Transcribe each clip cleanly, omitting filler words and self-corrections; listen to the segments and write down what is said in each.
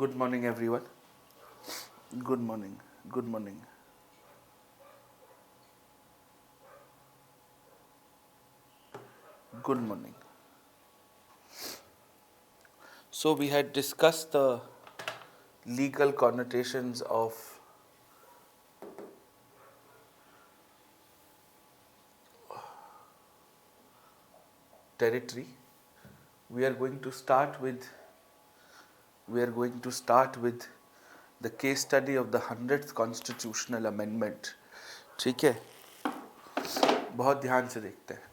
Good morning, everyone. Good morning. Good morning. Good morning. So, we had discussed the legal connotations of territory. We are going to start with the case study of the 100th constitutional amendment. ठीक है, बहुत ध्यान से देखते हैं.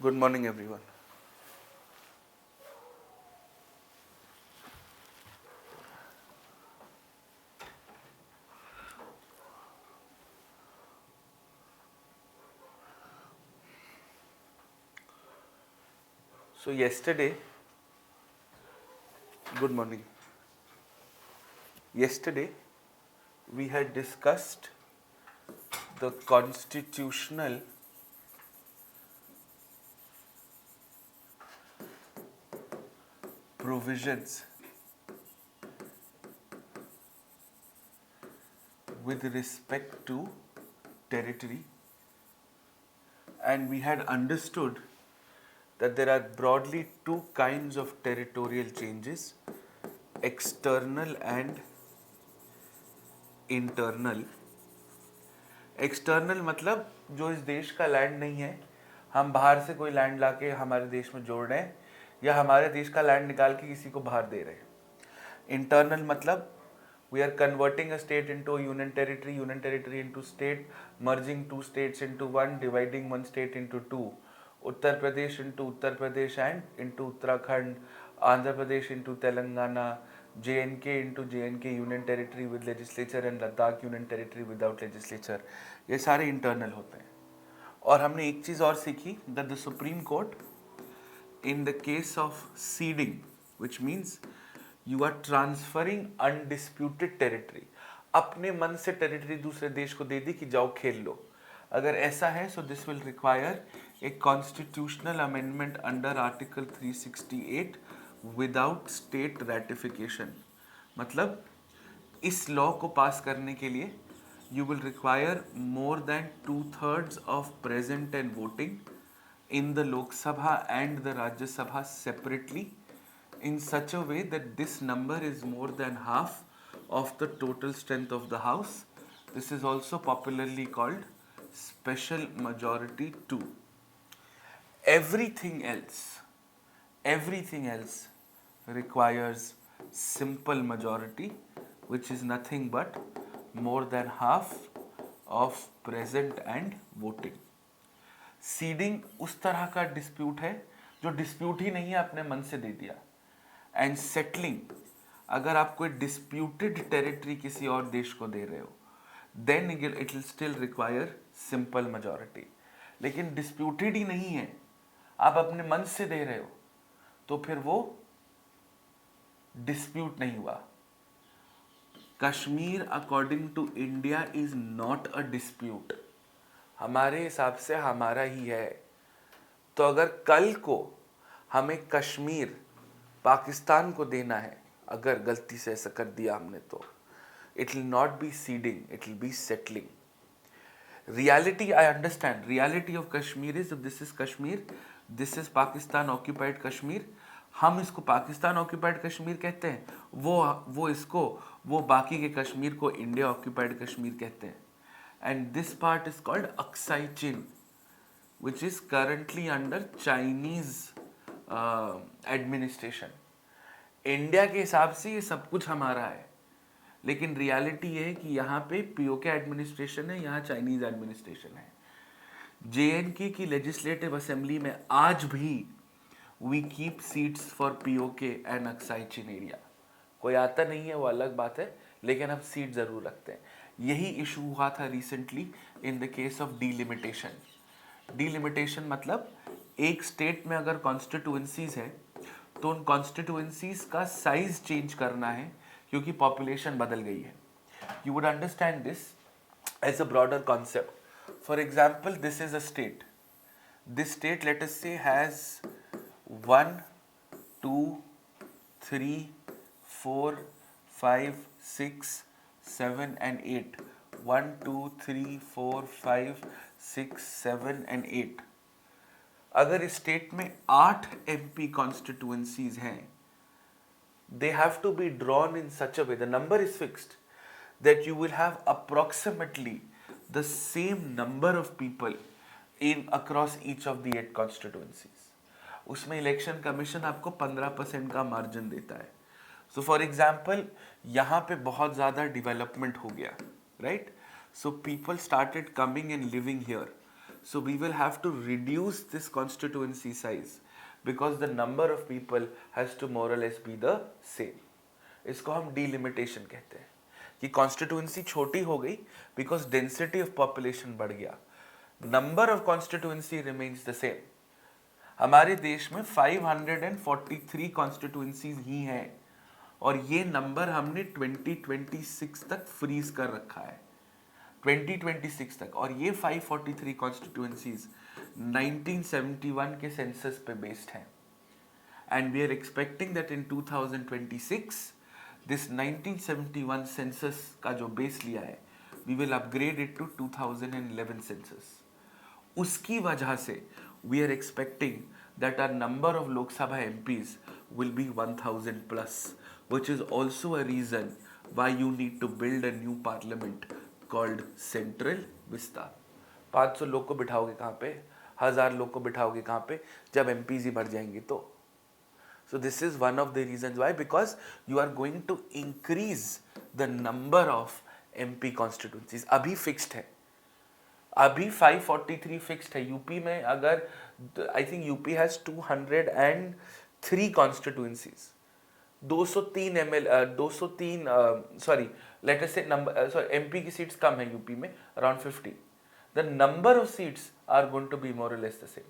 Good morning, everyone. So, good morning. Yesterday, we had discussed the constitutional provisions with respect to territory, and we had understood that there are broadly two kinds of territorial changes: external and internal. External मतलब जो इस देश का land नहीं है, हम बाहर से कोई लैंड लाके हमारे देश में जोड़ रहे हैं, या हमारे देश का लैंड निकाल के किसी को बाहर दे रहे हैं. इंटरनल मतलब we are converting a state into a union territory into state, merging two states into one, dividing one state into two. Uttar Pradesh into Uttar Pradesh and into Uttarakhand, Andhra Pradesh into Telangana, JNK into JNK union territory with legislature and Ladakh union territory without legislature. ये सारे internal होते हैं. और हमने एक चीज़ और सीखी, that the Supreme Court in the case of ceding, which means you are transferring undisputed territory, अपने मन से टेरिटरी दूसरे देश को दे दी कि जाओ खेल लो. अगर ऐसा है, so this will require a constitutional amendment under Article 368 without state ratification. मतलब इस लॉ को पास करने के लिए you will require more than 2/3 of present and voting in the Lok Sabha and the Rajya Sabha separately, in such a way that this number is more than half of the total strength of the house. This is also popularly called special majority 2. Everything else requires simple majority, which is nothing but more than half of present and voting. Seeding उस तरह का dispute है जो dispute ही नहीं है, अपने मन से दे दिया. एंड सेटलिंग, अगर आप कोई डिस्प्यूटेड टेरिटरी किसी और देश को दे रहे हो, then it will still require simple majority. लेकिन डिस्प्यूटेड ही नहीं है, आप अपने मन से दे रहे हो, तो फिर वो डिस्प्यूट नहीं हुआ. Kashmir according to India is not a dispute. हमारे हिसाब से हमारा ही है. तो अगर कल को हमें कश्मीर पाकिस्तान को देना है, अगर गलती से ऐसा कर दिया हमने, तो it will not B seeding, it will be settling. Reality, I understand, reality of Kashmir is, this is Kashmir, this is Pakistan occupied Kashmir. हम इसको पाकिस्तान ऑक्यूपाइड कश्मीर कहते हैं, वो बाकी के कश्मीर को इंडिया ऑक्यूपाइड कश्मीर कहते हैं. And this part is called Aksai Chin, which is currently under Chinese administration. India के हिसाब से ये सब कुछ हमारा है, लेकिन रियलिटी ये है कि यहाँ पे पीओके एडमिनिस्ट्रेशन है, यहाँ चाइनीज एडमिनिस्ट्रेशन है. JNK की लेजिस्लेटिव असेंबली में आज भी we keep seats for PoK and Aksai Chin area. कोई आता नहीं है वो अलग बात है, लेकिन हम सीट जरूर रखते हैं। यही इशू हुआ था recently in the case of delimitation. Delimitation मतलब एक स्टेट में अगर कॉन्स्टिट्यूएंसीज है तो उन कॉन्स्टिट्यूएंसीज का साइज चेंज करना है क्योंकि पॉपुलेशन बदल गई है। You would understand this as a broader concept. For example, this is a state. This state, let us say, has 1, 2, 3, 4, 5, 6, 7 and 8. 1, 2, 3, 4, 5, 6, 7 and 8. अगर इस स्टेट में 8 MP constituencies हैं, they have to be drawn in such a way, the number is fixed, that you will have approximately the same number of people in across each of the 8 constituencies. उसमें election commission आपको 15% का margin देता है। So for example यहाँ पे बहुत ज़्यादा development हो गया, right? So people started coming and living here, so we will have to reduce this constituency size because the number of people has to more और लेस बी द सेम। इसको हम delimitation कहते हैं कि constituency छोटी हो गई because density of population बढ़ गया, number of constituency remains the same. हमारे देश में 543 कॉन्स्टिट्यूएंसीज ही हैं और ये नंबर हमने 2026 तक फ्रीज कर रखा है, 2026 तक। और ये 543 कॉन्स्टिट्यूएंसीज 1971 के सेंसस पे बेस्ड हैं and we are expecting that in 2026 this 1971 census का जो बेस लिया है we will upgrade it to 2011 census. उसकी वजह से we are expecting that are number of Lok Sabha MPs will be 1000 plus, which is also a reason why you need to build a new parliament called Central Vista। 500 लोग को बिठाओगे कहाँ पे, 1000 लोग को बिठाओगे कहाँ पे, जब MPs ही बढ़ जाएंगे तो। So this is one of the reasons why, because you are going to increase the number of MP constituencies। अभी fixed है, अभी 543 फिक्स्ड है। यूपी में अगर I think UP has 203 constituencies, 203 sorry let us say number sorry MP की seats कम है UP में, around 50। The number of seats are going to be more और लेस द सेम।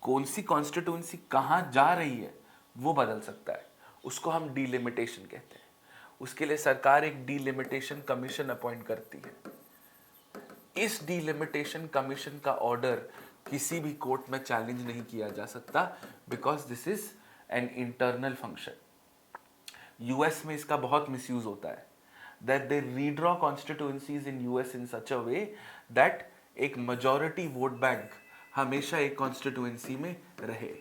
कौन सी कॉन्स्टिट्यूएंसी कहाँ जा रही है वो बदल सकता है, उसको हम डीलिमिटेशन कहते हैं। उसके लिए सरकार एक डीलिमिटेशन कमीशन अपॉइंट करती है। इस डीलिमिटेशन कमीशन का ऑर्डर किसी भी कोर्ट में चैलेंज नहीं किया जा सकता because this is an internal function. US में इसका बहुत मिसयूज होता है, that they redraw constituencies in US in such a way that एक मेजॉरिटी वोट बैंक हमेशा एक कॉन्स्टिट्यूएंसी में रहे,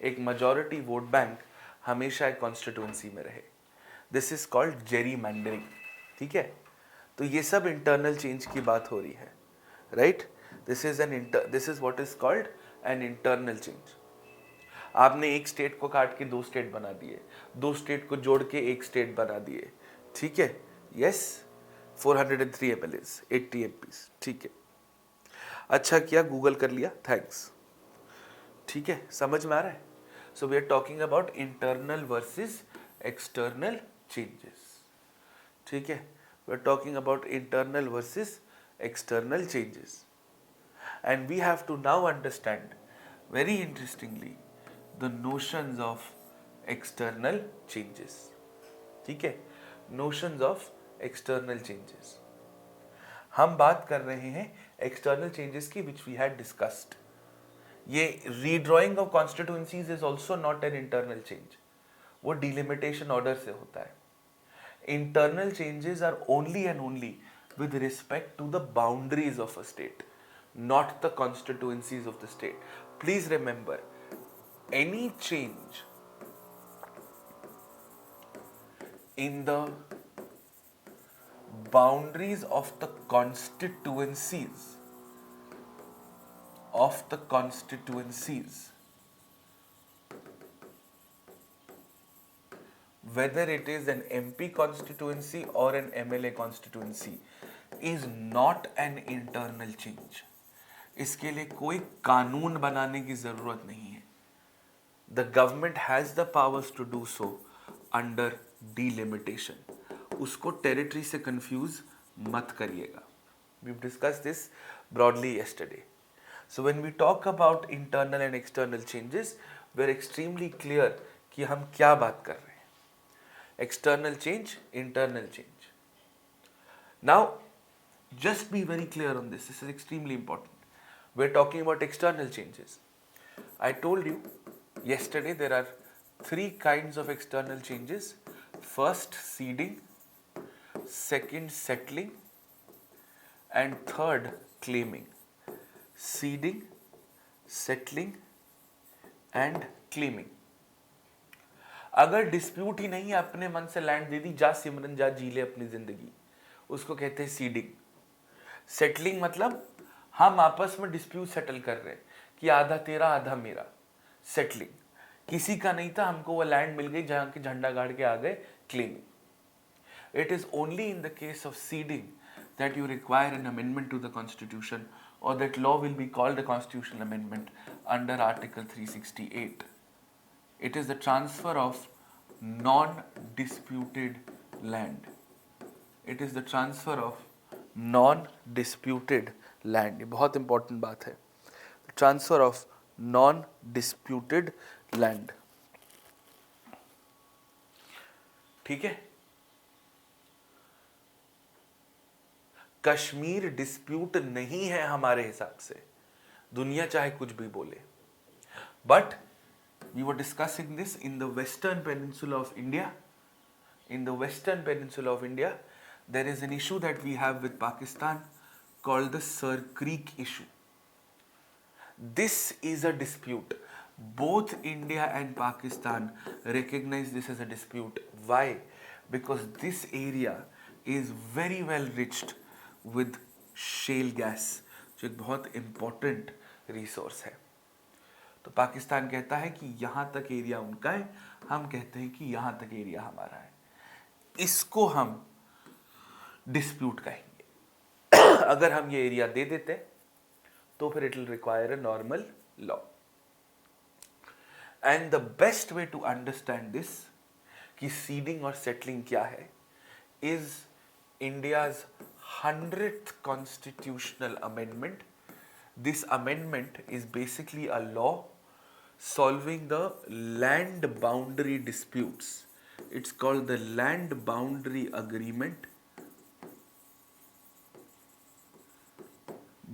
एक मेजॉरिटी वोट बैंक हमेशा एक कॉन्स्टिट्यूएंसी में रहे। दिस इज कॉल्ड जेरीमैंडरिंग, ठीक है? तो ये सब इंटरनल चेंज की बात हो रही है, right? This is what is called an internal change. आपने एक स्टेट को काट के 2 स्टेट बना दिए, 2 स्टेट को जोड़ के एक स्टेट बना दिए, ठीक है? यस, 403 MLAs, 80 MPs, ठीक है। अच्छा किया गूगल कर लिया, थैंक्स। ठीक है, समझ में आ रहा है? So we are talking about internal versus external changes, ठीक है? We are talking about internal versus external changes, and we have to now understand very interestingly the notions of external changes, ठीक है? notions of external changes। हम बात कर रहे हैं external changes की which we had discussed। ये redrawing of constituencies is also not an internal change, वो delimitation order से होता है। Internal changes are only and only with respect to the boundaries of a state, not the constituencies of the state. Please remember, any change in the boundaries of the constituencies whether it is an MP constituency or an MLA constituency, is not an internal change. इसके लिए कोई कानून बनाने की जरूरत नहीं है. The government has the powers to do so under delimitation. उसको टेरिटरी से कंफ्यूज मत करिएगा. We've discussed this broadly yesterday. So when we talk about internal and external changes, we're extremely clear कि हम क्या बात कर रहे हैं. External change, internal change. Now, just be very clear on this. This is extremely important. We're talking about external changes. I told you yesterday there are three kinds of external changes. First, seeding. Second, settling. And third, claiming. Seeding, settling and claiming. अगर dispute ही नहीं है, अपने मन से land दे दी, जा सिमरन जा जी ले अपनी जिंदगी, उसको कहते हैं सीडिंग. सेटलिंग मतलब हम आपस में डिस्प्यूट सेटल कर रहे हैं कि आधा तेरा आधा मेरा. सेटलिंग किसी का नहीं था, हमको वो लैंड मिल गई, जहां के झंडा गाड़ के आ गए. Claiming. It is only in the case of ceding that you require an amendment to the constitution, or that law will be called a constitutional amendment under Article 368. It is the transfer of non-disputed land. It is the transfer of non-disputed land. ये बहुत important बात है. Transfer of non-disputed land. ठीक है. Kashmir dispute नहीं है हमारे हिसाब से, दुनिया चाहे कुछ भी बोले. But we were discussing this in the western peninsula of India. In the western peninsula of India there is an issue that we have with Pakistan called the Sir Creek issue. This is a dispute. Both India and Pakistan recognize this as a dispute. Why? Because this area is very well enriched with shale gas, जो एक बहुत important resource है. तो पाकिस्तान कहता है कि यहाँ तक एरिया उनका है, हम कहते हैं कि यहाँ तक एरिया हमारा है. इसको हम डिस्प्यूट कहेंगे. अगर हम ये एरिया दे देते तो फिर it will require a normal law. And the best way to understand this कि सीडिंग और सेटलिंग क्या है is India's 100th constitutional amendment. This amendment is basically a law solving the land boundary disputes. It's called the Land Boundary Agreement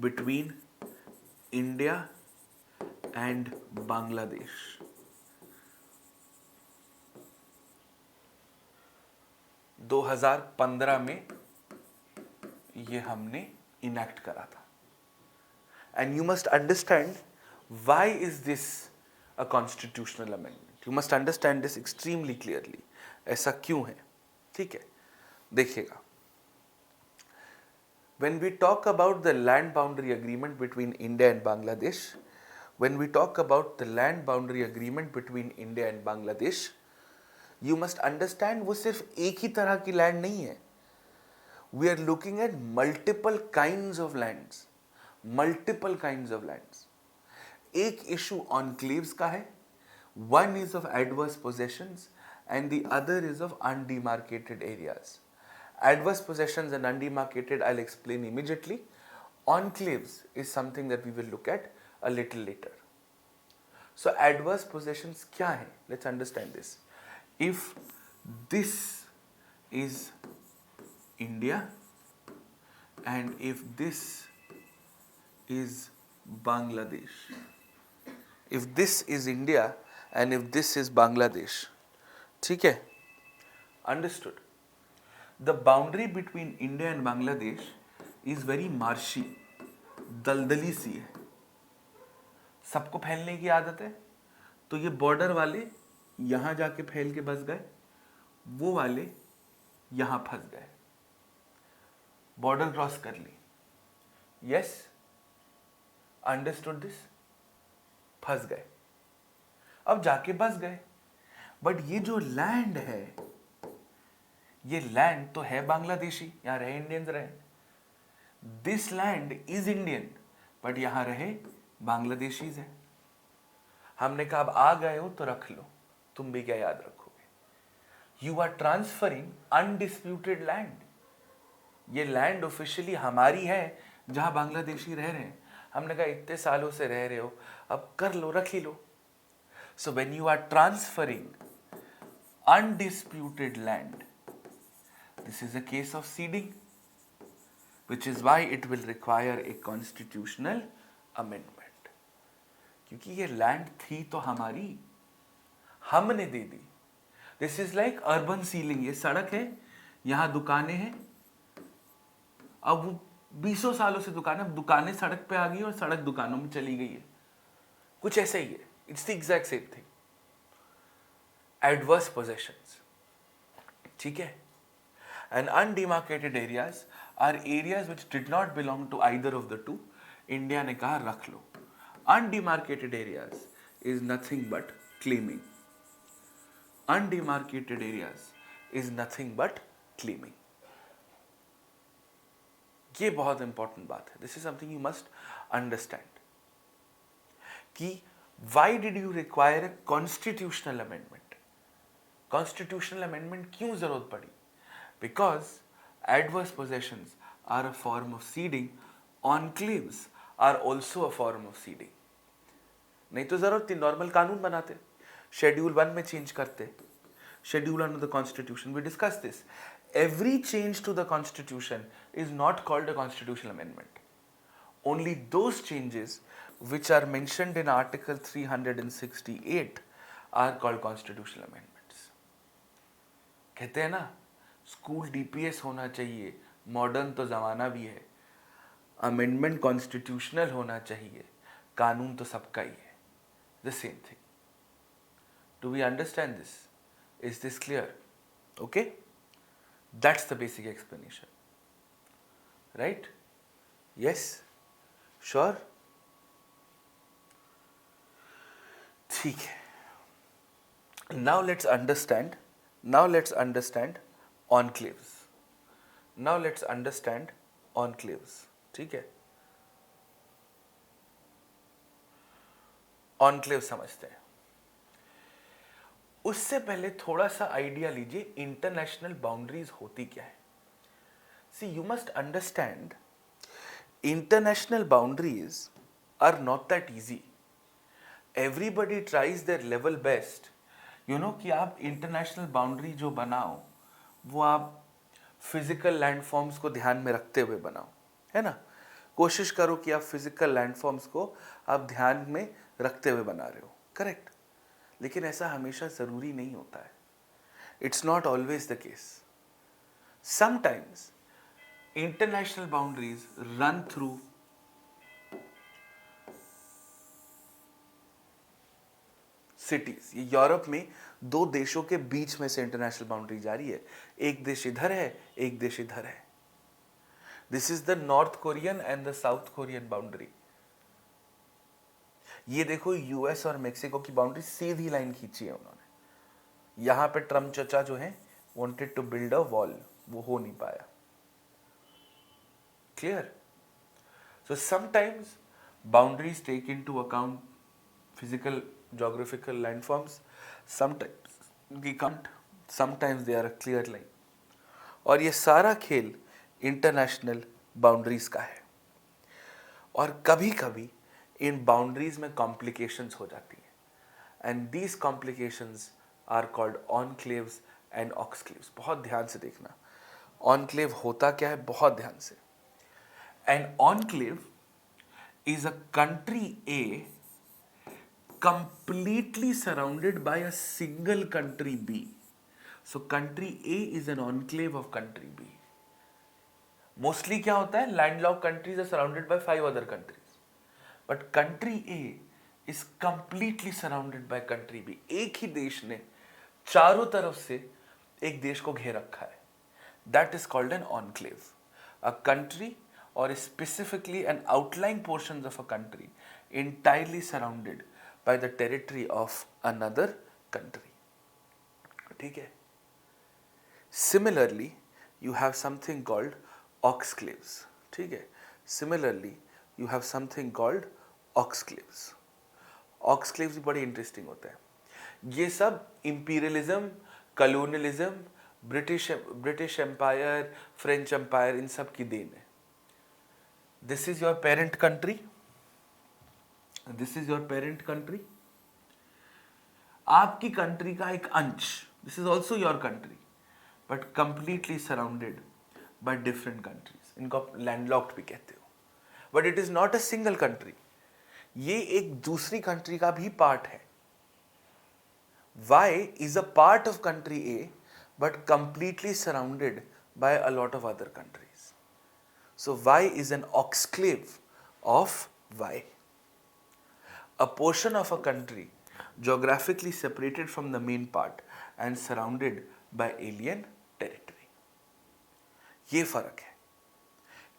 between India and Bangladesh. 2015 में ये हमने enact करा था. And you must understand why is this a constitutional amendment. You must understand this extremely clearly. ऐसा क्यों है? ठीक है, देखिएगा. When we talk about the land boundary agreement between India and Bangladesh, you must understand वो सिर्फ एक ही तरह की लैंड नहीं है. We are looking at multiple kinds of lands. एक इशू enclaves का है. One is of adverse possessions and the other is of undemarcated areas. Adverse possessions and undemarcated I'll explain immediately. Enclaves is something that we will look at a little later. So adverse possessions क्या है? Let's understand this. If this is India and if this is Bangladesh, if this is India and if this is Bangladesh, ठीक है? Understood. The boundary between India and Bangladesh is very marshy, दलदली सी है. सबको फैलने की आदत है, तो ये बॉर्डर वाले यहां जाके फैल के बस गए, वो वाले यहां फंस गए. बॉर्डर क्रॉस कर ली. Yes, understood this. फंस गए, अब जाके बस गए. बट ये जो लैंड है, ये लैंड तो है बांग्लादेशी, यहां रहे इंडियंस रहे. This land is Indian but यहाँ रहे बांग्लादेशीज हैं। हमने कहा अब आ गए हो तो रख लो, तुम भी क्या याद रखोगे। You are transferring undisputed land. ये लैंड ऑफिशियली हमारी है जहां बांग्लादेशी रह रहे हैं। हमने कहा इतने सालों से रह रहे हो, अब कर लो, रख ही लो। So when you are transferring undisputed land, this is a case of ceding, which is why it will require a constitutional amendment. क्योंकि ये लैंड थी तो हमारी, हमने दे दी। This is like urban ceiling. ये सड़क है, यहां दुकानें हैं, अब वो 20 सालों से दुकानें, अब दुकानें सड़क पे आ गई और सड़क दुकानों में चली गई है। कुछ ऐसा ही है। It's the exact same thing. Adverse possessions, ठीक है। And undemarcated areas are areas which did not belong to either of the two. India ने कहा रख लो। Undemarcated areas is nothing but claiming. Undemarcated areas is nothing but claiming. ये बहुत important बात है। This is something you must understand कि why did you require a constitutional amendment. Constitutional amendment क्यों जरूरत पड़ी? Because adverse possessions are a form of ceding, enclaves are also a form of ceding. नहीं तो जरूरत थी, नॉर्मल कानून बनाते, शेड्यूल 1 में चेंज करते, schedule 1 of the constitution. We discussed this. Every change to the constitution is not called a constitutional amendment. Only those changes which are mentioned in article 368 are called constitutional amendments. कहते हैं ना, school DPS होना चाहिए, modern तो जमाना भी है, amendment constitutional होना चाहिए, कानून तो सबका ही है। The same thing. Do we understand this? Is this clear? Okay? That's the basic explanation. Right? Yes? Sure? ठीक है. Now let's understand enclaves. Now let's understand enclaves. ठीक है? enclave समझते हैं. उससे पहले थोड़ा सा आइडिया लीजिए इंटरनेशनल बाउंड्रीज होती क्या है. See you must understand international boundaries are not that easy. Everybody tries their level best, you know, कि आप इंटरनेशनल बाउंड्री जो बनाओ वो आप फिजिकल लैंडफॉर्म्स को ध्यान में रखते हुए बनाओ, है ना. कोशिश करो कि आप फिजिकल लैंडफॉर्म्स को आप ध्यान में रखते हुए बना रहे हो, करेक्ट. लेकिन ऐसा हमेशा जरूरी नहीं होता है. It's not always the case. Sometimes international boundaries run through cities. ये यूरोप में दो देशों के बीच में से इंटरनेशनल बाउंड्री जारी है. एक देश इधर है, एक देश इधर है. This is the north Korean and the south Korean boundary. ये देखो, यूएस और मेक्सिको की बाउंड्री सीधी लाइन खींची है उन्होंने. यहां पे ट्रम्प चचा जो है wanted to build a wall, वो हो नहीं पाया. Clear? So sometimes boundaries take into account physical geographical landforms. Sometimes we can't, sometimes they are a clear line. और ये सारा खेल इंटरनेशनल बाउंड्रीज का है. और कभी कभी इन बाउंड्रीज में कॉम्प्लिकेशंस हो जाती हैं, and these complications are called enclaves and exclaves. बहुत ध्यान से देखना, ऑनक्लेव होता क्या है, बहुत ध्यान से. An enclave is a country A completely surrounded by a single country B. So country A is an enclave of country B. Mostly क्या होता है, landlocked countries are surrounded by 5 other countries, but country A is completely surrounded by country B. एक ही देश ने चारों तरफ से एक देश को घेर रखा है. That is called an enclave. A country, or specifically an outlying portions of a country, entirely surrounded by the territory of another country. ठीक है. Similarly, you have something called oxclaves. ठीक है. Similarly, you have something called ऑक्सक्लेव्स. ऑक्सक्लेव्स भी बड़े interesting होते हैं. ये सब imperialism, colonialism, British empire, French empire, इन सब की देन है. This is your parent country, this is your parent country. आपकी कंट्री का एक अंश, this is also your country, but completely surrounded by different countries. इनको आप लैंडलॉक्ड भी कहते हो, but it is not a single country. ये एक दूसरी कंट्री का भी पार्ट है. Y is a part of country A but completely surrounded by a lot of other countries. So Y is an exclave of Y. A portion of a country geographically separated from the main part and surrounded by alien territory. ये फर्क है.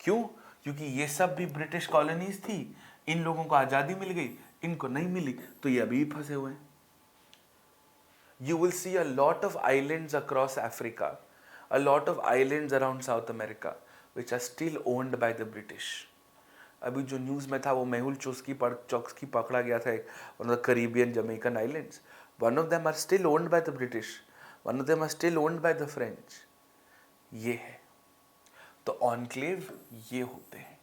क्यों? क्योंकि ये सब भी British colonies थी. इन लोगों को आज़ादी मिल गई, इनको नहीं मिली, तो ये अभी भी फंसे हुए हैं. You will see a lot of islands across Africa, a lot of islands around South America, which are still owned by the British. अभी जो न्यूज़ में था वो मेहुल चोक्स्की पकड़ा गया था, one of the Caribbean Jamaican islands. One of them are still owned by the British. One of them are still owned by the French. ये है. तो enclave ये होते हैं.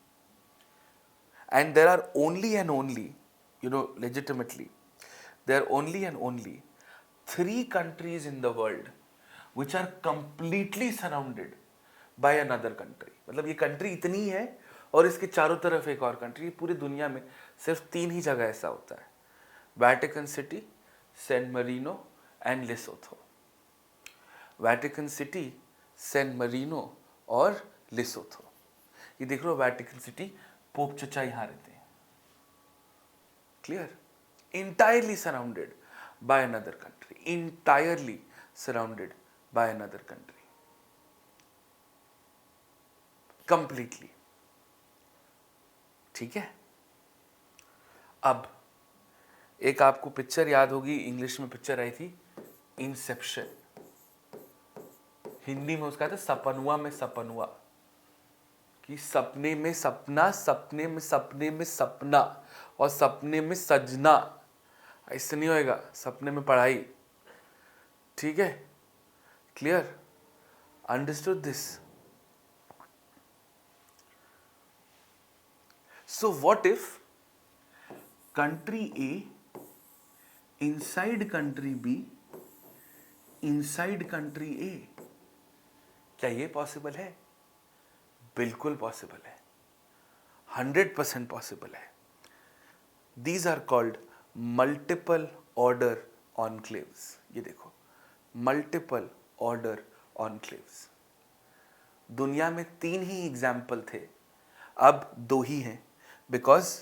And there are only and only, legitimately, there are only and only 3 countries in the world which are completely surrounded by another country. मतलब ये country इतनी है और इसके चारों तरफ एक और कंट्री. पूरी दुनिया में सिर्फ 3 ही जगह ऐसा होता है: Vatican City, San Marino and Lesotho. Vatican City, San Marino और लेसोथो. ये देख लो, वैटिकन सिटी, पोप चचा यहाँ रहते हैं. Clear? Entirely surrounded by another country, entirely surrounded by another country, completely. ठीक है. अब एक आपको पिक्चर याद होगी, इंग्लिश में पिक्चर आई थी इंसेप्शन. हिंदी में उसका था सपनुआ में सपनुआ, कि सपने में सपना, सपने में सपने में सपना, और सपने में सजना. ऐसे नहीं होएगा, सपने में पढ़ाई. ठीक है? Clear? Understood this? So what if country A inside country B inside country A? क्या ये पॉसिबल है? बिल्कुल पॉसिबल है. 100% पॉसिबल है. These are called multiple order enclaves. ये देखो, मल्टीपल ऑर्डर ऑनक्लेव्स. दुनिया में 3 ही एग्जाम्पल थे, अब 2 ही हैं, बिकॉज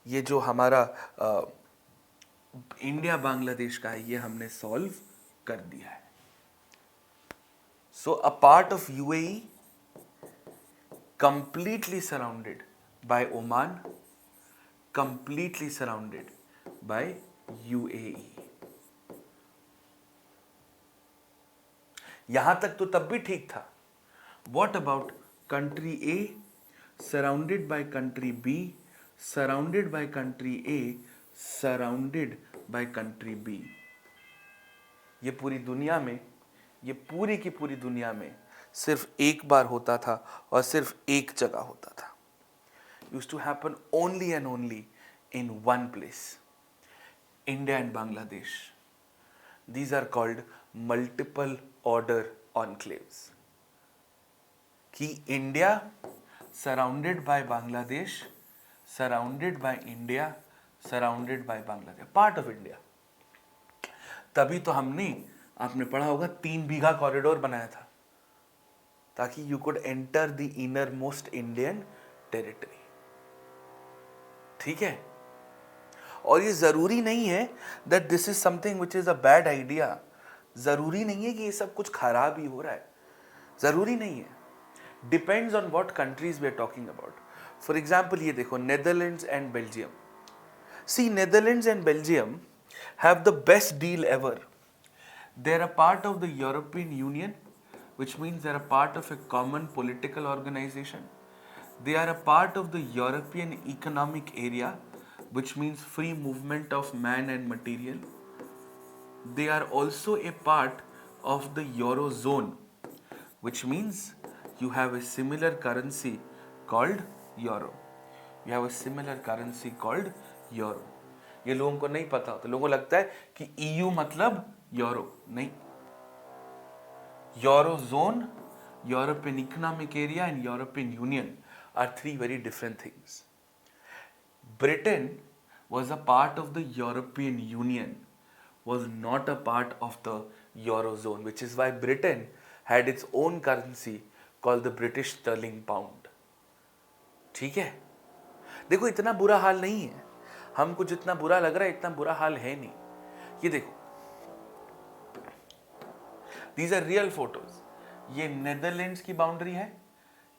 ये जो हमारा इंडिया बांग्लादेश का है, ये हमने सॉल्व कर दिया है. So a part of UAE completely surrounded by Oman, completely surrounded by UAE. यहां तक तो तब भी ठीक था. What about country A surrounded by country B, surrounded by country A, surrounded by country B? ये पूरी दुनिया में, ये पूरी की पूरी दुनिया में सिर्फ एक बार होता था और सिर्फ एक जगह होता था. Used to happen only and only in one place, India and Bangladesh. These are called multiple order enclaves. कि India surrounded by Bangladesh, surrounded by India, surrounded by Bangladesh, part of India. तभी तो हमने, आपने पढ़ा होगा, 3 बीघा corridor बनाया था, ताकि you could enter the inner most Indian territory. ठीक है? और ये जरूरी नहीं है that this is something which is a bad idea. जरूरी नहीं है कि ये सब कुछ खराब ही हो रहा है, जरूरी नहीं है. Depends on what countries we are talking about. For example ये देखो, Netherlands and Belgium. See, Netherlands and Belgium have the best deal ever. They are a part of the European Union, which means they're a part of a common political organization. They are a part of the European Economic Area, which means free movement of man and material. They are also a part of the Eurozone, which means you have a similar currency called Euro. You have a similar currency called Euro. ये लोगों को नहीं पता होता, लोगों को लगता है कि EU मतलब यूरो, नहीं. Eurozone, European Economic Area and European Union are three very different things. Britain was a part of the European Union, was not a part of the Eurozone, which is why Britain had its own currency called the British Sterling Pound. ठीक है? देखो इतना बुरा हाल नहीं है, हमको जितना बुरा लग रहा है इतना बुरा हाल है नहीं. ये देखो, these are real photos. ये नेदरलैंड्स की बाउंड्री है,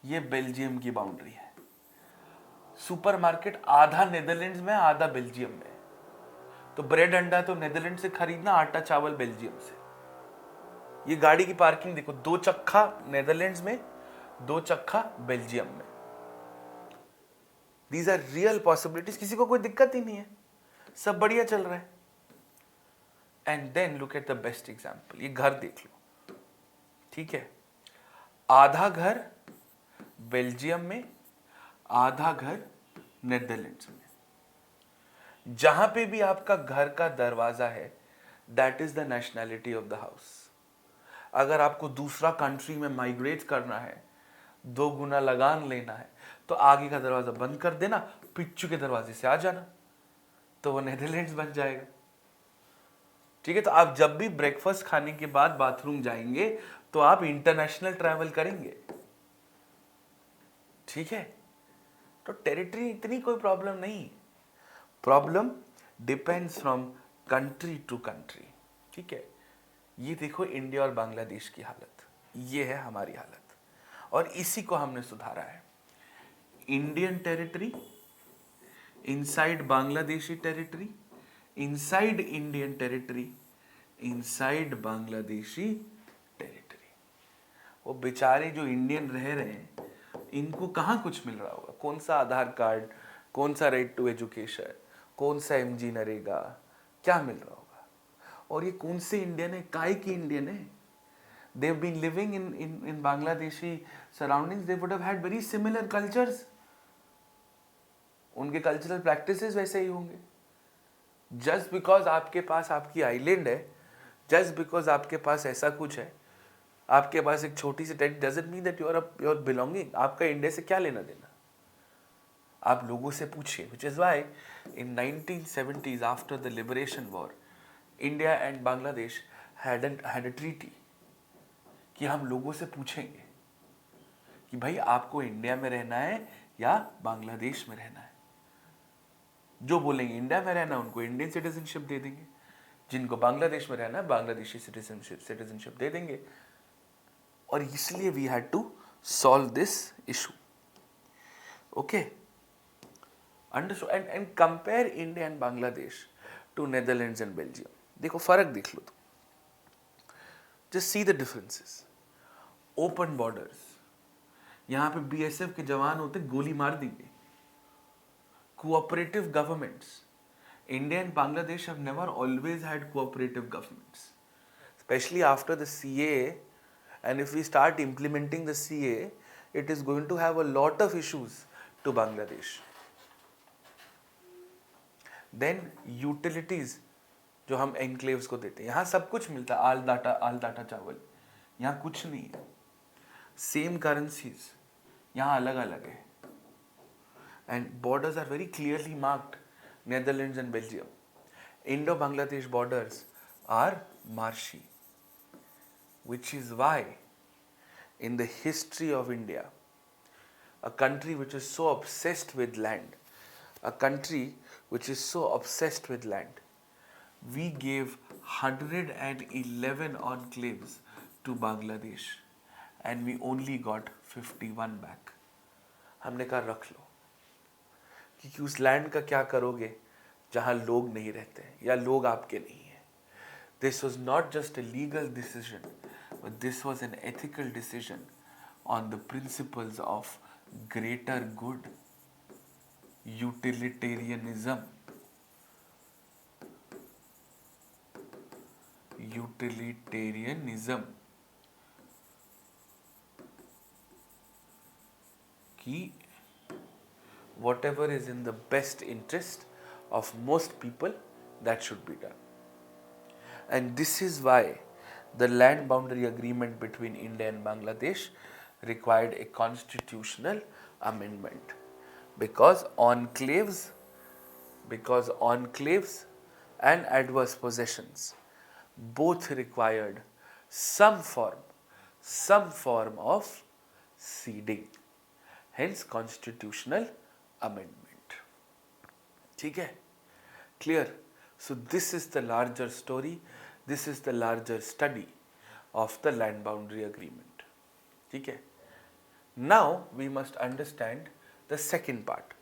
ये बेल्जियम की बाउंड्री है. सुपरमार्केट आधा नेदरलैंड्स में, आधा बेल्जियम में. तो ब्रेड अंडा तो नेदरलैंड से खरीदना, आटा चावल बेल्जियम से. ये गाड़ी की पार्किंग देखो, 2 चक्का नेदरलैंड्स में, 2 चक्का बेल्जियम में. These are real possibilities. किसी को कोई दिक्कत ही नहीं है, सब बढ़िया चल रहा है. And then look at the best example. ये घर देख लो, ठीक है? आधा घर बेल्जियम में, आधा घर नेदरलैंड्स में. जहां पे भी आपका घर का दरवाजा है, that is the nationality of the house. अगर आपको दूसरा कंट्री में माइग्रेट करना है, 2 गुना लगान लेना है, तो आगे का दरवाजा बंद कर देना, पिच्चू के दरवाजे से आ जाना, तो वो नेदरलैंड्स बन जाएगा. ठीक है? तो आप जब भी ब्रेकफास्ट खाने के बाद बाथरूम जाएंगे तो आप इंटरनेशनल ट्रैवल करेंगे. ठीक है? तो टेरिटरी इतनी कोई प्रॉब्लम नहीं. Problem depends from country to country. ठीक है? ये देखो इंडिया और बांग्लादेश की हालत, ये है हमारी हालत, और इसी को हमने सुधारा है. Indian territory inside Bangladeshi territory, inside Indian territory, inside Bangladeshi territory. वो बेचारे जो इंडियन रह रहे हैं, इनको कहाँ कुछ मिल रहा होगा? कौन सा आधार कार्ड, कौन सा राइट टू एजुकेशन, कौन सा MG नरेगा, क्या मिल रहा होगा? और ये कौन से इंडियन है, काय की इंडियन है? They have been living in Bangladeshi surroundings. They would have had very similar cultures. उनके कल्चरल प्रैक्टिसेस वैसे ही होंगे. जस्ट बिकॉज आपके पास आपकी आइलैंड है, जस्ट बिकॉज आपके पास ऐसा कुछ है, आपके पास एक छोटी सी territory, doesn't mean that you are belonging. आपका इंडिया से क्या लेना देना? आप लोगों से पूछिए. Which is why in 1970s after the liberation war, India and Bangladesh had a treaty कि हम लोगों से पूछेंगे कि भाई आपको इंडिया में रहना है या बांग्लादेश में रहना है. जो बोलेंगे इंडिया में रहना, उनको इंडियन सिटीजनशिप दे देंगे. जिनको बांग्लादेश में रहना है, बांग्लादेशी सिटीजनशिप दे देंगे. और इसलिए we had to solve this issue. Okay, understood. And compare India and Bangladesh to Netherlands and Belgium. देखो फर्क देख लो. Just see the differences. Open borders, यहां पे BSF के जवान होते, गोली मार देंगे. Cooperative governments. India and Bangladesh have never always had cooperative governments. Especially after the CAA, and if we start implementing the CAA, it is going to have a lot of issues to Bangladesh. Then utilities, जो हम enclaves को देते हैं, यहाँ सब कुछ मिलता है, आल दाटा चावल. यहाँ कुछ नहीं है. Same currencies, यहाँ अलग अलग है. And borders are very clearly marked, Netherlands and Belgium. Indo-Bangladesh borders are marshy, which is why in the history of India, a country which is so obsessed with land, we gave 111 enclaves to Bangladesh and we only got 51 back. हमने कहा रख लो, क्योंकि उस land का क्या करोगे जहां लोग नहीं रहते हैं या लोग आपके नहीं है. This was not just a legal decision, but this was an ethical decision on the principles of greater good, utilitarianism, utilitarianism कि whatever is in the best interest of most people, that should be done. And this is why the land boundary agreement between India and Bangladesh required a constitutional amendment, because enclaves and adverse possessions both required some form of ceding, hence constitutional amendment. ठीक है? Clear? So this is the larger story, this is the larger study of the land boundary agreement. ठीक है? Now we must understand the second part,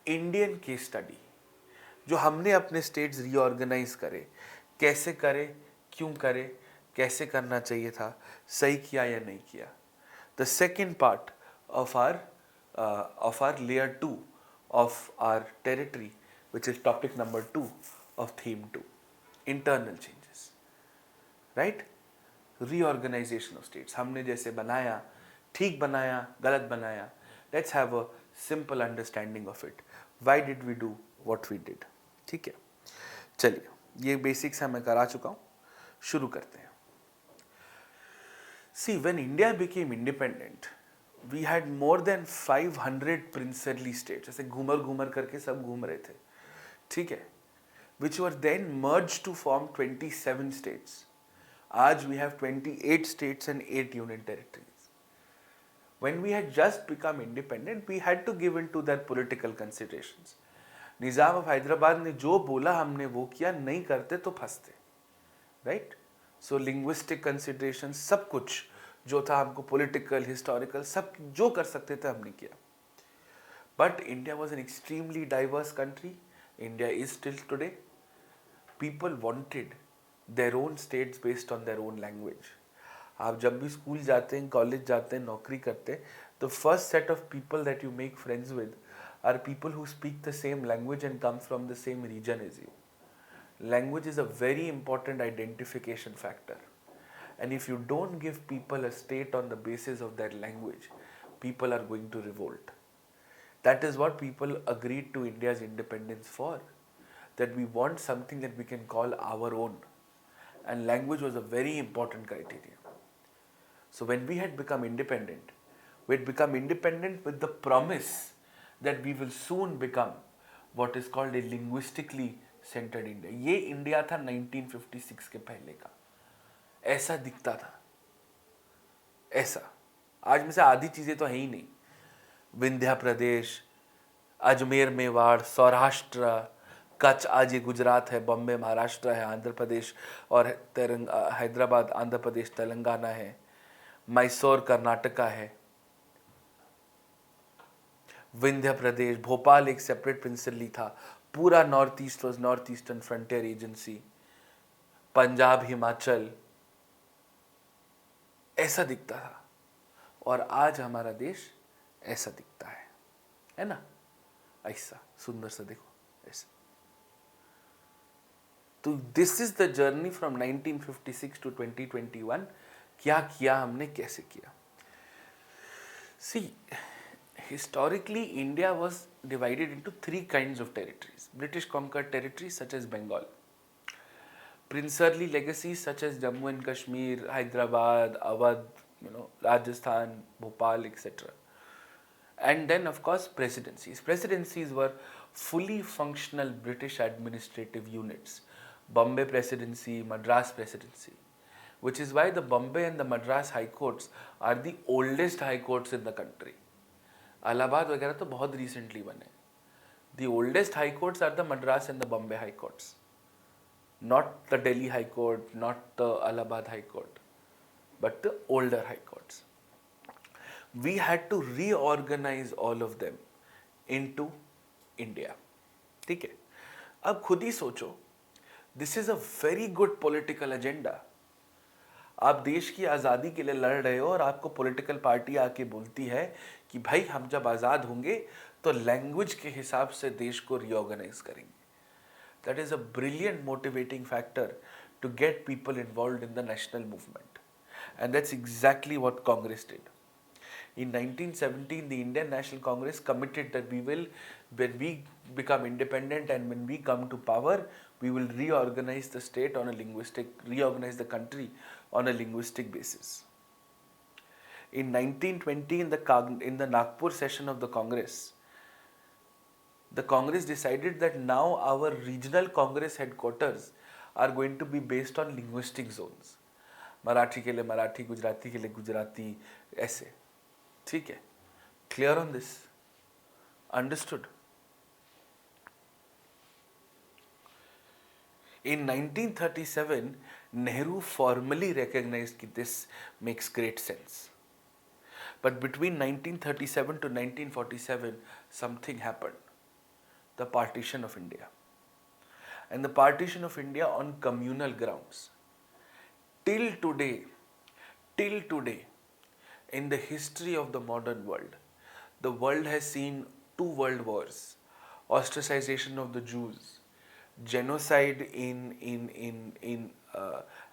Indian case study. जो हमने अपने states reorganise करे, कैसे करे, क्यों करे, कैसे करना चाहिए था, सही किया या नहीं किया. The second part of our layer 2 of our territory, which is topic number 2 of theme 2, internal changes, right? Reorganization of states. हमने जैसे बनाया, ठीक बनाया, गलत बनाया. Let's have a simple understanding of it. Why did we do what we did? ठीक है, चलिए, ये बेसिक्स मैं करा चुका हूँ, शुरू करते हैं. See, when India became independent, we had more than 500 princely states. ऐसे घूमर करके सब घूम रहे थे, ठीक है, which were then merged to form 27 states. आज we have 28 states and 8 union territories. When we had just become independent, we had to give in to their political considerations. Nizam of Hyderabad ने जो बोला हमने वो किया, नहीं करते तो फंसते, राइट? सो लिंग्विस्टिक कंसिडरेशन, सब कुछ जो था हमको, पॉलिटिकल, हिस्टोरिकल, सब जो कर सकते थे हमने किया. But India was an extremely diverse country. India is still today. People wanted their own states based on their own language. आप जब भी स्कूल जाते हैं, कॉलेज जाते हैं, नौकरी करते हैं, तो first set of people that you make friends with are people who speak the same language and come from the same region as you. Language is a very important identification factor. And if you don't give people a state on the basis of their language, people are going to revolt. That is what people agreed to India's independence for. That we want something that we can call our own. And language was a very important criteria. So when we had become independent, we had become independent with the promise that we will soon become what is called a linguistically centered India. ये India था 1956 के पहले का, ऐसा दिखता था, ऐसा. आज में से आधी चीज़ें तो है ही नहीं. विंध्य प्रदेश, अजमेर मेवाड़, सौराष्ट्र, कच्छ आज ये गुजरात है, बॉम्बे महाराष्ट्र है, आंध्र प्रदेश और हैदराबाद आंध्र प्रदेश तेलंगाना है, मैसूर कर्नाटका है, विंध्य प्रदेश, भोपाल एक सेपरेट प्रिंसली था, पूरा north east was north eastern frontier agency, Punjab, Himachal, ऐसा दिखता था. और आज हमारा देश ऐसा दिखता है ना, ऐसा सुंदर सा देखो, ऐसा. तो this is the journey from 1956 to 2021. क्या किया हमने, कैसे किया. सी, historically, India was divided into 3 kinds of territories. British conquered territories such as Bengal, princely legacies such as Jammu and Kashmir, Hyderabad, Awadh, Rajasthan, Bhopal, etc. And then, of course, presidencies. Presidencies were fully functional British administrative units. Bombay Presidency, Madras Presidency, which is why the Bombay and the Madras High Courts are the oldest high courts in the country. Allahabad वगैरह तो बहुत recently बने. The oldest high courts are the Madras and the Bombay high courts, not the Delhi high court, not the Allahabad high court, but the older high courts. We had to reorganize all of them into India. ठीक है, अब खुद ही सोचो, this is a very good political agenda. आप देश की आज़ादी के लिए लड़ रहे हो और आपको पॉलिटिकल पार्टी आके बोलती है कि भाई हम जब आज़ाद होंगे तो लैंग्वेज के हिसाब से देश को रीऑर्गेनाइज करेंगे. That is a brilliant motivating factor to get people involved in the national movement. And that's exactly what Congress did. In 1917, the Indian National Congress committed that when we become independent and when we come to power, we will reorganize the state on a reorganize the country on a linguistic basis. In 1920, in the Nagpur session of the Congress decided that now our regional Congress headquarters are going to be based on linguistic zones. Marathi के लिए मराठी, गुजराती के लिए गुजराती, ऐसे. ठीक है? Clear on this? Understood? In 1937, Nehru formally recognized that this makes great sense. But between 1937 to 1947, something happened. The partition of India. And the partition of India on communal grounds. Till today, in the history of the modern world has seen 2 world wars, ostracization of the Jews, genocide in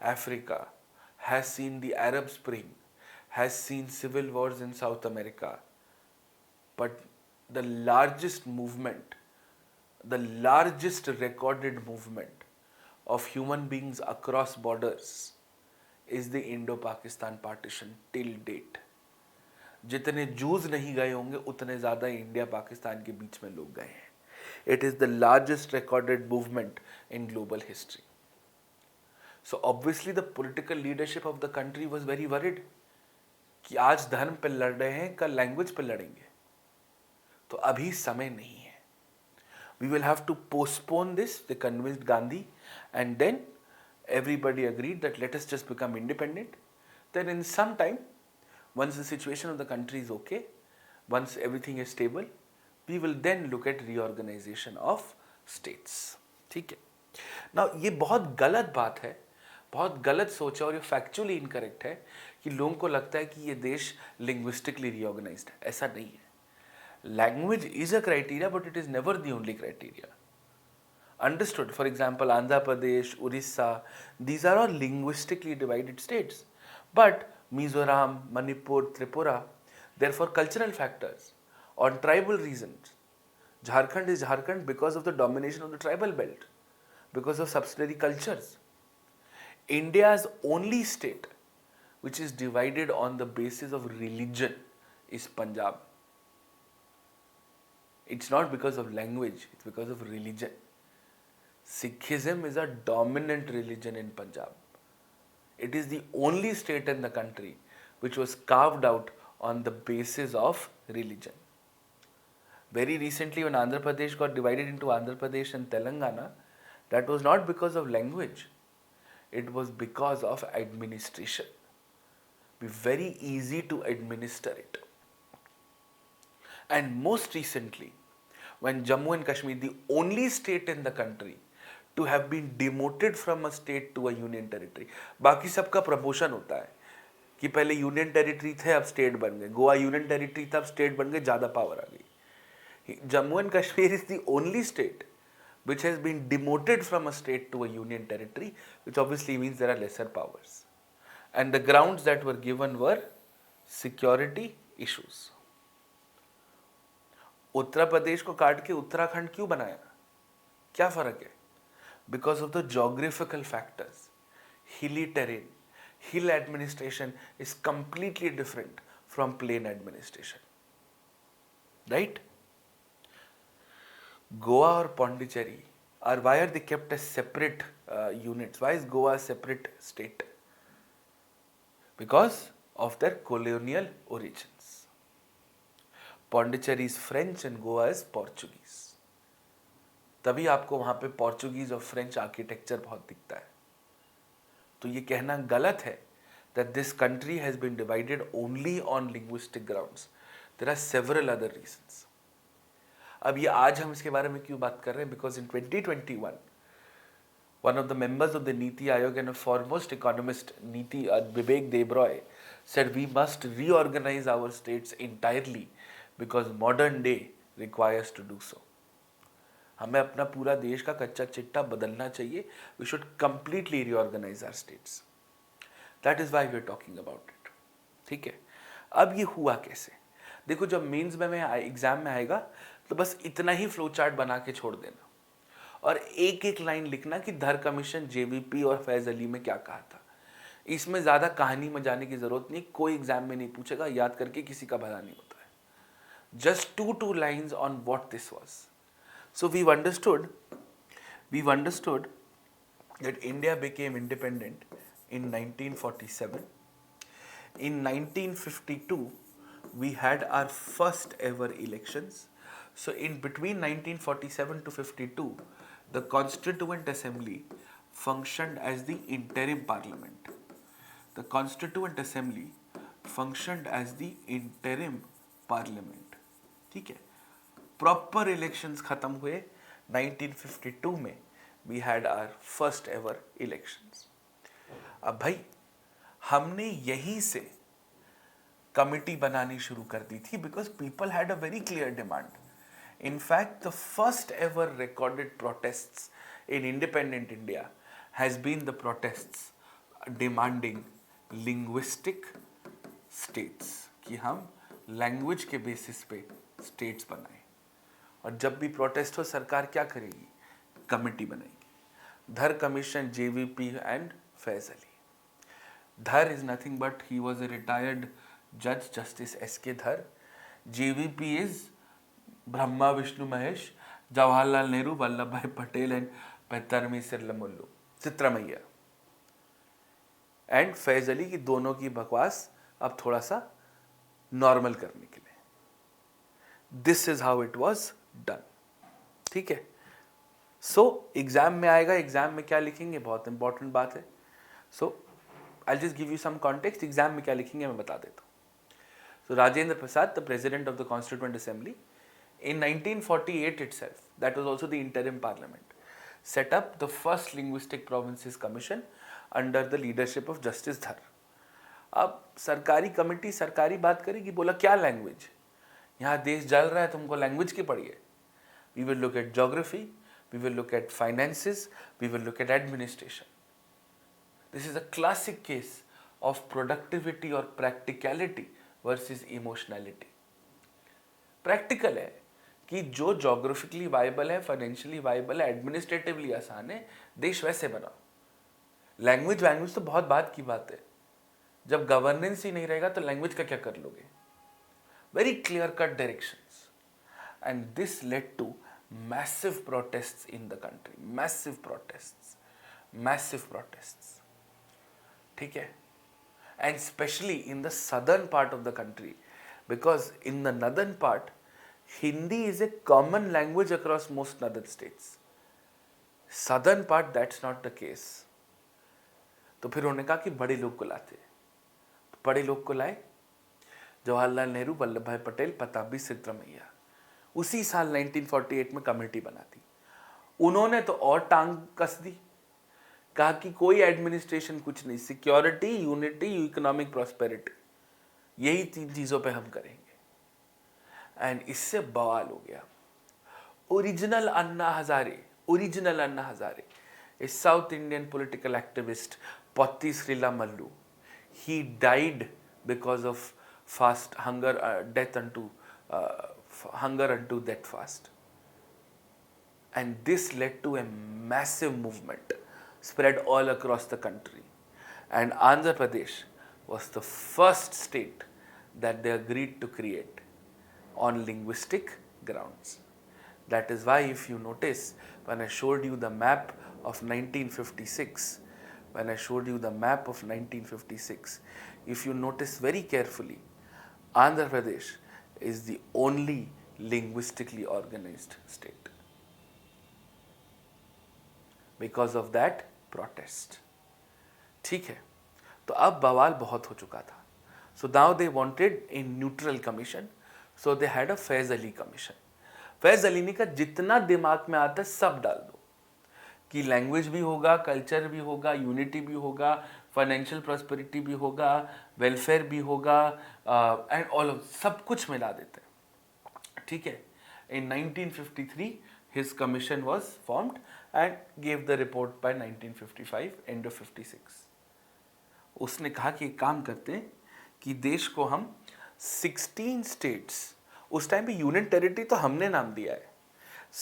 Africa, has seen the Arab Spring, has seen civil wars in South America. But the largest recorded movement of human beings across borders is the Indo-Pakistan partition till date. जितने juice नहीं गए होंगे उतने ज़्यादा India Pakistan के बीच में लोग गए हैं. It is the largest recorded movement in global history. So obviously the political leadership of the country was very worried कि आज धर्म पे लड़ रहे हैं, कल लैंग्वेज पे लड़ेंगे. तो अभी समय नहीं है. We will have to postpone this, they convinced Gandhi, and then everybody agreed that let us just become independent. Then in some time, once the situation of the country is okay, once everything is stable, we will then look at reorganization of states. ठीक है? Now ये बहुत गलत बात है, बहुत गलत सोच है और ये फैक्चुअली इनकरेक्ट है कि लोगों को लगता है कि ये देश लिंग्विस्टिकली रीऑर्गेनाइज्ड है. ऐसा नहीं है. Language is a criteria, but it is never the only criteria. Understood? For example, Andhra Pradesh, Orissa, these are all linguistically divided states. But Mizoram, Manipur, Tripura, therefore cultural factors on tribal reasons. Jharkhand is Jharkhand because of the domination of the tribal belt, because of subsidiary cultures. India's only state which is divided on the basis of religion is Punjab. It's not because of language, it's because of religion. Sikhism is a dominant religion in Punjab. It is the only state in the country which was carved out on the basis of religion. Very recently, when Andhra Pradesh got divided into Andhra Pradesh and Telangana, that was not because of language, it was because of administration. Be very easy to administer it. And most recently, when Jammu and Kashmir, the only state in the country to have been demoted from a state to a union territory, बाकी सबका promotion होता है कि पहले union territory थे अब state बन गए, गोवा यूनियन टेरिटरी था अब स्टेट बन गए, ज़्यादा पावर आ गई. Jammu and Kashmir is the only state which has been demoted from a state to a union territory, which obviously means there are lesser powers. And the grounds that were given were security issues. Uttar Pradesh को काट के उत्तराखंड क्यों बनाया? क्या फर्क है? Because of the geographical factors. Hilly terrain, hill administration is completely different from plain administration. Right? Goa or Pondicherry, or why are they kept as separate units? Why is Goa a separate state? Because of their colonial origins. Pondicherry is French and Goa is Portuguese. तभी आपको वहाँ पे Portuguese और French architecture बहुत दिखता है. तो ये कहना गलत है that this country has been divided only on linguistic grounds. There are several other reasons. अब ये आज हम इसके बारे में क्यों बात कर रहे हैं? Because in 2021, One of the members of the Niti Aayog and a foremost economist, Vivek Debroy, said we must reorganize our states entirely because modern day requires to do so. हमें अपना पूरा देश का कच्चा चिट्टा बदलना चाहिए. We should completely reorganize our states. That is why we are talking about it. ठीक है. अब ये हुआ कैसे? देखो जब मेंस में एग्जाम में आएगा तो बस इतना ही फ्लो चार्ट बना के छोड़ देना और एक एक लाइन लिखना कि धर कमीशन, जेवीपी और फैज अली में क्या कहा था. इसमें ज़्यादा कहानी में जाने की ज़रूरत नहीं. कोई एग्जाम में नहीं पूछेगा. याद करके किसी का भला नहीं होता है. Just two lines on what this was. So we've understood that India became independent in 1947. In 1952, we had our first ever elections. So in between 1947 to 52, the Constituent Assembly functioned as the interim parliament. The Constituent Assembly functioned as the interim parliament. ठीक है. Proper elections खत्म हुए 1952 में. We had our first ever elections. अब भाई हमने यहीं से कमिटी बनानी शुरू कर दी थी because people had a very clear demand. In fact, the first ever recorded protests in independent India has been the protests demanding linguistic states, कि हम लैंग्वेज के बेसिस पे स्टेट्स बनाएं. और जब भी प्रोटेस्ट हो सरकार क्या करेगी? कमिटी बनाएगी. Dhar commission, JVP and Faiz Ali. Dhar is nothing but he was a retired जज, justice S K. Dhar. JVP is Brahma Vishnu Mahesh, Jawaharlal Nehru, Vallabh bhai Patel and Pattabhi Sitaramayya. And Faiz Ali की दोनों की बकवास अब थोड़ा सा नॉर्मल करने के लिए. This is how it was done. ठीक है. सो एग्जाम में आएगा. एग्जाम में क्या लिखेंगे? बहुत इंपॉर्टेंट बात है. So I just give you some context. Exam में क्या लिखेंगे मैं बता देता हूँ. So Rajendra Prasad, the president of the constituent assembly, in 1948 itself, that was also the interim parliament, set up the first linguistic provinces commission under the leadership of justice Dhar. अब सरकारी committee सरकारी बात करेगी. बोला क्या लैंग्वेज? यहाँ देश जल रहा है, तुमको लैंग्वेज की पड़ी है. We will look at geography, we will look at finances, we will look at administration. This is a classic case of productivity और प्रैक्टिकलिटी वर्सेस इमोशनैलिटी. प्रैक्टिकल है कि जो जोग्राफिकली वाइबल है, फाइनेंशियली वाइबल है, administratively आसान है, देश वैसे बनाओ. लैंग्वेज तो बहुत बात की बात है. जब गवर्नेंस ही नहीं रहेगा तो लैंग्वेज का क्या कर लोगे? Very clear cut directions. And this led to massive protests in the country. Massive protests. ठीक है. And specially in the southern part of the country, because in the northern part, Hindi is a common language across most northern states. Southern part, that's not the case. तो फिर उन्होंने कहा कि बड़े लोग को लाते. तो बड़े लोग को लाए. जवाहरलाल नेहरू, वल्लभ भाई पटेल, पताबी सिद्धरमैया. उसी साल 1948 में कमेटी बना दी. उन्होंने तो और टांग कस दी. कहा कि कोई एडमिनिस्ट्रेशन कुछ नहीं, सिक्योरिटी, यूनिटी, इकोनॉमिक प्रॉस्पेरिटी, यही 3 चीजों पे हम करेंगे. एंड इससे बवाल हो गया. Original Anna Hazare, a South Indian political activist, Potti Srila Mallu, he died because of hunger unto death fast. And this led to a massive movement spread all across the country. And Andhra Pradesh was the first state that they agreed to create on linguistic grounds. That is why, if you notice, when I showed you the map of 1956, if you notice very carefully, Andhra Pradesh is the only linguistically organized state because of that protest. ठीक है. तो अब बवाल बहुत हो चुका था. So now they wanted a neutral commission, so they had a Faiz Ali commission. Faiz Ali ने कहा जितना दिमाग में आता है सब डाल दो. कि लैंग्वेज भी होगा, कल्चर भी होगा, यूनिटी भी होगा, फाइनेंशियल प्रॉस्पेरिटी भी होगा, वेलफेयर भी होगा, एंड ऑल ऑफ सब कुछ मिला देते हैं, ठीक है। इन 1953 his commission was formed and gave the report by 1955 end of 56। उसने कहा कि एक काम करते हैं कि देश को हम 16 स्टेट्स, उस टाइम पे यूनियन टेरिटरी तो हमने नाम दिया है,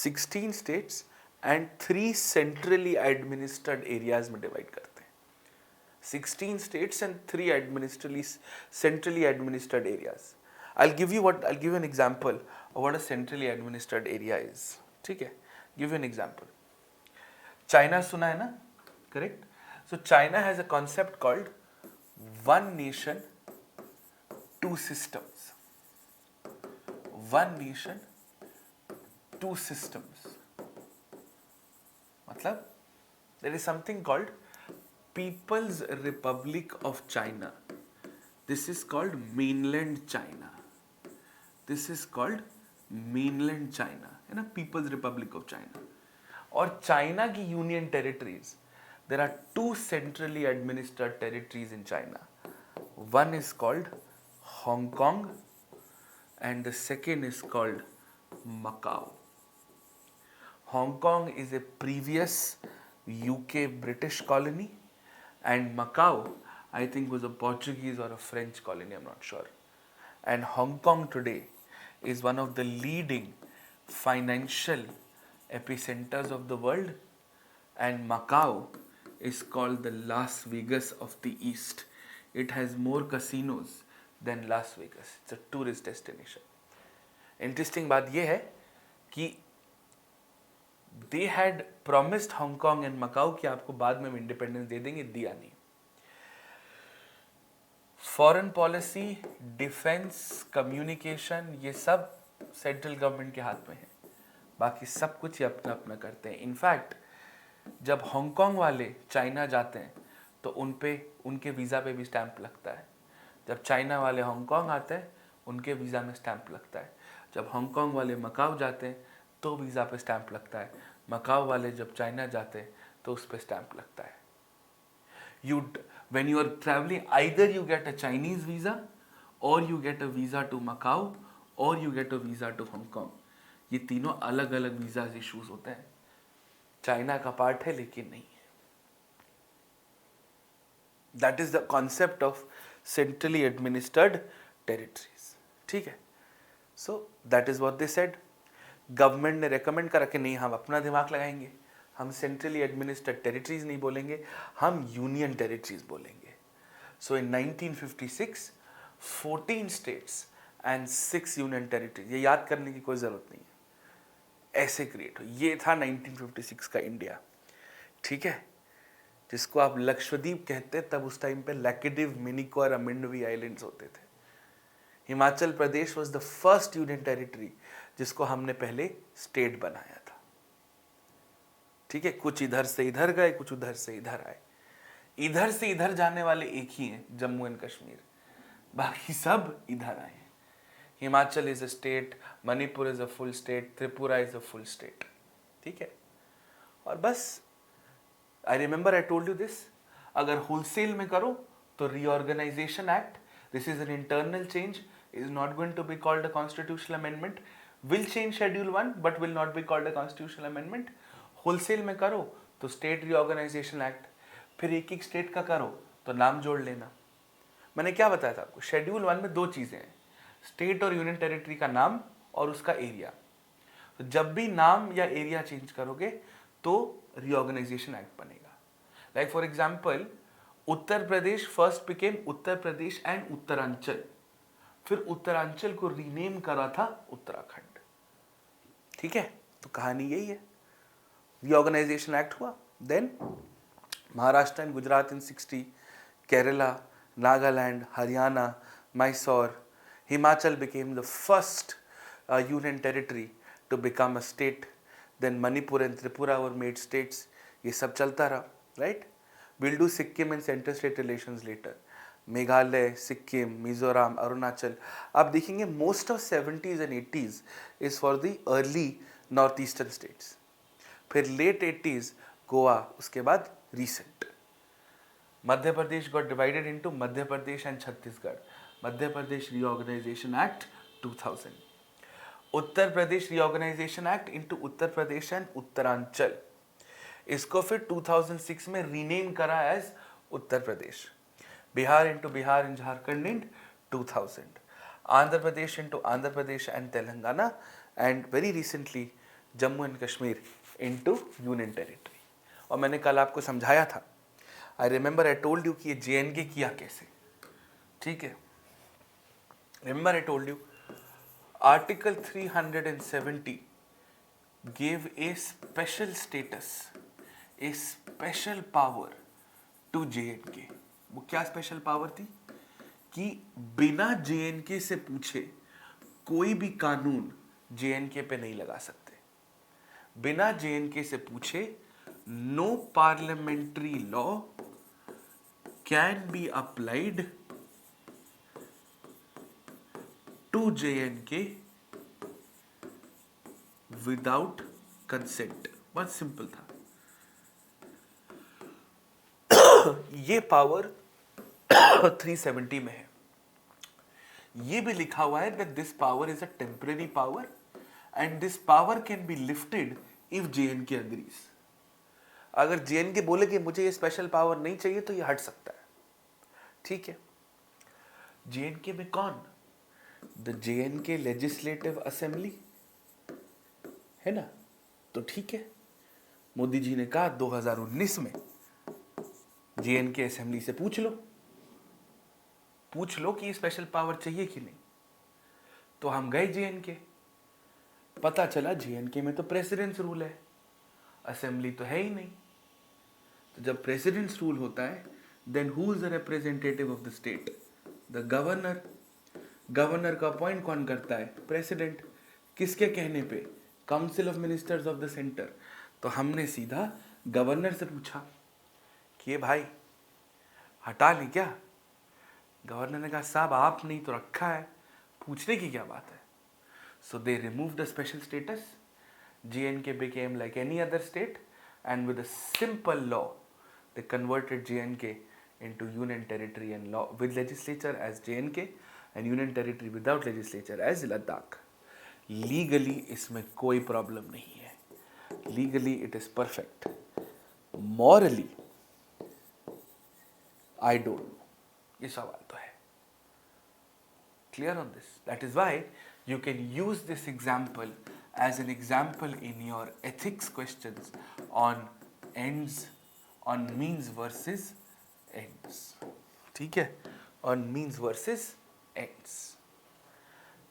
16 states and 3 centrally administered areas में डिवाइड करते हैं। 16 states and 3 centrally administered areas. I'll give you an example of what a centrally administered area is. ठीक है, give you an example. China सुना है ना, correct? So China has a concept called one nation, two systems. One nation, two systems. मतलब there is something called People's Republic of China. This is called mainland China. This is called mainland China, है ना, People's Republic of China. और China की union territories, there are 2 centrally administered territories in China. One is called Hong Kong and the second is called Macau. Hong Kong is a previous UK British colony and Macau I think was a Portuguese or a French colony, I'm not sure. And Hong Kong today is one of the leading financial epicenters of the world, and Macau is called the Las Vegas of the East. It has more casinos than Las Vegas. It's a tourist destination. Interesting बात ये है कि they had promised Hong Kong and Macau कि आपको बाद में independence दे देंगे, दिया नहीं। फॉरेन पॉलिसी, डिफेंस, कम्युनिकेशन, ये सब सेंट्रल गवर्नमेंट के हाथ में है, बाकी सब कुछ ये अपना अपना करते हैं। इनफैक्ट जब हांगकांग वाले चाइना जाते हैं तो उन पे उनके वीज़ा पे भी स्टैंप लगता है। जब चाइना वाले हांगकांग आते हैं उनके वीज़ा में स्टैंप लगता है। जब हांगकांग वाले मकाऊ जाते हैं तो वीज़ा पे स्टैंप लगता है। मकाऊ वाले जब चाइना जाते हैं तो उस पे स्टैंप लगता है। When you are traveling, either you get a Chinese visa or you get a visa to Macau or you get a visa to Hong Kong. ये तीनों अलग अलग वीजा इश्यूज होते हैं। चाइना का पार्ट है लेकिन नहीं है। That is the concept of centrally administered territories, ठीक है। सो that is what they said. Government ने रेकमेंड करा कि नहीं, हम अपना दिमाग लगाएंगे, हम सेंट्रली एडमिनिस्टर्ड टेरिटरीज नहीं बोलेंगे, हम यूनियन टेरिटरीज बोलेंगे। सो इन 1956 14 स्टेट्स एंड 6 यूनियन टेरिटरीज, ये याद करने की कोई ज़रूरत नहीं है, ऐसे क्रिएट हो। ये था 1956 का इंडिया, ठीक है, जिसको आप लक्षद्वीप कहते हैं। तब उस टाइम पे लैकेडिव, मिनिकॉय और मिंडवी आइलैंड्स होते थे। Himachal Pradesh was the first union territory जिसको हमने पहले स्टेट बनाया था, ठीक है। कुछ इधर से इधर गए, कुछ उधर से इधर आए। इधर से इधर जाने वाले एक ही हैं, जम्मू एंड कश्मीर, बाकी सब इधर आए हैं। Himachal is a state, Manipur is a full state, Tripura is a full state, ठीक है। और बस I remember I told you this, अगर होलसेल में करो तो reorganisation act, this is an internal change, is not going to be called a constitutional amendment, will change schedule 1 but will not be called a constitutional amendment. Wholesale में करो तो state reorganisation act, फिर एक एक state का करो तो नाम जोड़ लेना। मैंने क्या बताया था आपको, शेड्यूल 1 में 2 चीजें हैं, स्टेट और यूनियन टेरिटरी का नाम और उसका एरिया। तो जब भी नाम या एरिया चेंज करोगे तो रीऑर्गेनाइजेशन एक्ट बनेगा। Like for example, Uttar Pradesh first became Uttar Pradesh and Uttaranchal, फिर उत्तरांचल को रीनेम करा था उत्तराखंड, ठीक है। तो कहानी यही है, रीऑर्गेनाइजेशन एक्ट हुआ, then Maharashtra and Gujarat in 60, Kerala, Nagaland, Haryana, Mysore, Himachal became the first union territory to become a state. Then Manipur and Tripura were made states. ये सब चलता रहा, right? We'll do Sikkim and center-state relations later. Meghalaya, Sikkim, Mizoram, Arunachal. आप देखेंगे most of 70s and 80s is for the early northeastern states. फिर late 80s Goa उसके बाद recent. Madhya Pradesh got divided into Madhya Pradesh and Chhattisgarh, Madhya Pradesh reorganisation act 2000। Uttar Pradesh reorganisation act into Uttar Pradesh and Uttaranchal, इसको फिर 2006 में rename करा as Uttar Pradesh. Bihar into Bihar and Jharkhand in 2000। Andhra Pradesh into Andhra Pradesh and Telangana, and very recently Jammu and Kashmir into union territory. और मैंने कल आपको समझाया था, I remember I told you कि ये JNK किया कैसे, ठीक है। Remember I told you article 370 gave a special status, a special power to JNK। वो क्या स्पेशल पावर थी कि बिना JNK से पूछे कोई भी कानून JNK पे नहीं लगा सकते। बिना JNK से पूछे no parliamentary law can be applied to JNK without consent। बहुत सिंपल था। ये पावर 370 में है। ये भी लिखा हुआ है that this power is a temporary power and this power can be lifted if JNK agrees। अगर JNK बोले कि मुझे ये स्पेशल पावर नहीं चाहिए तो ये हट सकता है, ठीक है। JNK में कौन? द JNK लेजिस्लेटिव असेंबली है ना, तो ठीक है। मोदी जी ने कहा 2019 में JNK असेंबली से पूछ लो कि स्पेशल पावर चाहिए कि नहीं। तो हम गए JNK, पता चला JNK में तो प्रेसिडेंट्स रूल है, असेंबली तो है ही नहीं। तो जब प्रेसिडेंट्स रूल होता है then who is the representative of the state? The governor. Governor का अपॉइंट कौन करता है? प्रेसिडेंट। किसके कहने पे? Council of ministers of the centre. तो हमने सीधा गवर्नर से पूछा कि ये भाई हटा लें क्या? गवर्नर ने कहा साहब आप नहीं तो रखा है, पूछने की क्या बात है। So they remove the special status, JNK became like any other state, and with a simple law they converted JNK into union territory and law with legislature as JNK and union territory without legislature as Ladakh। Legally इसमें कोई problem नहीं है, legally it is perfect. Morally I don't know, ये सवाल तो है। Clear on this? That is why you can use this example as an example in your ethics questions on ends, on means versus ends, ठीक है, on means versus ends।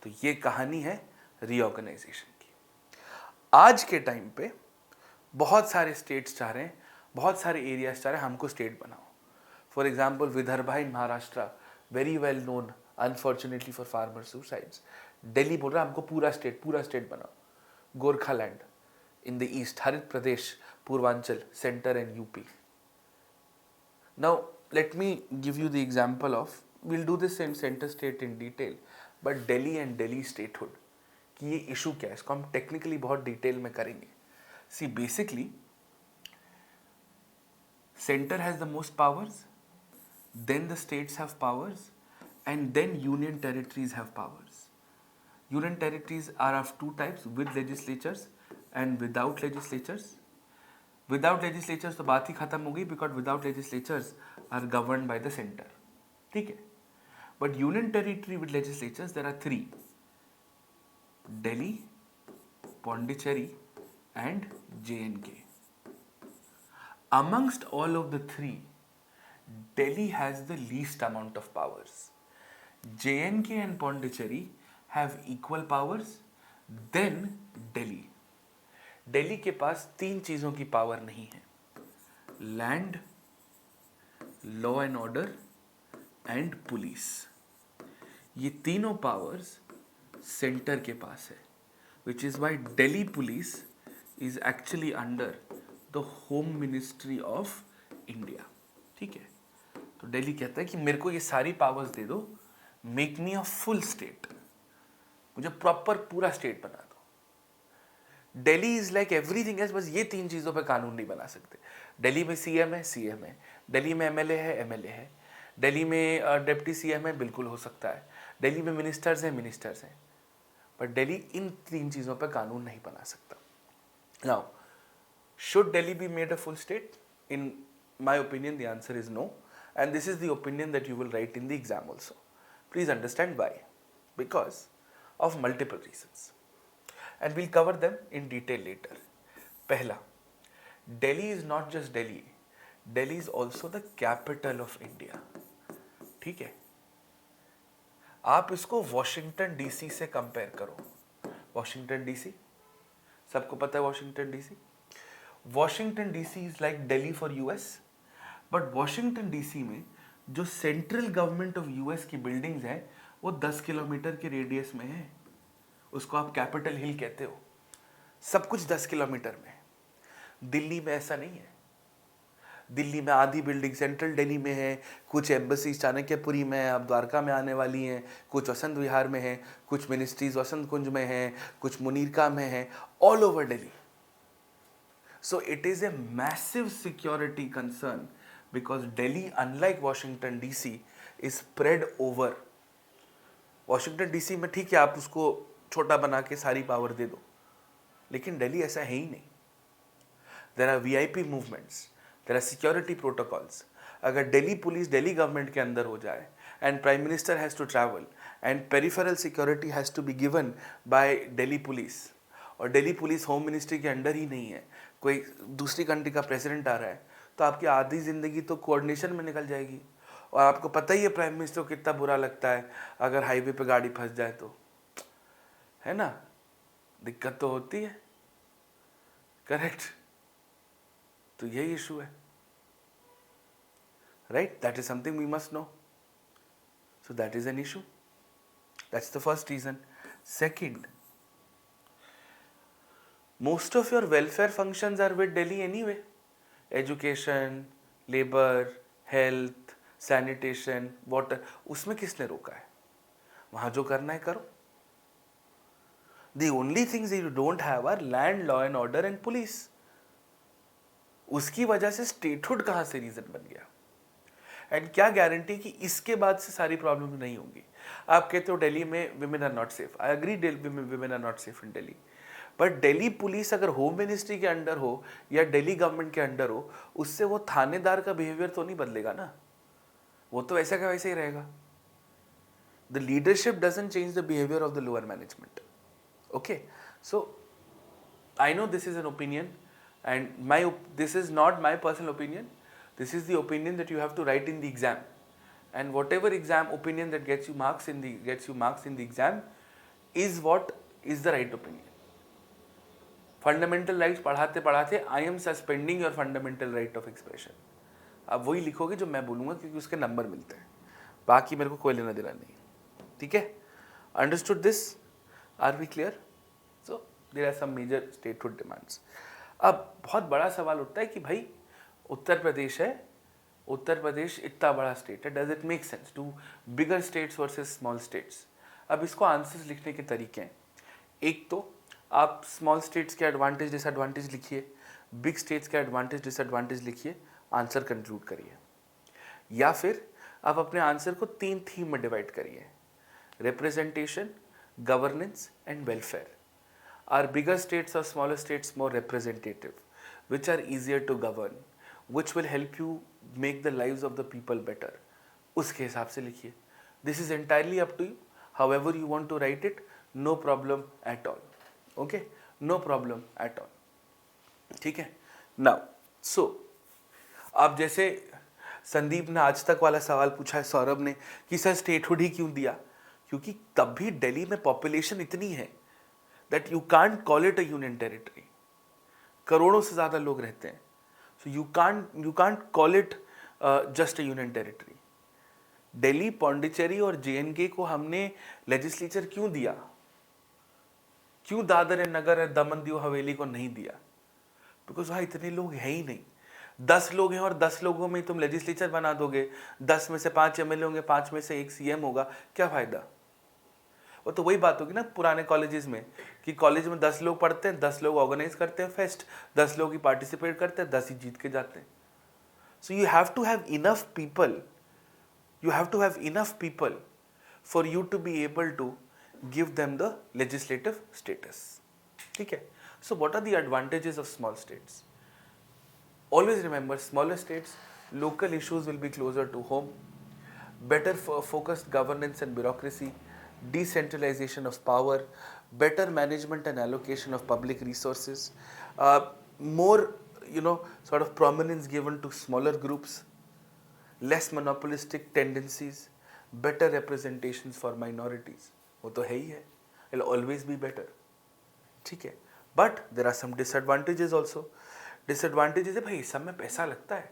तो ये कहानी है रीऑर्गेनाइजेशन की। आज के टाइम पे बहुत सारे स्टेट्स चाह रहे हैं, बहुत सारे एरियाज चाह रहे हैं हमको स्टेट बनाओ। For example Vidarbha in Maharashtra, very well known unfortunately for farmer suicides. Delhi बोल रहा है हमको पूरा स्टेट बनाओ। गोरखालैंड इन the east, Harit Pradesh Purvanchal, centre and UP. Now let me give you the example of, will do this in centre state in detail, but Delhi and Delhi statehood कि ये issue क्या है, इसको हम टेक्निकली बहुत डिटेल में करेंगे। See basically centre has the most powers, then the states have powers, and then union territories have powers. Union territories are of two types, with legislatures and without legislatures. Without legislatures तो बात ही खत्म हो गई, because without legislatures are governed by the center, ठीक है। But union territory with legislatures there are three: Delhi, Pondicherry and JNK. Amongst all of the three, Delhi has the least amount of powers. JNK and Pondicherry have equal powers, then Delhi. Delhi के पास तीन चीजों की power नहीं है: land, law and order and police. ये तीनों powers centre के पास है, which is why Delhi police is actually under the Home Ministry of India, ठीक है। तो दिल्ली कहता है कि मेरे को ये सारी पावर्स दे दो, मेक मी अ फुल स्टेट, मुझे प्रॉपर पूरा स्टेट बना दो। Delhi is like everything else, बस ये 3 चीज़ों पे कानून नहीं बना सकते। दिल्ली में सीएम है, सीएम है। दिल्ली में एमएलए है, एमएलए है। दिल्ली में डिप्टी सीएम है, बिल्कुल हो सकता है। दिल्ली में मिनिस्टर्स हैं, मिनिस्टर्स हैं। बट दिल्ली इन 3 चीज़ों पर कानून नहीं बना सकता। Now should Delhi be made a full state? In my opinion, the answer is no. And this is the opinion that you will write in the exam also. Please understand why. Because of multiple reasons. And we'll cover them in detail later. Pehla, Delhi is not just Delhi. Delhi is also the capital of India. ठीक है? आप इसको Washington DC से compare करो। Washington DC, सबको पता है Washington DC. Washington DC is like Delhi for US, but Washington DC में जो सेंट्रल गवर्नमेंट ऑफ यूएस की बिल्डिंग्स हैं वो 10 किलोमीटर के रेडियस में है। उसको आप कैपिटल हिल कहते हो। सब कुछ 10 किलोमीटर में है। दिल्ली में ऐसा नहीं है। दिल्ली में आधी बिल्डिंग सेंट्रल दिल्ली में है, कुछ एम्बसीज चाणक्यपुरी में है, अब द्वारका में आने वाली हैं, कुछ वसंत विहार में है, कुछ मिनिस्ट्रीज वसंत कुंज में है, कुछ मुनीरका में है, all over Delhi. So it is a massive security concern because Delhi, unlike Washington DC, is spread over. Washington DC में ठीक है आप उसको छोटा बना के सारी पावर दे दो, लेकिन दिल्ली ऐसा है ही नहीं। There are VIP movements, there are security protocols. अगर दिल्ली पुलिस दिल्ली गवर्नमेंट के अंदर हो जाए and Prime Minister has to travel and peripheral security has to be given by Delhi police, और दिल्ली पुलिस होम मिनिस्ट्री के अंडर ही नहीं है, कोई दूसरी कंट्री का प्रेसिडेंट आ रहा है, तो आपकी आधी ज़िंदगी तो कोऑर्डिनेशन में निकल जाएगी। और आपको पता ही है प्राइम मिनिस्टर को कितना बुरा लगता है अगर हाईवे पे गाड़ी फंस जाए तो, है ना? दिक्कत तो होती है, करेक्ट? तो यही इशू है, right? That is something we must know. So that is an issue. That's the first reason. Second, most of your welfare functions are with Delhi anyway. Education, labor, health, sanitation, water, उसमें किसने रोका है? वहाँ जो करना है करो। The only things you don't have are land, law and order and police. उसकी वजह से स्टेटहुड कहाँ से रीजन बन गया? एंड क्या गारंटी कि इसके बाद से सारी प्रॉब्लम नहीं होंगी? आप कहते हो दिल्ली में women are not safe. I agree, women are not safe in Delhi, but Delhi police अगर होम मिनिस्ट्री के अंडर हो या दिल्ली गवर्नमेंट के अंडर हो, उससे वो थानेदार का बिहेवियर तो नहीं बदलेगा ना, वो तो वैसा का वैसे ही रहेगा। The leadership doesn't change the behaviour of the lower management. Okay, so I know this is an opinion and this is not my personal opinion, this is the opinion that you have to write in the exam, and whatever exam opinion that gets you marks in the exam is what is the right opinion. Fundamental rights पढ़ाते पढ़ाते I am suspending your fundamental right of expression. आप वही लिखोगे जो मैं बोलूँगा, क्योंकि उसके नंबर मिलते हैं, बाकी मेरे को कोई लेना देना नहीं। ठीक है, understood this? Are we clear? So there are some major statehood demands. अब बहुत बड़ा सवाल उठता है कि भाई उत्तर प्रदेश है, उत्तर प्रदेश इतना बड़ा स्टेट है, does it make sense to bigger states versus small states? अब इसको आंसर्स लिखने के तरीके हैं। एक तो आप स्मॉल स्टेट्स के एडवांटेज डिसएडवांटेज लिखिए, बिग स्टेट्स के एडवांटेज डिसएडवांटेज लिखिए, आंसर कंक्लूड करिए। या फिर आप अपने आंसर को 3 थीम में डिवाइड करिए, representation, governance and welfare. Are bigger states or smaller states more representative, which are easier to govern, which will help you make the lives of the people better? उसके हिसाब से लिखिए। This is entirely up to you, however you want to write it, no problem at all. Okay, no problem at all. ठीक है, now so अब जैसे संदीप ने आज तक वाला सवाल पूछा है सौरभ ने कि सर स्टेटहुड ही क्यों दिया? क्योंकि तब भी दिल्ली में पॉपुलेशन इतनी है that you can't call it a union territory. करोड़ों से ज्यादा लोग रहते हैं, so you can't call it just a union territory. Delhi, Pondicherry और जेएनके को हमने लेजिस्लेचर क्यों दिया? क्यों Dadar and Nagar and Daman Diu हवेली को नहीं दिया? बिकॉज वहाँ इतने लोग हैं ही नहीं। 10 लोग हैं और 10 लोगों में तुम लेजिस्लेचर बना दोगे, 10 में से 5 एमएलए होंगे, 5 में से 1 सीएम होगा, क्या फायदा? वो तो वही बात होगी ना पुराने कॉलेजेस में कि कॉलेज में 10 लोग पढ़ते हैं, 10 लोग ऑर्गेनाइज करते हैं फेस्ट, 10 लोग ही पार्टिसिपेट करते हैं, 10 ही जीत के जाते हैं. So you have to have enough people. You have to have enough people for you to be able to give them the legislative status. ठीक है. So what are the advantages of small states? Always remember, smaller states, local issues will be closer to home, better focused governance and bureaucracy, decentralization of power, better management and allocation of public resources, more, sort of prominence given to smaller groups, less monopolistic tendencies, better representations for minorities. वो तो है ही है. It'll always be better. ठीक है. But there are some disadvantages also. Disadvantages है भाई सब में पैसा लगता है.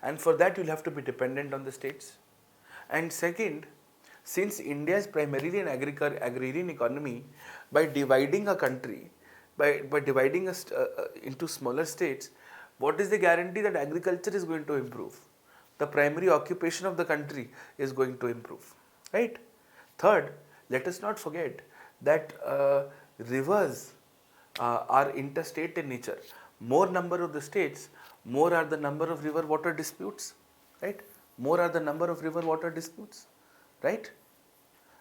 And for that you'll have to be dependent on the states. And second, since India is primarily an agrarian economy, by dividing a country, by dividing us into smaller states, what is the guarantee that agriculture is going to improve? The primary occupation of the country is going to improve, right? Third, let us not forget that rivers are interstate in nature. More number of the states, more are the number of river water disputes, right? More are the number of river water disputes, right?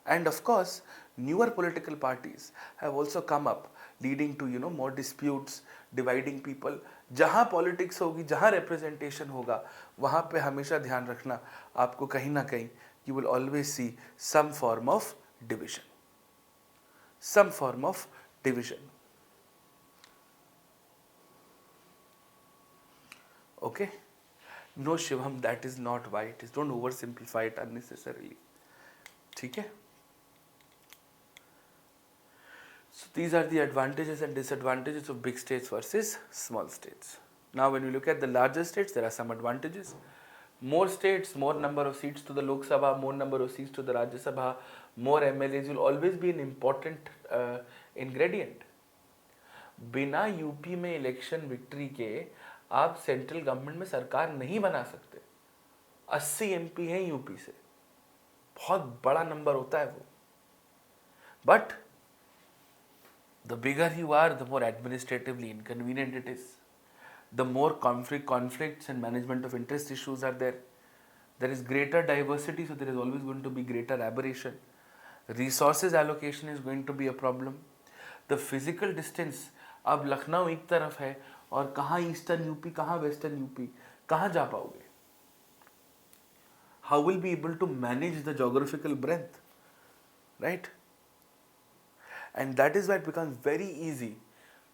And of course, newer political parties have also come up, leading to more disputes, dividing people. जहाँ politics होगी, जहाँ representation होगा, वहाँ पे हमेशा ध्यान रखना आपको कहीं ना कहीं you will always see some form of division. Some form of division. Okay? No, Shivam, that is not why it is. Don't oversimplify it unnecessarily. ठीक है? So these are the advantages and disadvantages of big states versus small states. Now when we look at the larger states, there are some advantages. More states, more number of seats to the Lok Sabha, more number of seats to the Rajya Sabha, more MLAs will always be an important ingredient. बिना UP में election victory के आप central government में सरकार नहीं बना सकते. 80 MP हैं यूपी से, बहुत बड़ा नंबर होता है वो. But the bigger you are, the more administratively inconvenient it is. The more conflicts and management of interest issues are there. There is greater diversity, so there is always going to be greater aberration. Resources allocation is going to be a problem. The physical distance, अब लखनऊ एक तरफ है और कहाँ eastern UP, कहाँ western UP, कहाँ जा पाओगे? How will be able to manage the geographical breadth, right? And that is why it becomes very easy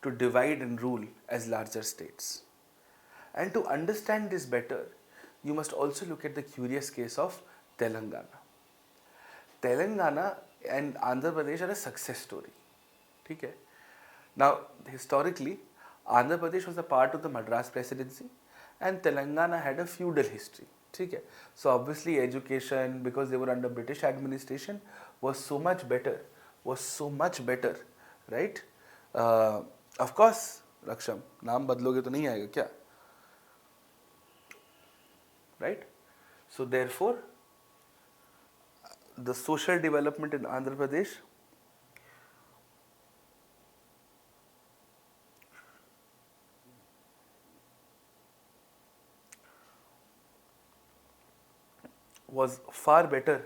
to divide and rule as larger states. And to understand this better, you must also look at the curious case of Telangana. Telangana and Andhra Pradesh are a success story. Okay? Now, historically, Andhra Pradesh was a part of the Madras Presidency and Telangana had a feudal history. Okay? So obviously education, because they were under British administration, was so much better, right? Of course, Raksham, नाम बदलोगे तो नहीं आएगा क्या? Right? So therefore, the social development in Andhra Pradesh was far better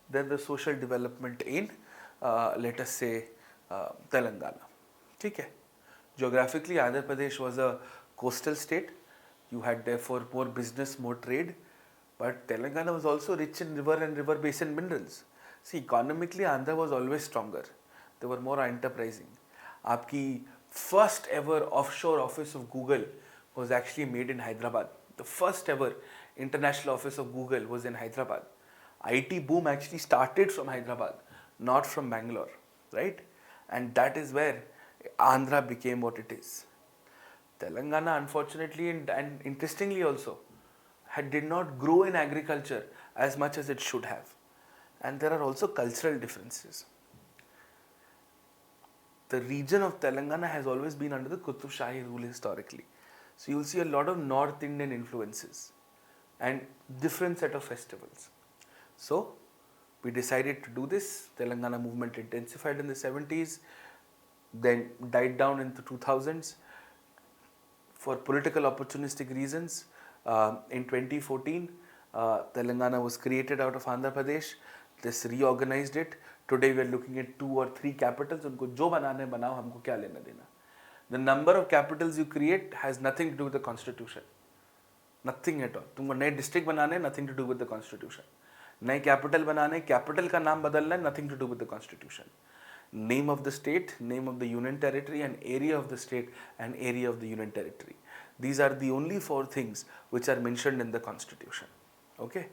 than the social development in let us say Telangana. ठीक है? Geographically, Andhra Pradesh was a coastal state. You had therefore more business, more trade. But Telangana was also rich in river and river basin minerals. See, economically, Andhra was always stronger. They were more enterprising. आपकी first ever offshore office of Google was actually made in Hyderabad. The first ever international office of Google was in Hyderabad. IT boom actually started from Hyderabad, not from Bangalore, right? And that is where Andhra became what it is. Telangana, unfortunately and interestingly also, did not grow in agriculture as much as it should have. And there are also cultural differences. The region of Telangana has always been under the Qutub Shahi rule historically. So you will see a lot of North Indian influences and different set of festivals. So We decided to do this. Telangana movement intensified in the 70s, then died down in the 2000s for political opportunistic reasons. In 2014, Telangana was created out of Andhra Pradesh. This reorganized it. Today we are looking at 2 or 3 capitals. उनको जो बनाना है बनाओ, हमको क्या लेना देना. The number of capitals you create has nothing to do with the constitution. Nothing at all. तुमको नए डिस्ट्रिक्ट बनाने, nothing to do with the constitution. नए कैपिटल बनाने, कैपिटल का नाम बदलना, nothing to do with the constitution. Name of the state, name of the union territory, and area of the state and area of the union territory. These are the only 4 things which are mentioned in the constitution. Okay?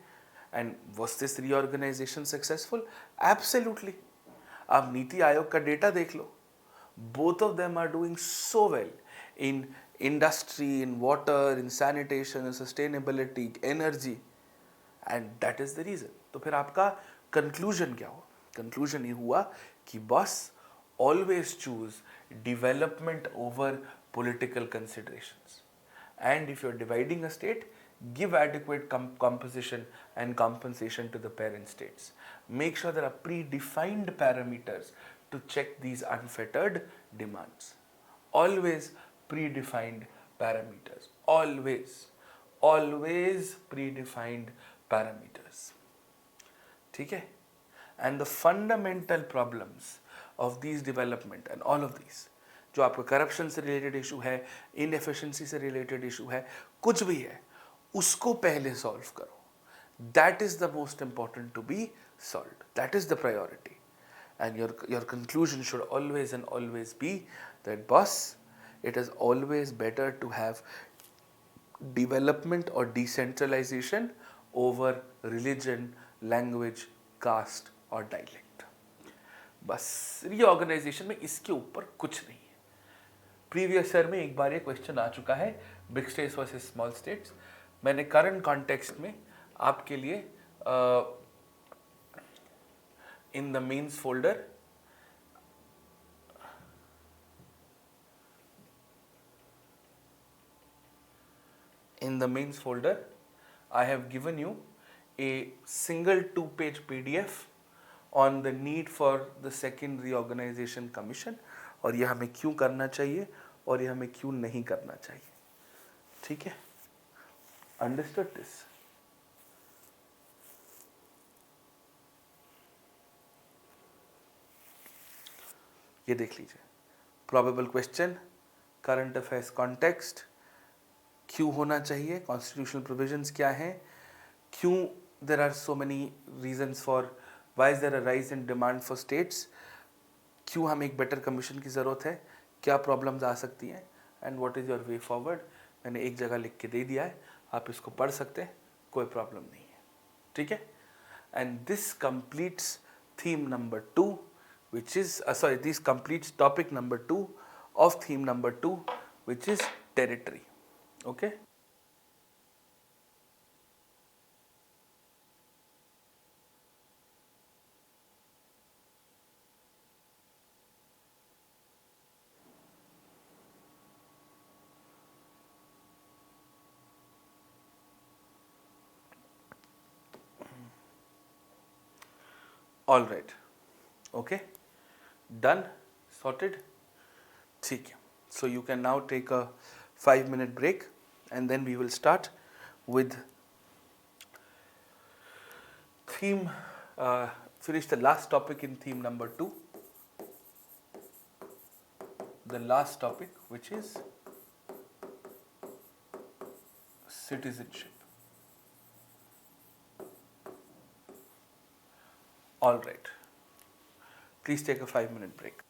And was this reorganization successful? Absolutely. आप नीति आयोग का data देख लो. Both of them are doing so well in industry, in water, in sanitation, in sustainability, energy, and that is the reason. तो फिर आपका conclusion क्या हुआ? Conclusion ये हुआ कि boss always choose development over political considerations. And if you're dividing a state, give adequate composition and compensation to the parent states. Make sure there are predefined parameters to check these unfettered demands. Always predefined parameters. Always predefined parameters. ठीक है? And the fundamental problems of these development and all of these, जो आपका corruption से related issue है, inefficiency से related issue है, कुछ भी है, उसको पहले सॉल्व करो. That is the most important to be solved. That is the priority. And your conclusion should always and always be that, boss, it is always better to have development or decentralization over religion, language, caste or dialect. बस reorganisation में इसके ऊपर कुछ नहीं है. Previous year में एक बार ये क्वेश्चन आ चुका है, big states versus small states. मैंने करंट कॉन्टेक्स्ट में आपके लिए in the mains folder I have given you a single 2-page PDF on the need for the second reorganization commission, और यह हमें क्यों करना चाहिए और यह हमें क्यों नहीं करना चाहिए. ठीक है? Understood this? ये देख लीजिए. Probable question, current affairs context, क्यों होना चाहिए, कॉन्स्टिट्यूशनल प्रोविजंस क्या हैं, क्यों there are so many reasons for why is there a rise in demand for states, क्यों हमें एक बेटर कमीशन की ज़रूरत है, क्या प्रॉब्लम्स आ सकती हैं, and what is your way forward. मैंने एक जगह लिख के दे दिया है, आप इसको पढ़ सकते हैं, कोई प्रॉब्लम नहीं है. ठीक है? And this completes theme number 2, which is this completes topic number 2 of theme number 2, which is territory. Okay? All right. Okay? Done? Sorted? ठीक है. So you can now take a 5-minute break and then we will start with theme, finish the last topic in theme number 2. The last topic, which is citizenship. All right. Please take a 5-minute break.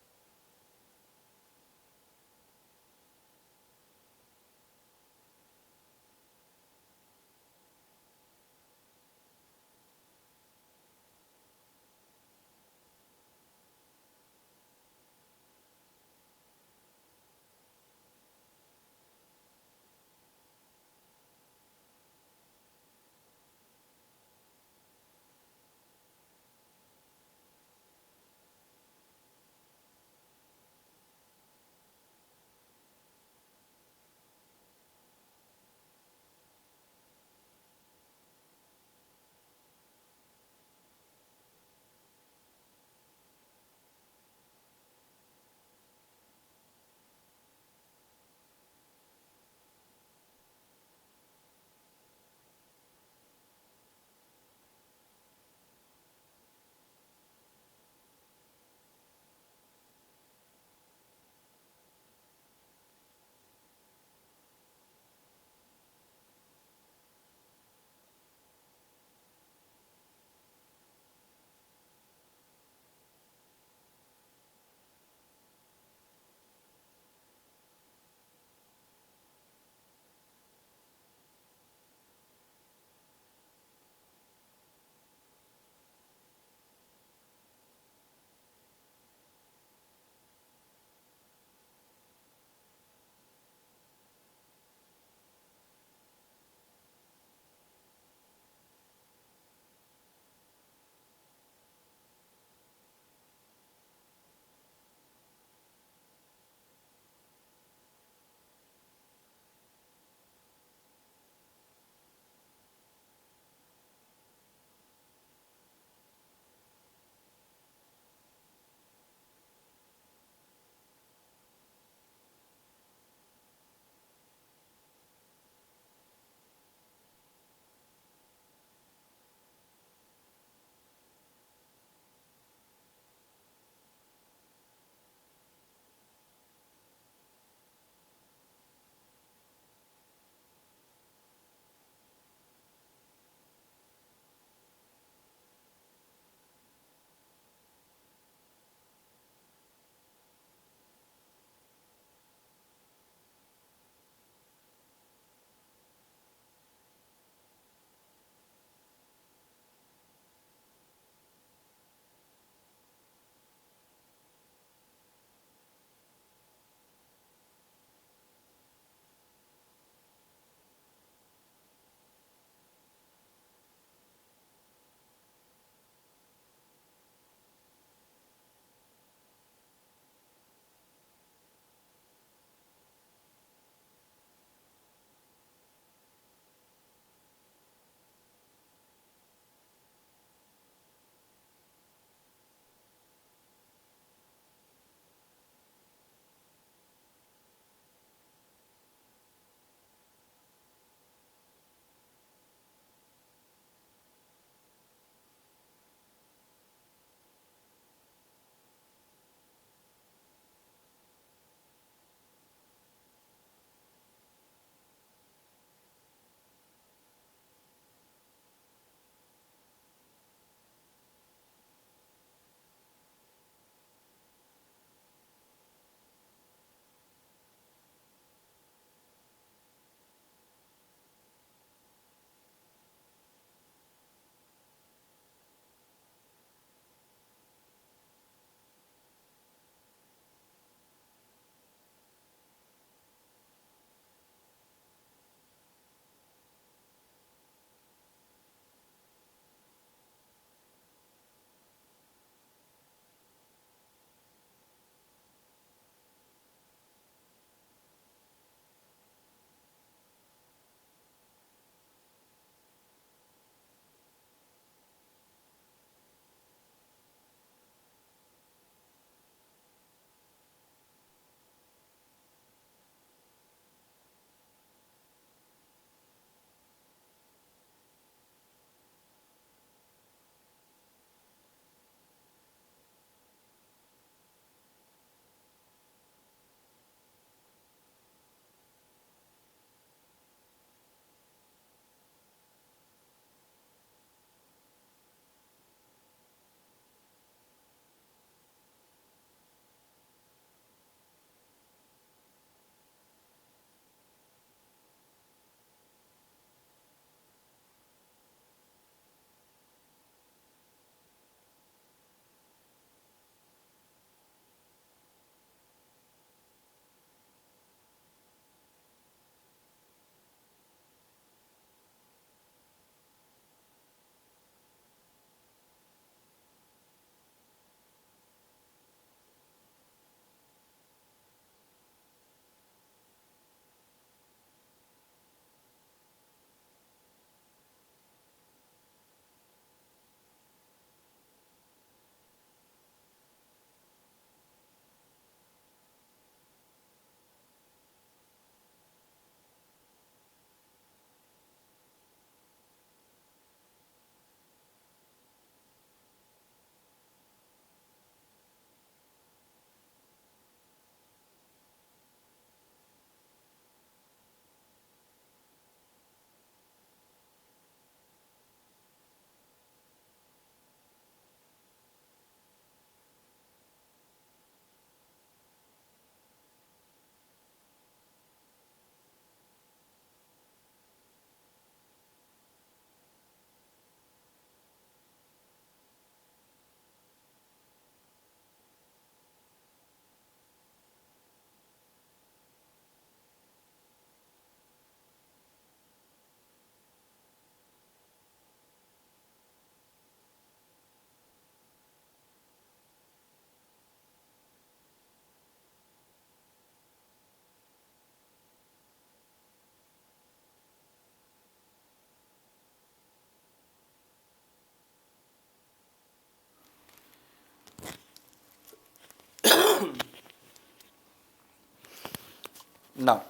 Now,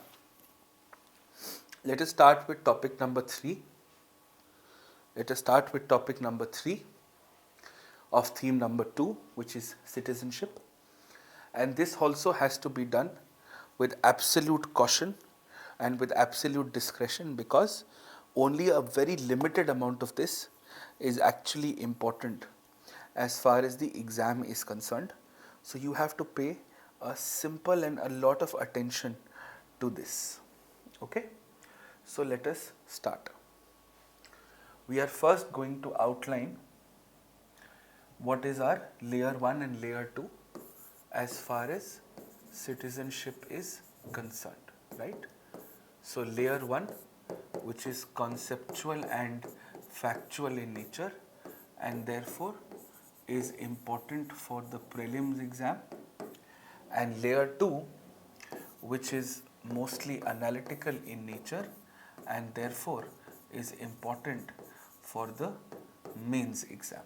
let us start with topic number 3. Let us start with topic number 3 of theme number 2, which is citizenship. And this also has to be done with absolute caution and with absolute discretion, because only a very limited amount of this is actually important as far as the exam is concerned. So you have to pay a simple and a lot of attention to this. Okay, so let us start. We are first going to outline what is our layer 1 and layer 2 as far as citizenship is concerned, right? So layer 1, which is conceptual and factual in nature, and therefore is important for the prelims exam, and layer 2, which is mostly analytical in nature and therefore is important for the mains exam.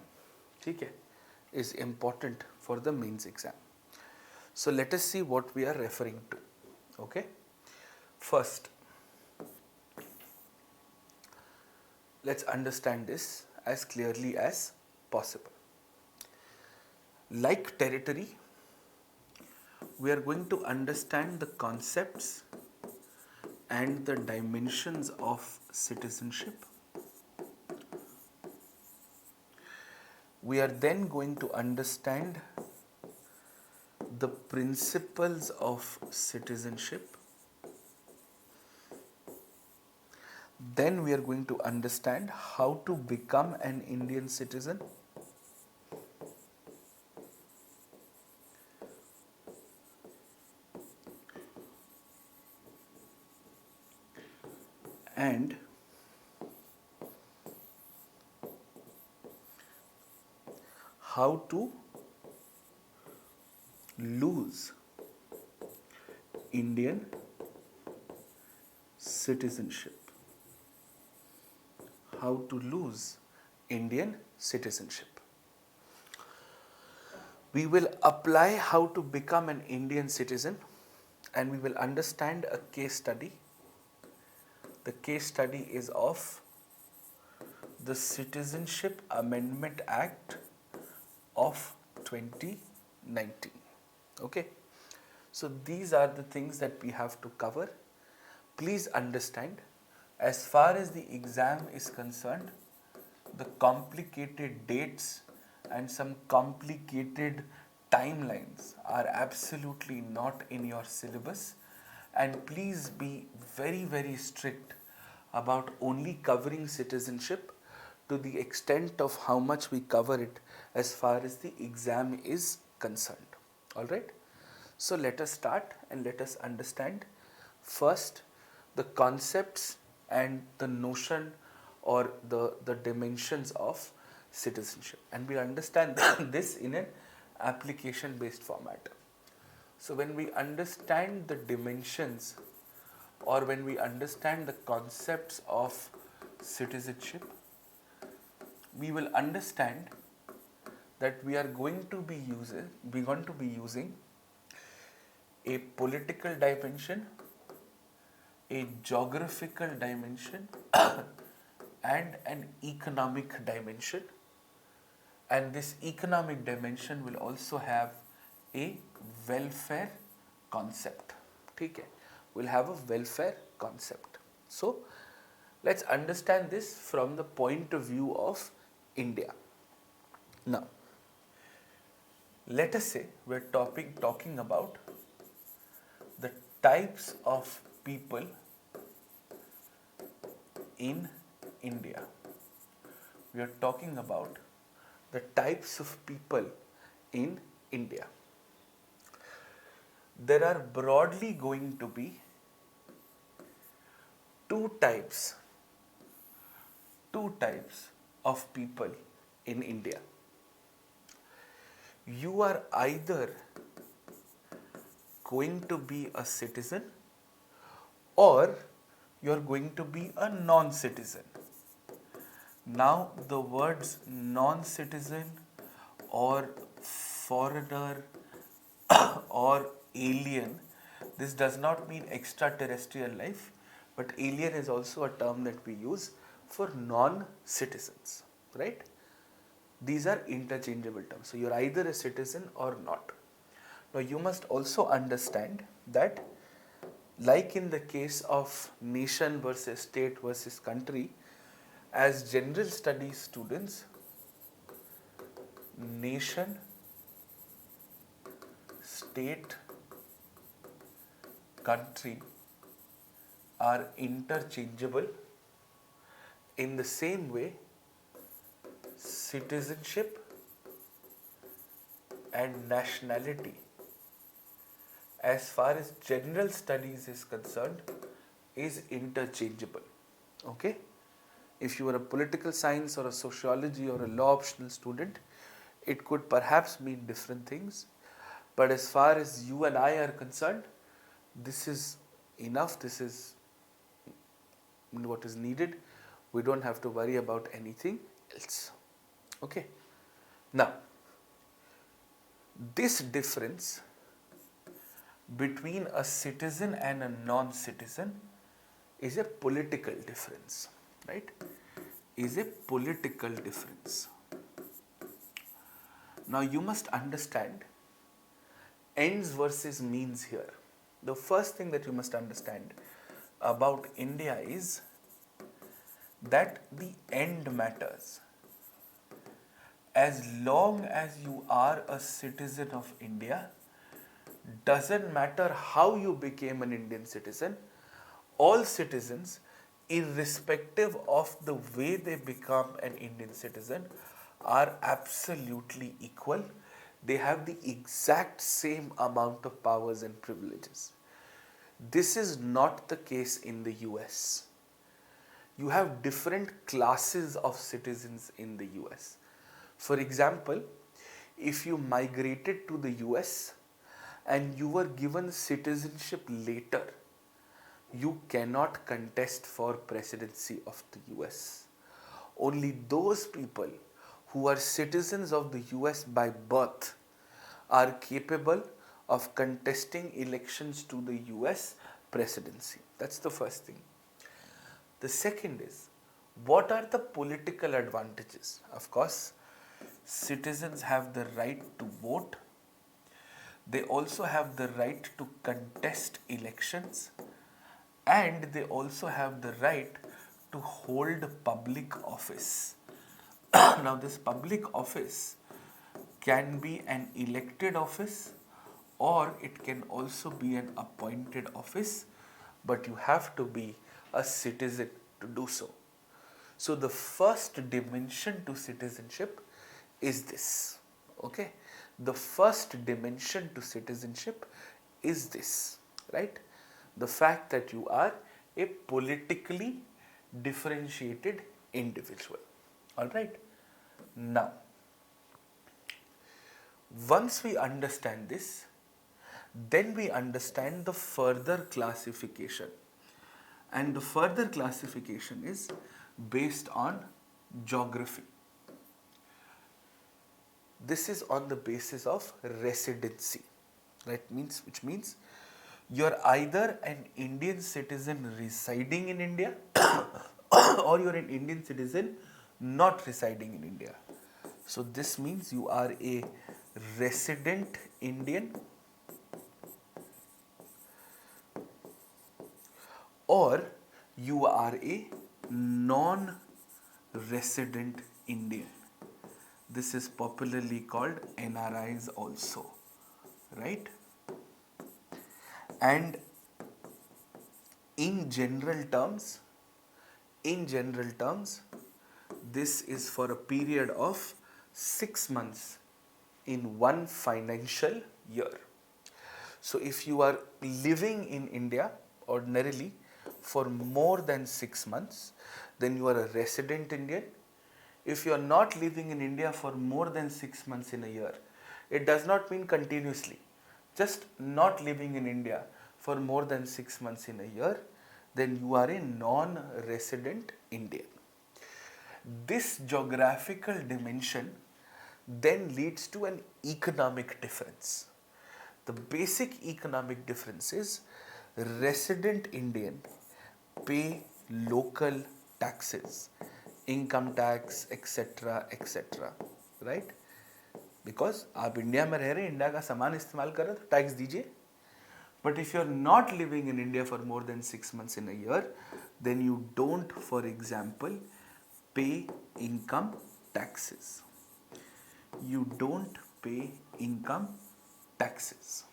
Okay, is important for the mains exam. So let us see what we are referring to. Okay, first let's understand this as clearly as possible. Like territory, we are going to understand the concepts and the dimensions of citizenship. We are then going to understand the principles of citizenship. Then we are going to understand how to become an Indian citizen. And how to lose Indian citizenship. How to lose Indian citizenship. We will apply how to become an Indian citizen, and we will understand a case study. The case study is of the Citizenship Amendment Act of 2019. Okay, so these are the things that we have to cover. Please understand, as far as the exam is concerned, the complicated dates and some complicated timelines are absolutely not in your syllabus, and please be very, very strict about only covering citizenship to the extent of how much we cover it as far as the exam is concerned. Alright, so let us start and let us understand first the concepts and the notion or the dimensions of citizenship, and we understand this in an application based format. So when we understand the dimensions or when we understand the concepts of citizenship, we will understand that we are going to be using a political dimension, a geographical dimension and an economic dimension, and this economic dimension will also have a welfare concept. Okay, we'll have a welfare concept. So let's understand this from the point of view of India. Now, let us say we're talking about the types of people in India. We are talking about the types of people in India. There are broadly going to be two types of people in India. You are either going to be a citizen or you are going to be a non-citizen. Now the words non-citizen or foreigner or alien This does not mean extraterrestrial life, but alien is also a term that we use for non-citizens, right? These are interchangeable terms. So you're either a citizen or not. Now you must also understand that, like in the case of nation versus state versus country, as general studies students, nation, state, country are interchangeable. In the same way, citizenship and nationality, as far as general studies is concerned, is interchangeable. Okay? If you are a political science or a sociology or a law optional student, it could perhaps mean different things. But as far as you and I are concerned, this is enough. This is what is needed. We don't have to worry about anything else. Okay? Now, this difference between a citizen and a non-citizen is a political difference, right? Is a political difference. Now you must understand ends versus means here. The first thing that you must understand about India is that the end matters. As long as you are a citizen of India, doesn't matter how you became an Indian citizen, all citizens, irrespective of the way they become an Indian citizen, are absolutely equal. They have the exact same amount of powers and privileges. This is not the case in the US. You have different classes of citizens in the US. For example, if you migrated to the US and you were given citizenship later, you cannot contest for presidency of the US. Only those people who are citizens of the US by birth are capable of contesting elections to the US presidency. That's the first thing. The second is, what are the political advantages? Of course, citizens have the right to vote. They also have the right to contest elections, and they also have the right to hold public office. Now, this public office can be an elected office or it can also be an appointed office, but you have to be a citizen to do so. So the first dimension to citizenship is this. Okay? The first dimension to citizenship is this, right? The fact that you are a politically differentiated individual. Alright? Now, once we understand this, then we understand the further classification. And the further classification is based on geography. This is on the basis of residency, right? Which means you're either an Indian citizen residing in India or you're an Indian citizen not residing in India. So this means you are a resident Indian or you are a non-resident Indian. This is popularly called NRIs also, right? And in general terms, this is for a period of 6 months in one financial year. So if you are living in India ordinarily for more than 6 months, then you are a resident Indian. If you are not living in India for more than 6 months in a year, it does not mean continuously, just not living in India for more than 6 months in a year, then you are a non-resident Indian. This geographical dimension then leads to an economic difference. The basic economic difference is resident Indian pay local taxes, income tax, etc., right? Because आप India में रह रहे हैं, India का सामान इस्तेमाल कर रहे हैं तो टैक्स दीजिए. But if you are not living in India for more than 6 months in a year, then you don't, for example, pay income taxes. You don't pay income taxes.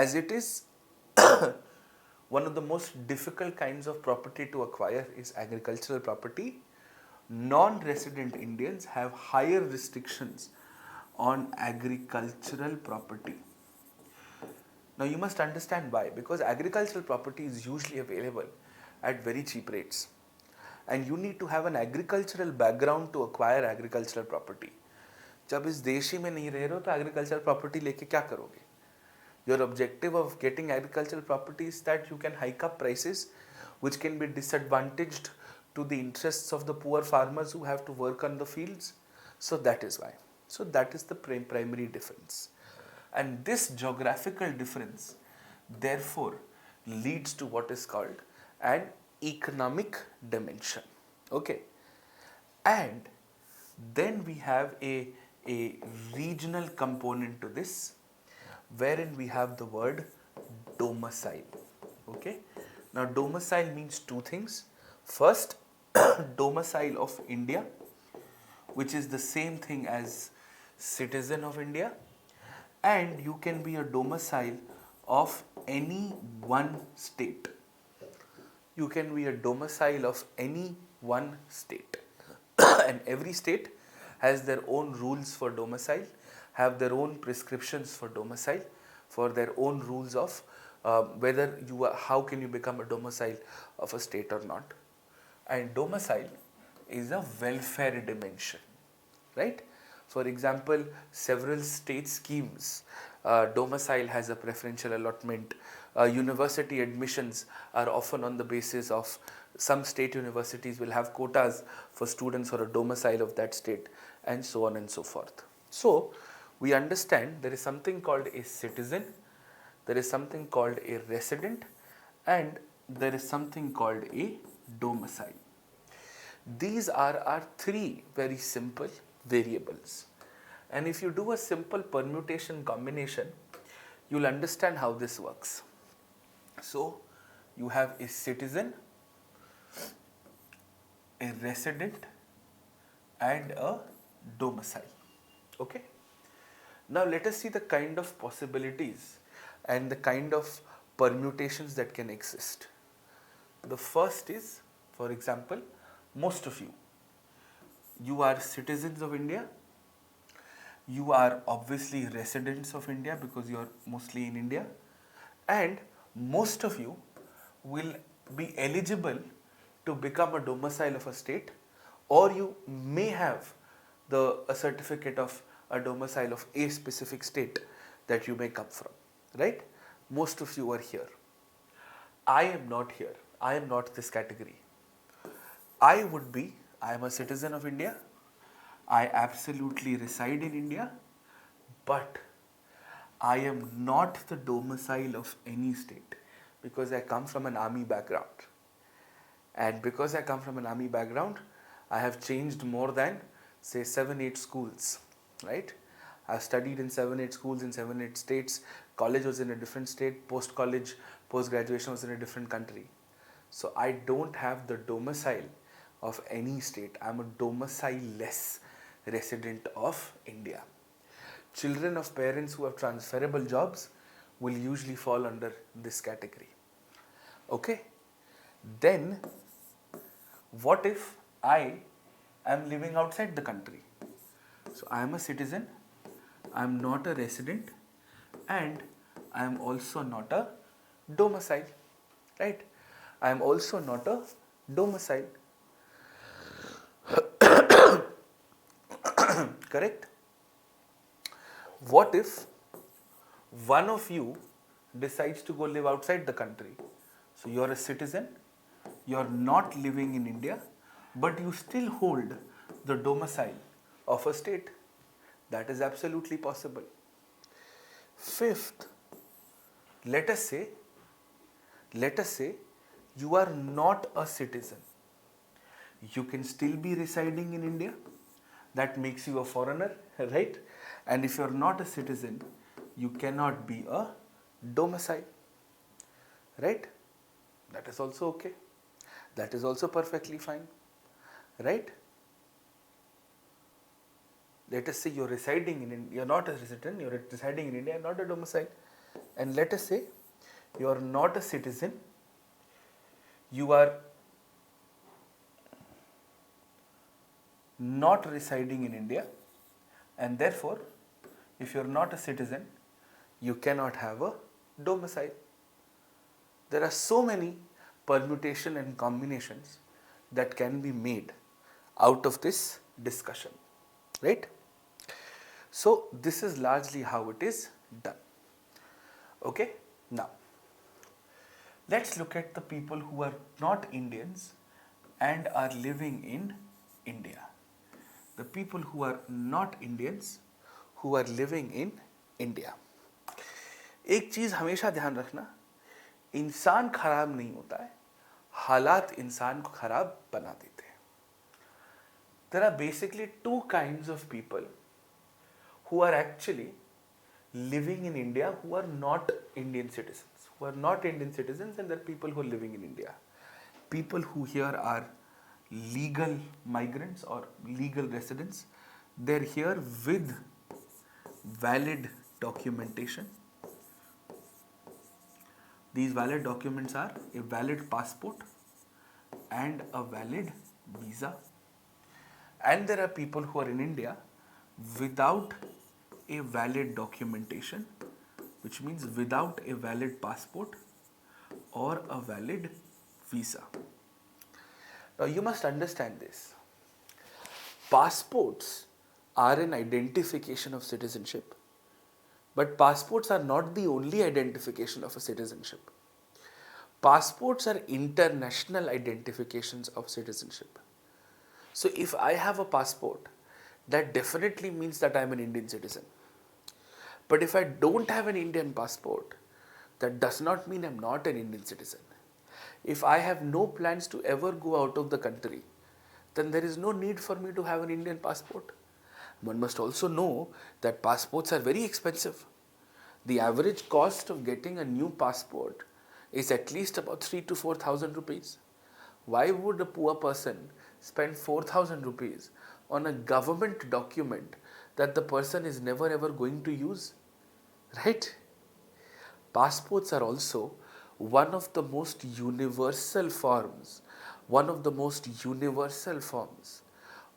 As it is, one of the most difficult kinds of property to acquire is agricultural property. Non-resident Indians have higher restrictions on agricultural property. Now you must understand why. Because agricultural property is usually available at very cheap rates. And you need to have an agricultural background to acquire agricultural property. जब इस देश ही में नहीं रह रहे हो तो agricultural property लेके क्या करोगे? Your objective of getting agricultural property is that you can hike up prices which can be disadvantaged to the interests of the poor farmers who have to work on the fields. So that is why. So that is the primary difference. And this geographical difference therefore leads to what is called an economic dimension. Okay. And then we have a regional component to this, wherein we have the word domicile. Okay. Now domicile means two things. First, domicile of India, which is the same thing as citizen of India, and you can be a domicile of any one state. You can be a domicile of any one state. And every state has their own rules for domicile, have their own prescriptions for domicile, for their own rules of whether you are, how can you become a domicile of a state or not. And domicile is a welfare dimension, right? For example, several state schemes, domicile has a preferential allotment. University admissions are often on the basis of some state universities will have quotas for students for a domicile of that state, and so on and so forth. So, we understand there is something called a citizen, there is something called a resident, and there is something called a domicile. These are our three very simple variables. And if you do a simple permutation combination, you will understand how this works. So, you have a citizen, a resident, and a domicile. Okay. Now, let us see the kind of possibilities and the kind of permutations that can exist. The first is, for example, most of you are citizens of India, you are obviously residents of India because you are mostly in India, and most of you will be eligible to become a domicile of a state, or you may have a certificate of a domicile of a specific state that you may come from, right? Most of you are here. I am not here. I am not this category. I am a citizen of India. I absolutely reside in India, but I am not the domicile of any state because I come from an army background. And because I come from an army background, I have changed more than say 7-8 schools, right? I've studied in 7-8 schools in 7-8 states. College was in a different state. Post-college, post-graduation was in a different country. So I don't have the domicile of any state. I'm a domicile-less resident of India. Children of parents who have transferable jobs will usually fall under this category. Okay? Then, what if I am living outside the country? So, I am a citizen, I am not a resident, and I am also not a domicile, right? I am also not a domicile. Correct? What if one of you decides to go live outside the country? So you are a citizen, you are not living in India, but you still hold the domicile of a state. That is absolutely possible. Fifth, let us say you are not a citizen. You can still be residing in India. That makes you a foreigner, right? And if you're not a citizen, you cannot be a domicile, right? That is also okay. That is also perfectly fine, right? Let us say you're residing in India, you're not a resident, you're residing in India, not a domicile. And let us say you're not a citizen, you are not residing in India, and therefore, if you're not a citizen, you cannot have a domicile. There are so many permutation and combinations that can be made out of this discussion, right? So this is largely how it is done. Okay, now let's look at the people who are not Indians and are living in India. The people who are not Indians who are living in India. एक चीज़ हमेशा ध्यान रखना, इंसान खराब नहीं होता है, हालात इंसान को खराब बना देते हैं. There are basically two kinds of people who are actually living in India who are not Indian citizens. Who are not Indian citizens, and there are people who are living in India. People who here are legal migrants or legal residents. They're here with valid documentation. These valid documents are a valid passport and a valid visa. And there are people who are in India without a valid documentation, which means without a valid passport or a valid visa. Now you must understand this. Passports are an identification of citizenship, but passports are not the only identification of a citizenship. Passports are international identifications of citizenship. So if I have a passport, that definitely means that I am an Indian citizen. But if I don't have an Indian passport, that does not mean I am not an Indian citizen. If I have no plans to ever go out of the country, then there is no need for me to have an Indian passport. One must also know that passports are very expensive. The average cost of getting a new passport is at least about 3,000 to 4,000 rupees. Why would a poor person spend 4,000 rupees on a government document that the person is never ever going to use? Right? Passports are also one of the most universal forms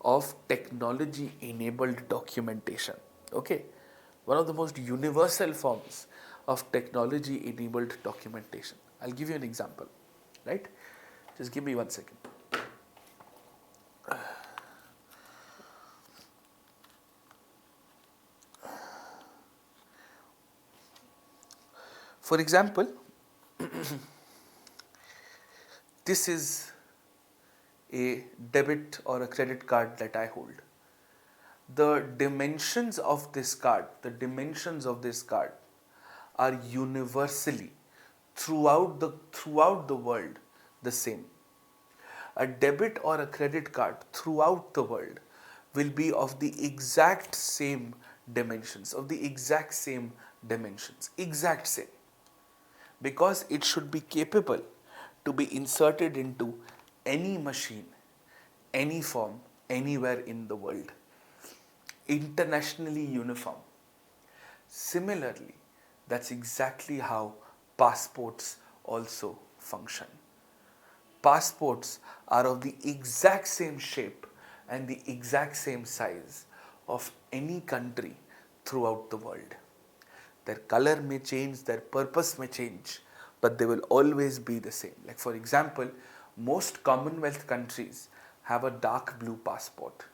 of technology enabled documentation. Okay? One of the most universal forms of technology enabled documentation. I'll give you an example, right? Just give me 1 second. For example, this is a debit or a credit card that I hold. The dimensions of this card are universally throughout the world the same. A debit or a credit card throughout the world will be of the exact same dimensions, exact same, because it should be capable to be inserted into any machine, any form, anywhere in the world. Internationally uniform. Similarly, that's exactly how passports also function. Passports are of the exact same shape and the exact same size of any country throughout the world. Their color may change, their purpose may change, but they will always be the same. Like for example, most Commonwealth countries have a dark blue passport.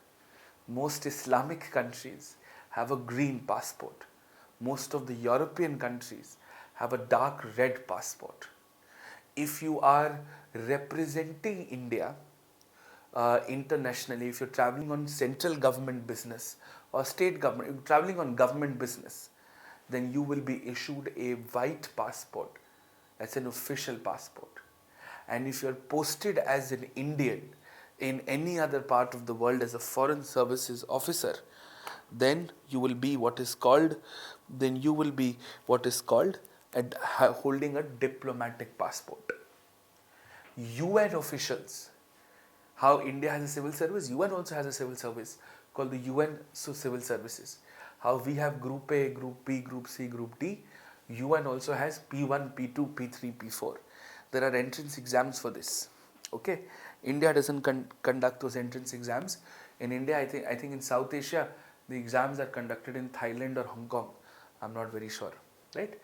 Most Islamic countries have a green passport. Most of the European countries have a dark red passport. If you are representing India internationally, if you're traveling on central government business or state government, you're traveling on government business, then you will be issued a white passport. That's an official passport. And if you're posted as an Indian in any other part of the world as a foreign services officer, then you will be what is called, holding a diplomatic passport. UN officials, how India has a civil service, UN also has a civil service called the UN Civil Services. How we have Group A, Group B, Group C, Group D, UN also has P1, P2, P3, P4. There are entrance exams for this. Okay, India doesn't conduct those entrance exams. In India, I think in South Asia, the exams are conducted in Thailand or Hong Kong. I'm not very sure, right?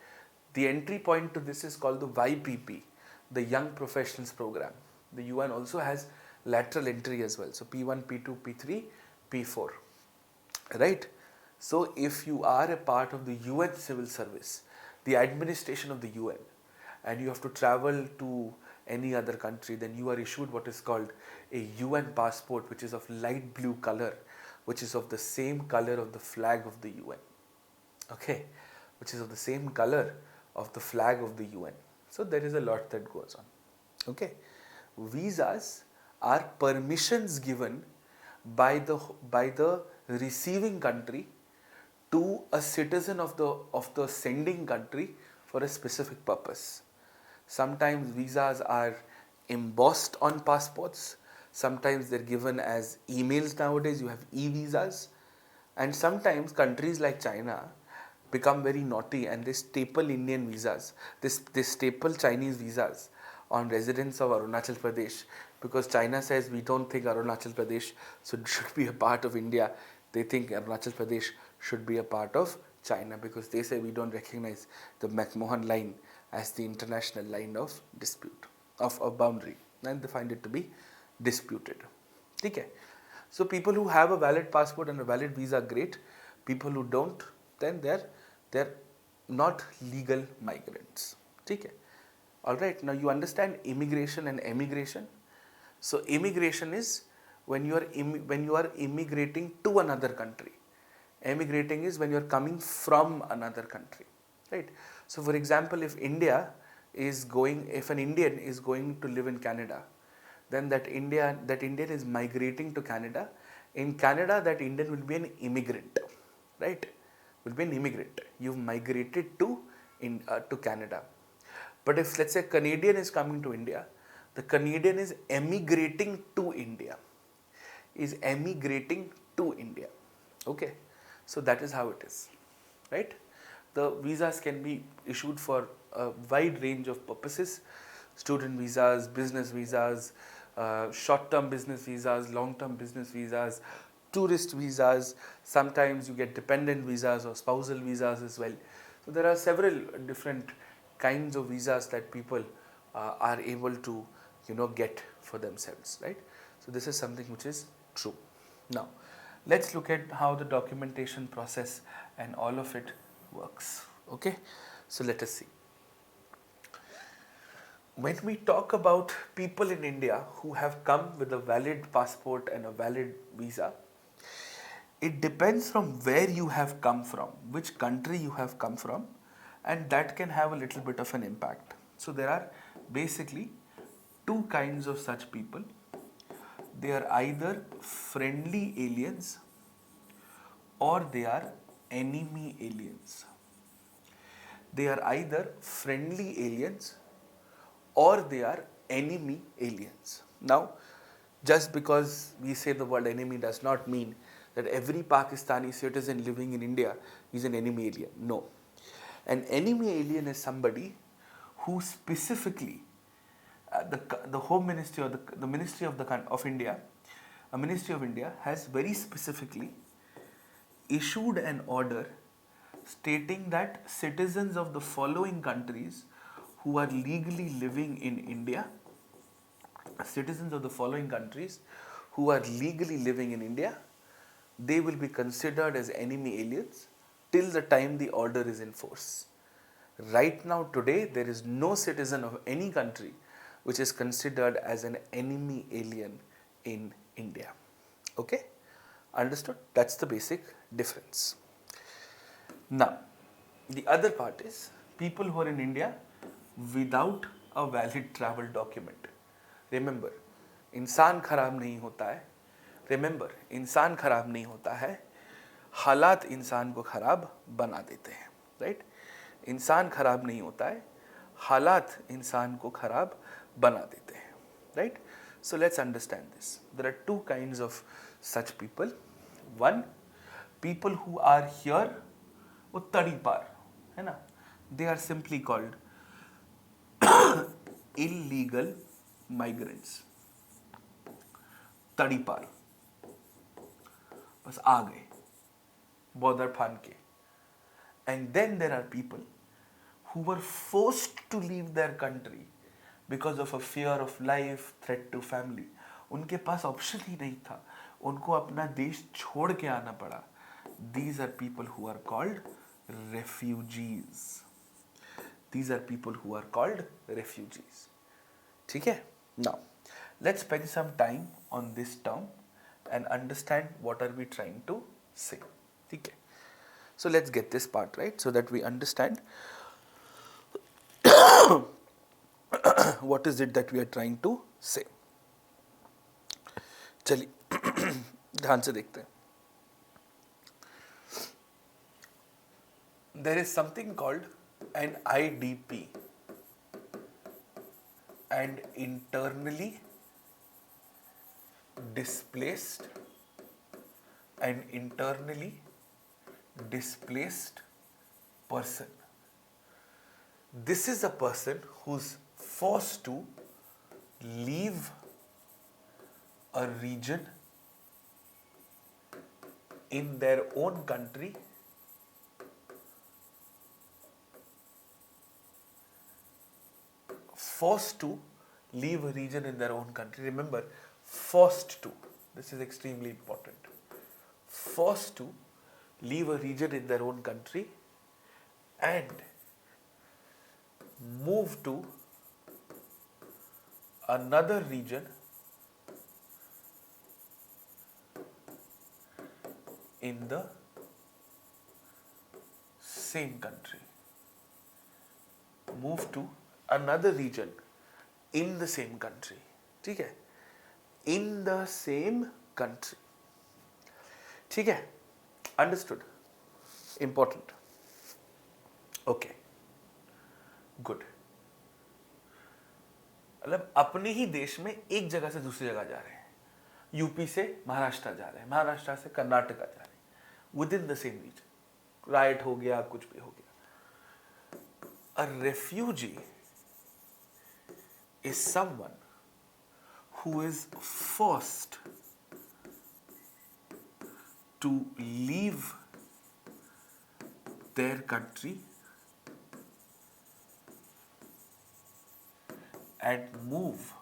The entry point to this is called the YPP, the Young Professionals Program. The UN also has lateral entry as well. So P1, P2, P3, P4, right? So if you are a part of the UN civil service, the administration of the UN, and you have to travel to any other country, then you are issued what is called a UN passport, which is of light blue color, which is of the same color of the flag of the UN. Okay, which is of the same color of the flag of the UN. So there is a lot that goes on. Okay, visas are permissions given by the receiving country to a citizen of the sending country for a specific purpose. Sometimes visas are embossed on passports. Sometimes they're given as emails nowadays. You have e-visas. And sometimes countries like China become very naughty and they staple Indian visas. They staple Chinese visas on residents of Arunachal Pradesh, because China says we don't think Arunachal Pradesh should be a part of India. They think Arunachal Pradesh should be a part of China, because they say we don't recognize the McMahon line as the international line of dispute, of boundary, and they find it to be disputed. Okay. So people who have a valid passport and a valid visa are great. People who don't, then they're not legal migrants. Okay. Alright, now you understand immigration and emigration. So immigration is when you are immigrating to another country. Emigrating is when you are coming from another country, right? So for example, if an Indian is going to live in Canada, then that Indian is migrating to Canada. In Canada, that Indian will be an immigrant, right? Will be an immigrant. You've migrated to Canada. But if, let's say, Canadian is coming to India, the Canadian is emigrating to India. Is emigrating to India. Okay. So that is how it is, right? The visas can be issued for a wide range of purposes: student visas, business visas, short-term business visas, long-term business visas, tourist visas. Sometimes you get dependent visas or spousal visas as well. So there are several different kinds of visas that people are able to, get for themselves, right? So this is something which is true. Now, let's look at how the documentation process and all of it works. Okay, so let us see. When we talk about people in India who have come with a valid passport and a valid visa, it depends from where you have come from, which country you have come from, and that can have a little bit of an impact. So there are basically two kinds of such people. They are either friendly aliens or they are enemy aliens. They are either friendly aliens or they are enemy aliens. Now, just because we say the word enemy does not mean that every Pakistani citizen living in India is an enemy alien. No. An enemy alien is somebody who specifically the Home Ministry or the Ministry of India, a Ministry of India has very specifically issued an order stating that citizens of the following countries who are legally living in India, they will be considered as enemy aliens till the time the order is in force. Right now, today, there is no citizen of any country which is considered as an enemy alien in India. Okay? Understood? That's the basic difference. Now, The other part is people who are in India without a valid travel document. Remember, इंसान खराब नहीं होता है. Remember, इंसान खराब नहीं होता है. हालात इंसान को खराब बना देते हैं. Right? इंसान खराब नहीं होता है. हालात इंसान को खराब बना देते हैं. Right? So let's understand this. There are two kinds of such people. One, people who are here, वो तड़ी पार है ना, they are simply called illegal migrants. तड़ी पार, बस आ गए बॉर्डर फान के. And then there are people who were forced to leave their country because of a fear of life, threat to family. उनके पास ऑप्शन ही नहीं था, उनको अपना देश छोड़ के आना पड़ा. These are people who are called refugees. These are people who are called refugees. ठीक है? Now, let's spend some time on this term and understand what are we trying to say. ठीक है? So let's get this part right so that we understand what is it that we are trying to say. चलिए ध्यान से देखते हैं. There is something called an IDP, and internally displaced person. This is a person who's forced to leave a region in their own country Remember, forced to. This is extremely important. Forced to leave a region in their own country and move to another region in the same country. Move to another region in the same country. ठीक है? In the same country. ठीक है? Understood? Important. Okay. Good. मतलब अपने ही देश में एक जगह से दूसरी जगह जा रहे हैं. यूपी से महाराष्ट्र जा रहे हैं, महाराष्ट्र से कर्नाटका जा रहे हैं, within the same region. Right हो गया, कुछ भी हो गया. A refugee is someone who is forced to leave their country and move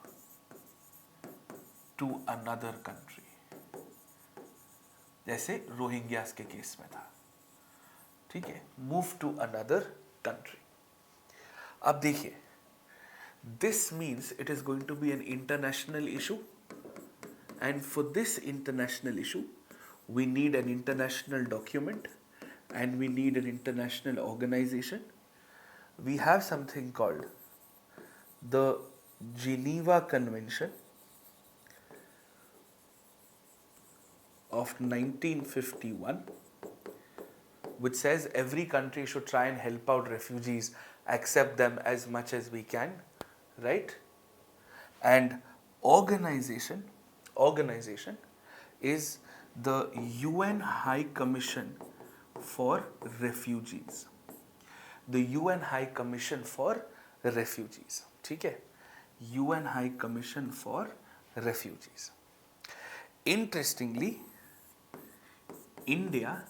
to another country. जैसे रोहिंग्यास के केस में था. ठीक है? Move to another country. अब देखिए, this means it is going to be an international issue, and for this international issue we need an international document and we need an international organization. We have something called the Geneva Convention of 1951, which says every country should try and help out refugees, accept them as much as we can, right? And organization is the UN High Commission for Refugees. The UN High Commission for Refugees. ठीक है? UN High Commission for Refugees. Interestingly, India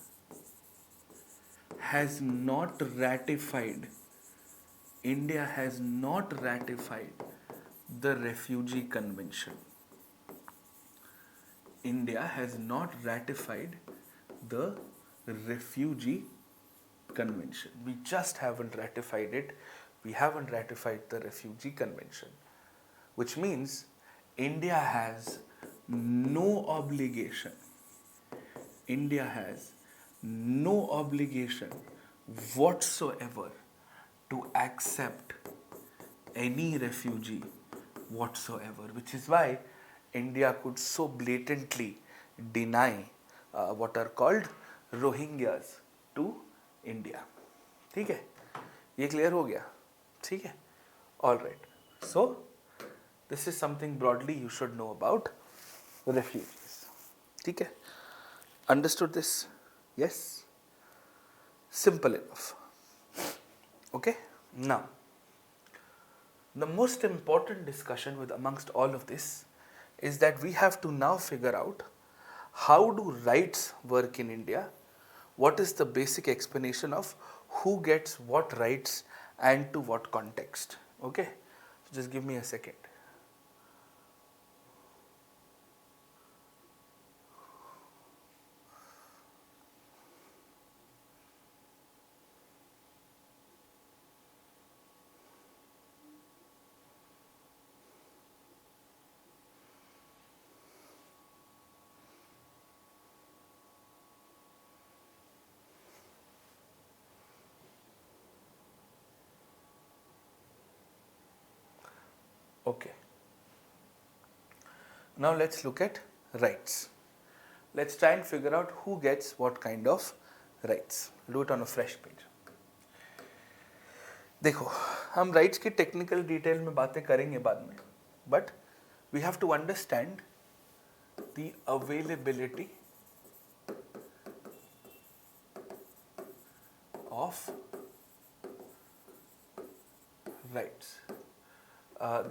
has not ratified the Refugee Convention. India has not ratified the Refugee Convention. We just haven't ratified it. We haven't ratified the Refugee Convention, which means India has no obligation whatsoever to accept any refugee whatsoever, which is why India could so blatantly deny what are called Rohingyas to India. ठीक है, ये clear हो गया? ठीक है, all right. So this is something broadly you should know about refugees. ठीक है, understood this? Yes, simple enough. Okay, now the most important discussion with amongst all of this is that we have to now figure out how do rights work in India, what is the basic explanation of who gets what rights and to what context. Okay, so just give me a second. Okay, now let's look at rights. Let's try and figure out who gets what kind of rights. Do it on a fresh page. देखो, हम rights की technical detail में बातें करेंगे बाद में, but we have to understand the availability of rights.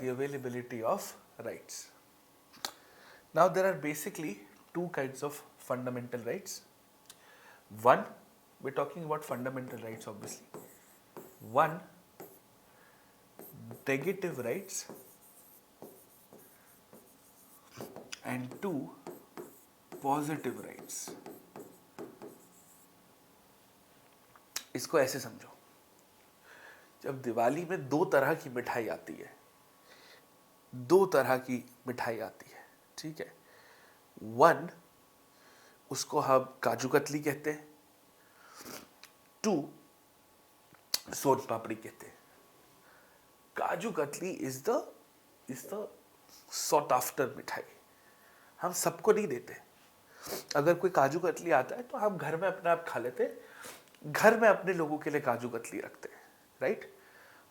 The availability of rights. Now there are basically two kinds of fundamental rights. One, we're talking about fundamental rights obviously. One, negative rights, and two, positive rights. इसको ऐसे समझो, जब दिवाली में दो तरह की मिठाई आती है, दो तरह की मिठाई आती है, ठीक है. वन, उसको हम काजू कतली कहते हैं. टू, सोन पापड़ी कहते हैं. काजू katli is the sought after मिठाई. हम सबको नहीं देते. अगर कोई काजू कतली आता है तो हम घर में अपने आप खा लेते हैं, घर में अपने लोगों के लिए काजू कतली रखते हैं, राइट.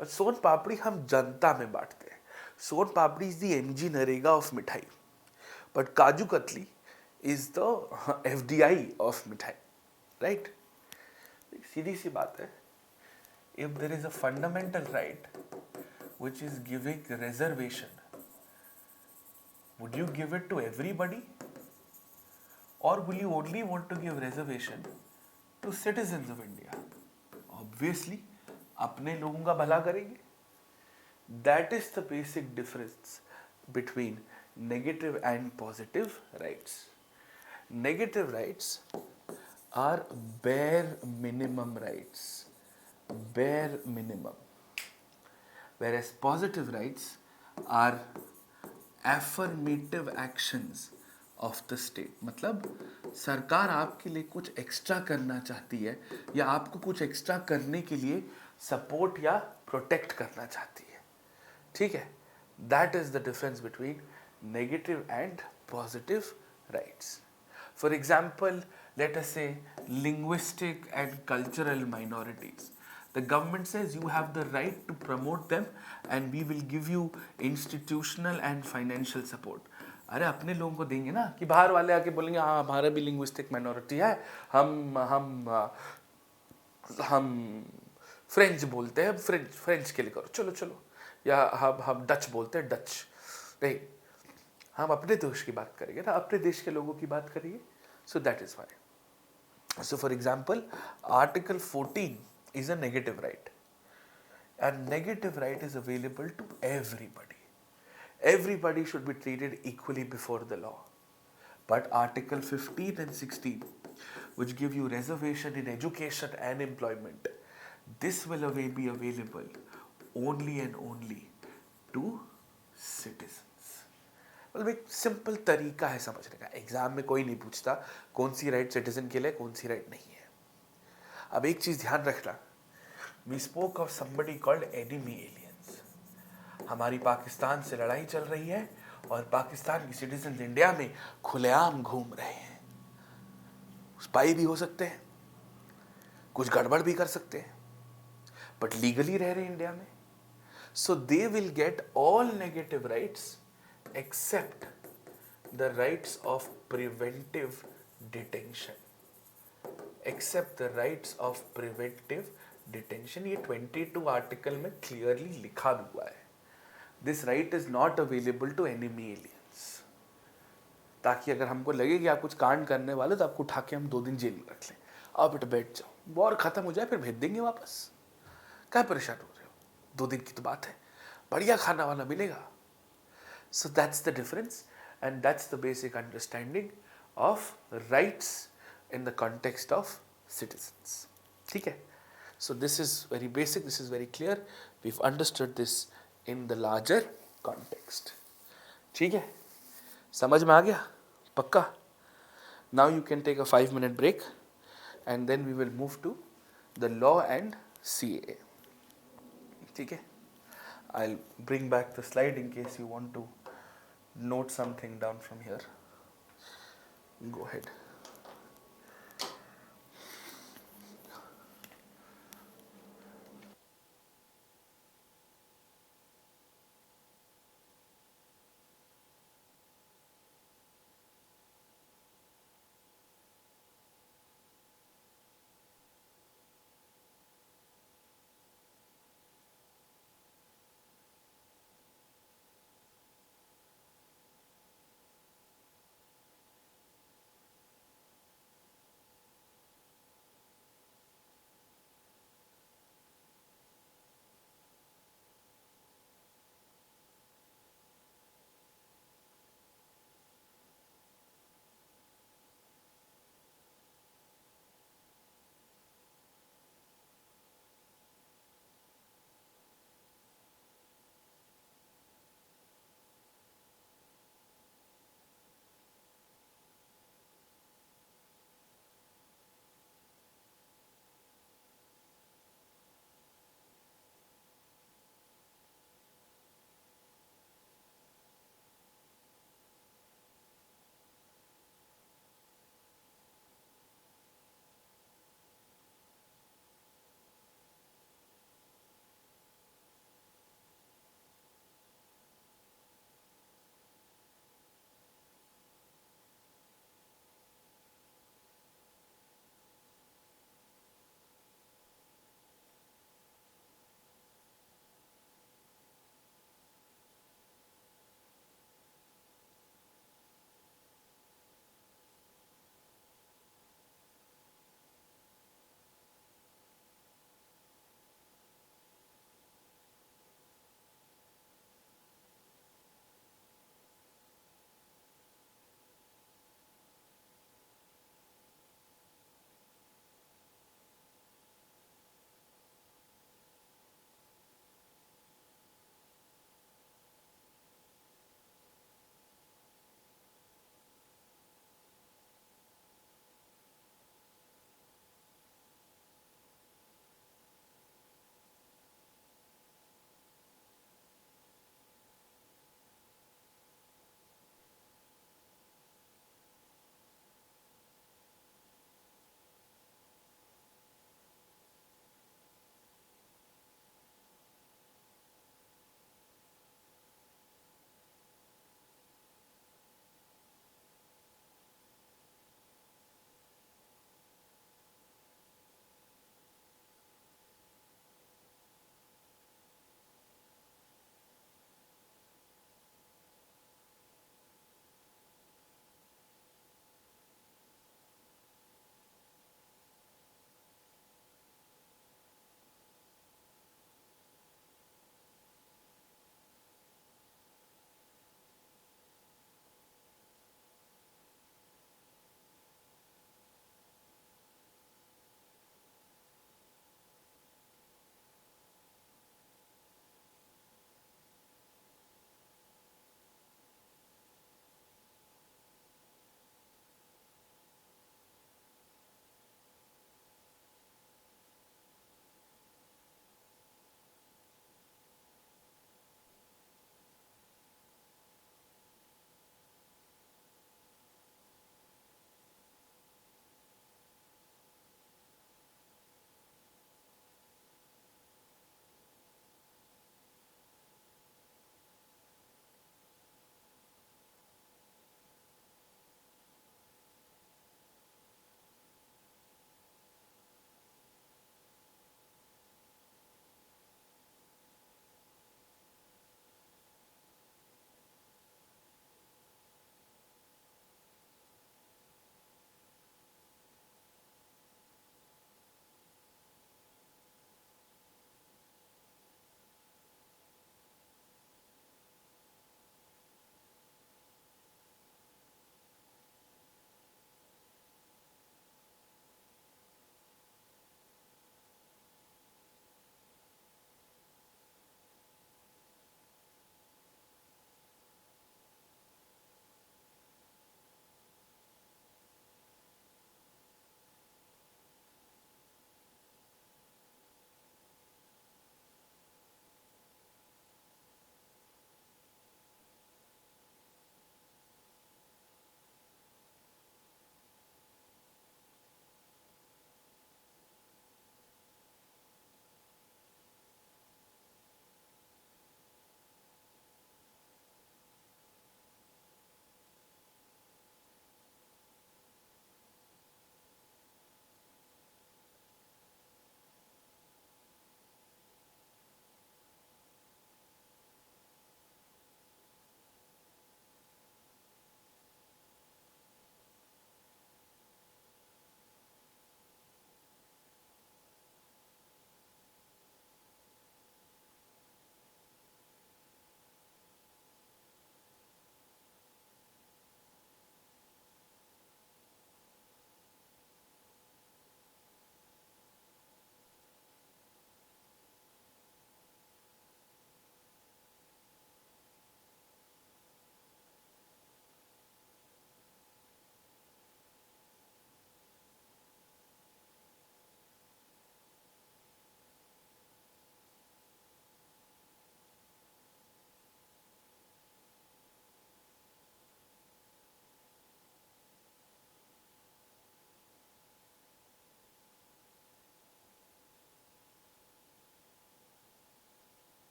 और सोन पापड़ी हम जनता में बांटते हैं. Soan papdi is the MGNREGA of mithai, but kaju katli is the FDI of mithai, right. सीधी सी बात है, if there is a fundamental right which is giving reservation, would you give it to everybody, or will you only want to give reservation to citizens of India? Obviously अपने लोगों का भला करेंगे. That is the basic difference between negative and positive rights. Negative rights are bare minimum rights, bare minimum, whereas positive rights are affirmative actions of the state. मतलब सरकार आपके लिए कुछ एक्स्ट्रा करना चाहती है या आपको कुछ एक्स्ट्रा करने के लिए सपोर्ट या प्रोटेक्ट करना चाहती है, ठीक है. That is the difference between negative and positive rights. For example, late us से linguistic and cultural minorities. The government says you have the right to promote them and we will give you institutional and financial support. अरे अपने लोगों को देंगे ना, कि बाहर वाले आके बोलेंगे हाँ हमारा भी लिंग्विस्टिक माइनॉरिटी है, हम फ्रेंच बोलते हैं, फ्रेंच के लिए करो, चलो चलो. या हम डच बोलते हैं, डच नहीं, हम अपने देश की बात करेंगे ना, अपने देश के लोगों की बात करेंगे. So that is why. So for example, Article 14 is a negative right. And negative right is available to everybody. Everybody should be treated equally before the law. But Article 15 and 16, which give you reservation in education and employment, this will be available only and only to citizens. मतलब एक simple तरीका है समझने का. Exam में कोई नहीं पूछता कौन सी राइट सिटीजन के लिए, कौन सी राइट नहीं है. अब एक चीज ध्यान रखना, we spoke of somebody called enemy aliens. हमारी पाकिस्तान से लड़ाई चल रही है और पाकिस्तान के सिटीजन इंडिया में खुलेआम घूम रहे हैं। स्पाई भी हो सकते हैं, कुछ गड़बड़ भी कर सकते हैं, बट लीगली रह रहे हैं इंडिया में। So they will get all negative rights except the rights of preventive detention. Except the rights of preventive detention. ये 22 आर्टिकल में क्लियरली लिखा भी हुआ है। This right is not available to enemy aliens. ताकि अगर हमको लगे कि आप कुछ कांड करने वाले तो आपको उठा के हम 2 दिन जेल में रख लें, आप बेटा बैठ जाओ, वॉर खत्म हो जाए फिर भेज देंगे वापस। क्या परेशान हो रहे हो, 2 दिन की तो बात है, बढ़िया खाना वाना मिलेगा। So that's the difference and that's the basic understanding of rights in the context of citizens. ठीक है, so this is very basic, this is very clear, we've understood this in the larger context. ठीक है, समझ में आ गया पक्का? Now you can take a 5-minute break and then we will move to the law and CAA. ठीक है, I'll bring back the slide in case you want to note something down from here. Go ahead.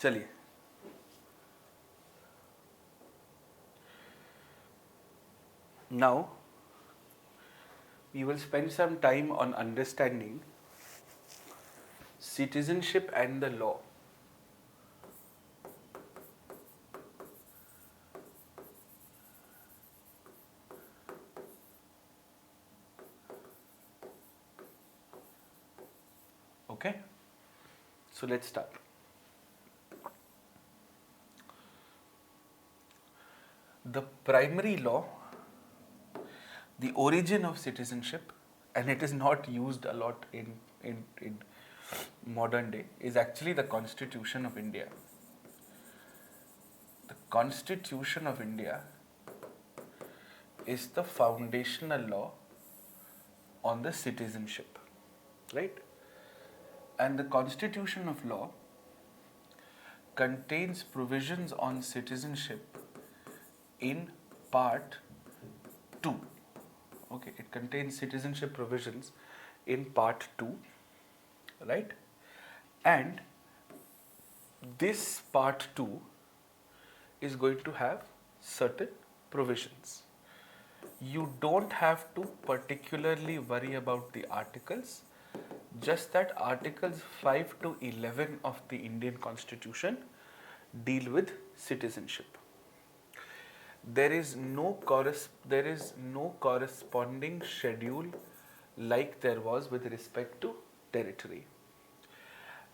चलिए, now we will spend some time on understanding citizenship and the law. Okay, so let's start. The primary law, the origin of citizenship, and it is not used a lot in modern day, is actually the Constitution of India. The Constitution of India is the foundational law on the citizenship, right? And the Constitution of Law contains provisions on citizenship in part 2. Okay, it contains citizenship provisions in part 2, right? And this part 2 is going to have certain provisions. You don't have to particularly worry about the articles, just that articles 5 to 11 of the Indian Constitution deal with citizenship. There is no corresponding schedule like there was with respect to territory.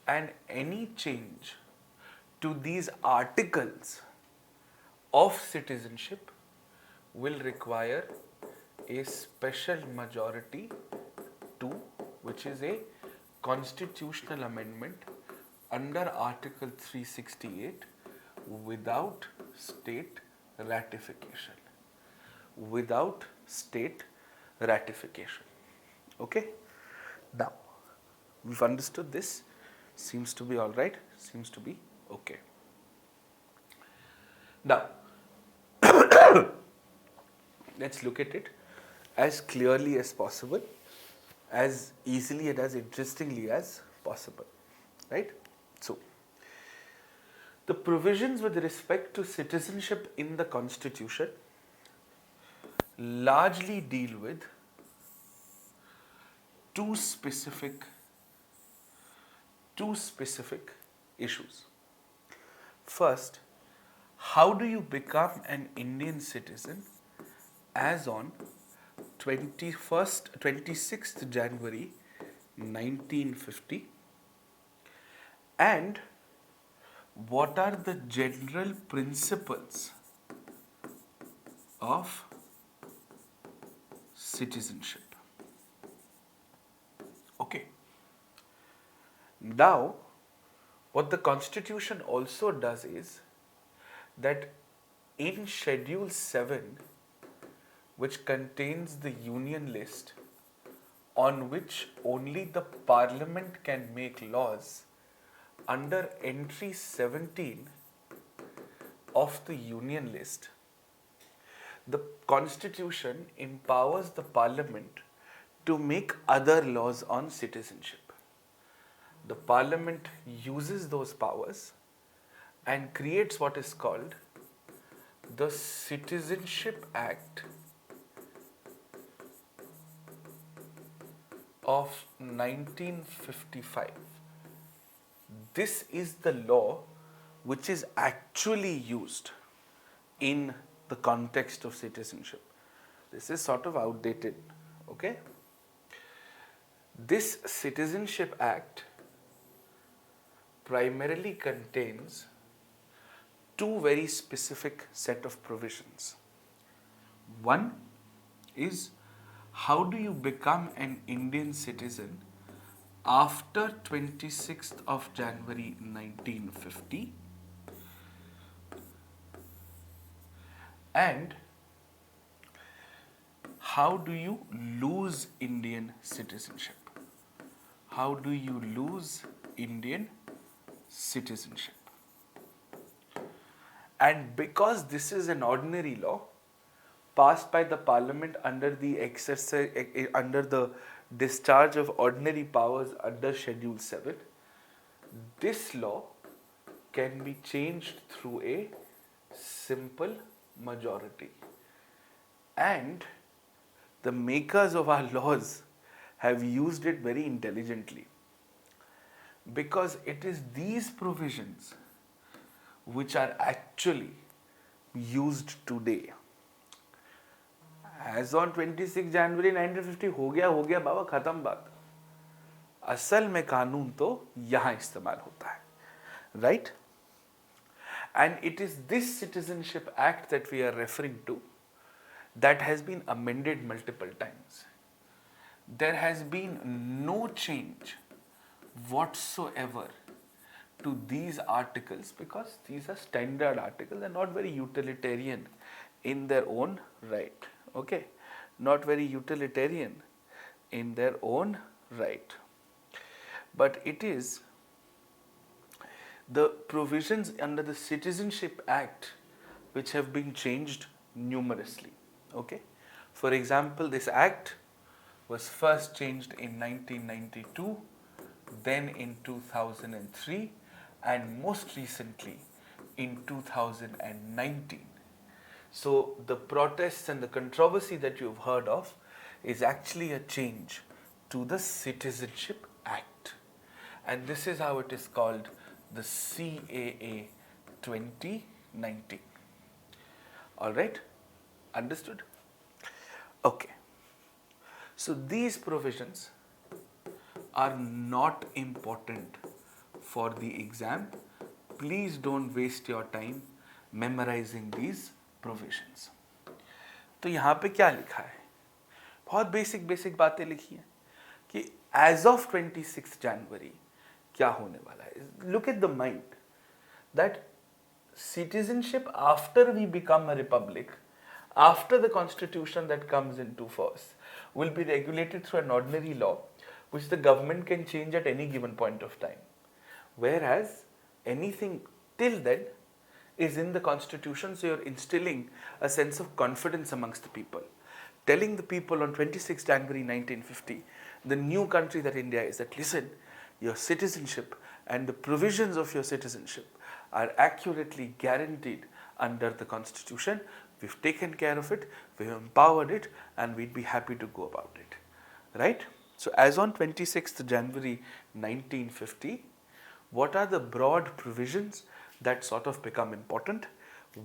And any change to these articles of citizenship will require a special majority 2, which is a constitutional amendment under Article 368 without state ratification. Without state ratification. Okay? Now, we've understood this. Seems to be all right. Seems to be okay. Now, let's look at it as clearly as possible, as easily and as interestingly as possible, right? So, the provisions with respect to citizenship in the Constitution largely deal with two specific issues. First, how do you become an Indian citizen as on 26th January 1950, and what are the general principles of citizenship? Okay. Now, what the Constitution also does is that in Schedule 7, which contains the Union list on which only the Parliament can make laws, under entry 17 of the Union list, the Constitution empowers the Parliament to make other laws on citizenship. The Parliament uses those powers and creates what is called the Citizenship Act of 1955. This is the law which is actually used in the context of citizenship. This is sort of outdated, okay? This Citizenship Act primarily contains two very specific set of provisions. One is, how do you become an Indian citizen after 26th of January 1950, and how do you lose Indian citizenship? How do you lose Indian citizenship? And because this is an ordinary law passed by the Parliament under the discharge of ordinary powers under Schedule 7, this law can be changed through a simple majority. And the makers of our laws have used it very intelligently, because it is these provisions which are actually used today. As on 26 January 1950 हो गया बाबा, खत्म बात. असल में कानून तो यहाँ इस्तेमाल होता है, right? And it is this Citizenship Act that we are referring to that has been amended multiple times. There has been no change whatsoever to these articles, because these are standard articles and not very utilitarian in their own right. Okay, not very utilitarian in their own right, but it is the provisions under the Citizenship Act which have been changed numerously. Okay, for example, this act was first changed in 1992, then in 2003, and most recently in 2019. So the protests and the controversy that you've heard of is actually a change to the Citizenship Act, and this is how it is called, the CAA 2019. All right, understood? Okay, so these provisions are not important for the exam. Please don't waste your time memorizing these provisions. तो यहाँ पे क्या लिखा है? बहुत basic बातें लिखी हैं कि as of 26 January क्या होने वाला है. Look at the mind that citizenship after we become a republic, after the constitution that comes into force, will be regulated through an ordinary law which the government can change at any given point of time. Whereas anything till then is in the constitution, so you're instilling a sense of confidence amongst the people, telling the people on 26 January 1950, the new country that India is, that listen, your citizenship and the provisions of your citizenship are accurately guaranteed under the constitution. We've taken care of it, we've empowered it, and we'd be happy to go about it, right? So as on 26th January 1950, what are the broad provisions that sort of become important?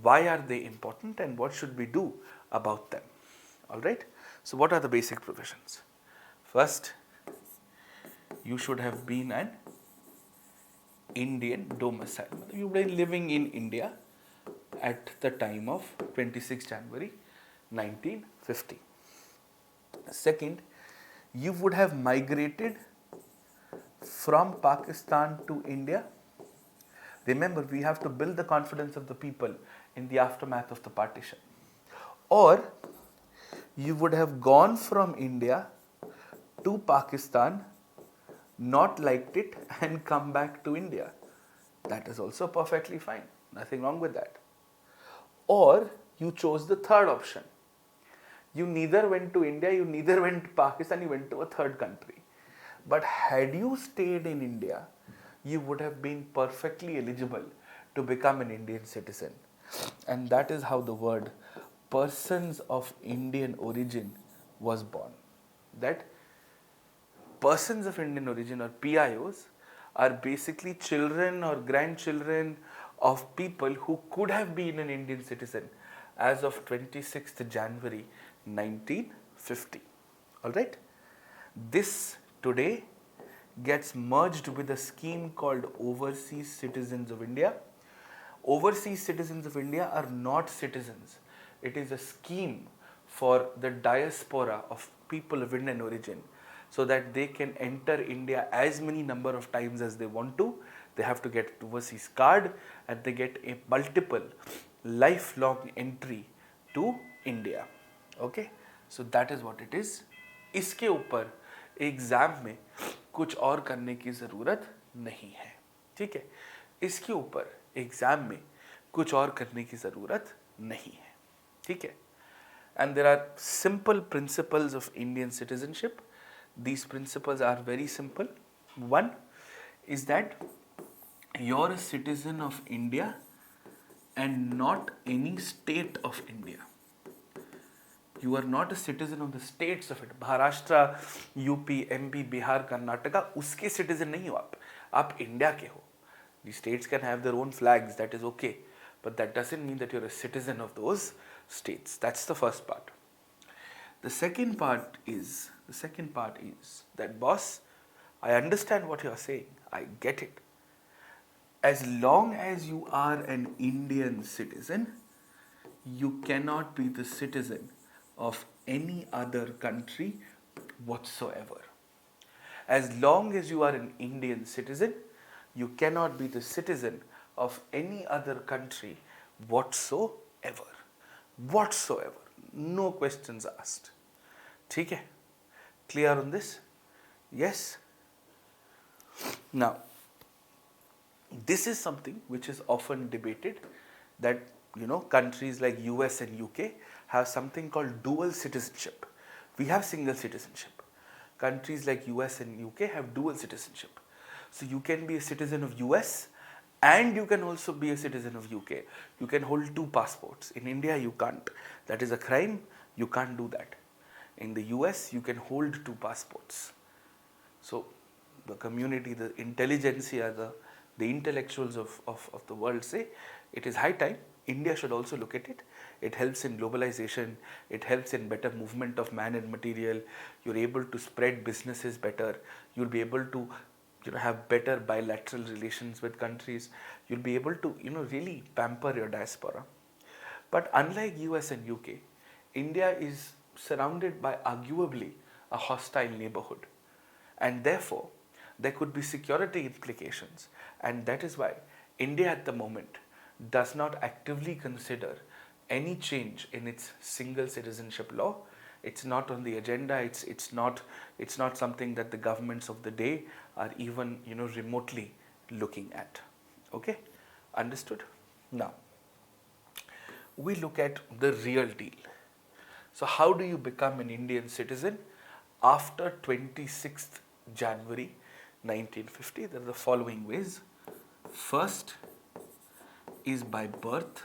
Why are they important, and what should we do about them? All right. So what are the basic provisions? First, you should have been an Indian domicile. You've been living in India at the time of 26 January 1950. Second, you would have migrated from Pakistan to India. Remember, we have to build the confidence of the people in the aftermath of the partition. Or you would have gone from India to Pakistan, not liked it, and come back to India. That is also perfectly fine. Nothing wrong with that. Or you chose the third option. You neither went to India, you neither went to Pakistan, you went to a third country. But had you stayed in India, you would have been perfectly eligible to become an Indian citizen. And that is how the word persons of Indian origin was born. That persons of Indian origin, or PIOs, are basically children or grandchildren of people who could have been an Indian citizen as of 26th January 1950. Alright? This today gets merged with a scheme called Overseas Citizens of India. Overseas Citizens of India are not citizens. It is a scheme for the diaspora of people of Indian origin, so that they can enter India as many number of times as they want to. They have to get an overseas card, and they get a multiple lifelong entry to India. Okay, so that is what it is. इसके ऊपर exam में कुछ और करने की ज़रूरत नहीं है, ठीक है. इसके ऊपर एग्जाम में कुछ और करने की ज़रूरत नहीं है, ठीक है. And there are simple principles of Indian citizenship. These principles are very simple. One is that you're a citizen of India and not any state of India. You are not a citizen of the states of it. Maharashtra, UP, MP, Bihar, Karnataka, उसके citizen नहीं हो आप India के हो. The states can have their own flags, that is okay, but that doesn't mean that you're a citizen of those states. That's the first part. The second part is that, boss, I understand what you're saying. I get it. As long as you are an Indian citizen, you cannot be the citizen of any other country whatsoever. As long as you are an Indian citizen, you cannot be the citizen of any other country whatsoever. Whatsoever. No questions asked. ठीक है? Clear on this? Yes? Now, this is something which is often debated, that countries like US and UK have something called dual citizenship. We have single citizenship. Countries like US and UK have dual citizenship. So you can be a citizen of US and you can also be a citizen of UK. You can hold two passports. In India you can't. That is a crime. You can't do that. In the US you can hold two passports. So the community, the intelligentsia, the intellectuals of the world say it is high time. India should also look at it. It helps in globalization. It helps in better movement of man and material. You're able to spread businesses better. You'll be able to have better bilateral relations with countries. You'll be able to really pamper your diaspora. But unlike US and UK, India is surrounded by arguably a hostile neighborhood. And therefore, there could be security implications. And that is why India at the moment does not actively consider any change in its single citizenship law. It's not on the agenda. It's not something that the governments of the day are even remotely looking at. Okay, understood? Now, we look at the real deal. So how do you become an Indian citizen after 26th January 1950? There are the following ways. First is by birth.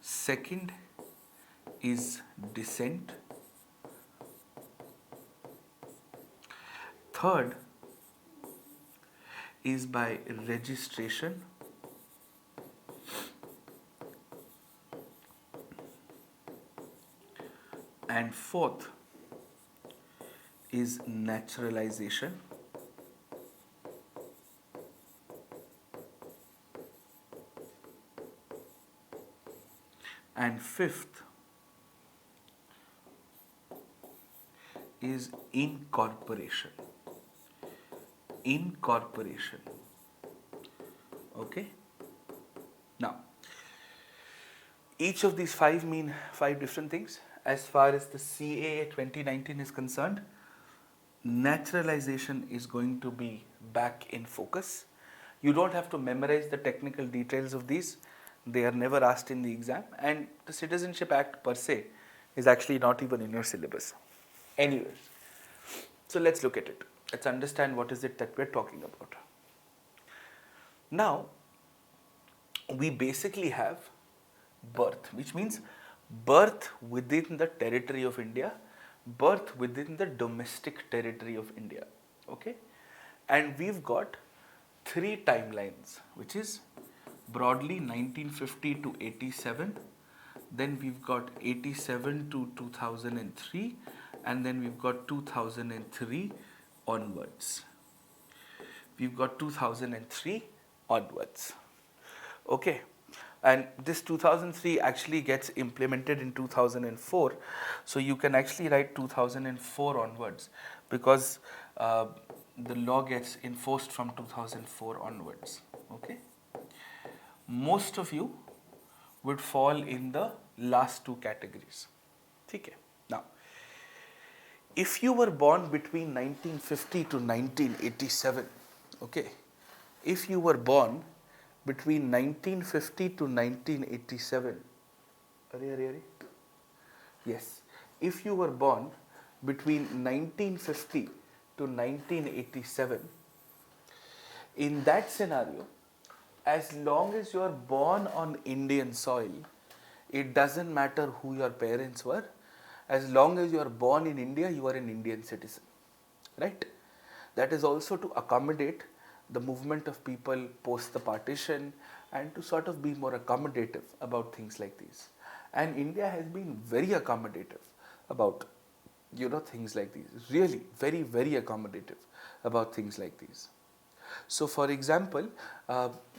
Second is descent. Third is by registration. And fourth is naturalization. And fifth is incorporation. Incorporation. Okay? Now, each of these five mean five different things. As far as the CAA 2019 is concerned, naturalization is going to be back in focus. You don't have to memorize the technical details of these. They are never asked in the exam, and the Citizenship Act per se is actually not even in your syllabus. Anyways, so let's look at it. Let's understand what is it that we're talking about. Now, we basically have birth, which means birth within the territory of India, birth within the domestic territory of India. Okay? And we've got three timelines, which is broadly 1950 to 87, then we've got 87 to 2003, and then we've got 2003 onwards. We've got 2003 onwards. Okay, and this 2003 actually gets implemented in 2004, so you can actually write 2004 onwards, because the law gets enforced from 2004 onwards. Okay, most of you would fall in the last two categories. Okay. Now, if you were born between 1950 to 1987, okay, if you were born between 1950 to 1987, yes, if you were born between 1950 to 1987, In that scenario, as long as you are born on Indian soil, it doesn't matter who your parents were. As long as you are born in India, you are an Indian citizen, right? That is also to accommodate the movement of people post the partition and to sort of be more accommodative about things like these. And India has been very accommodative about things like these. Really very, very accommodative about things like these. So, for example,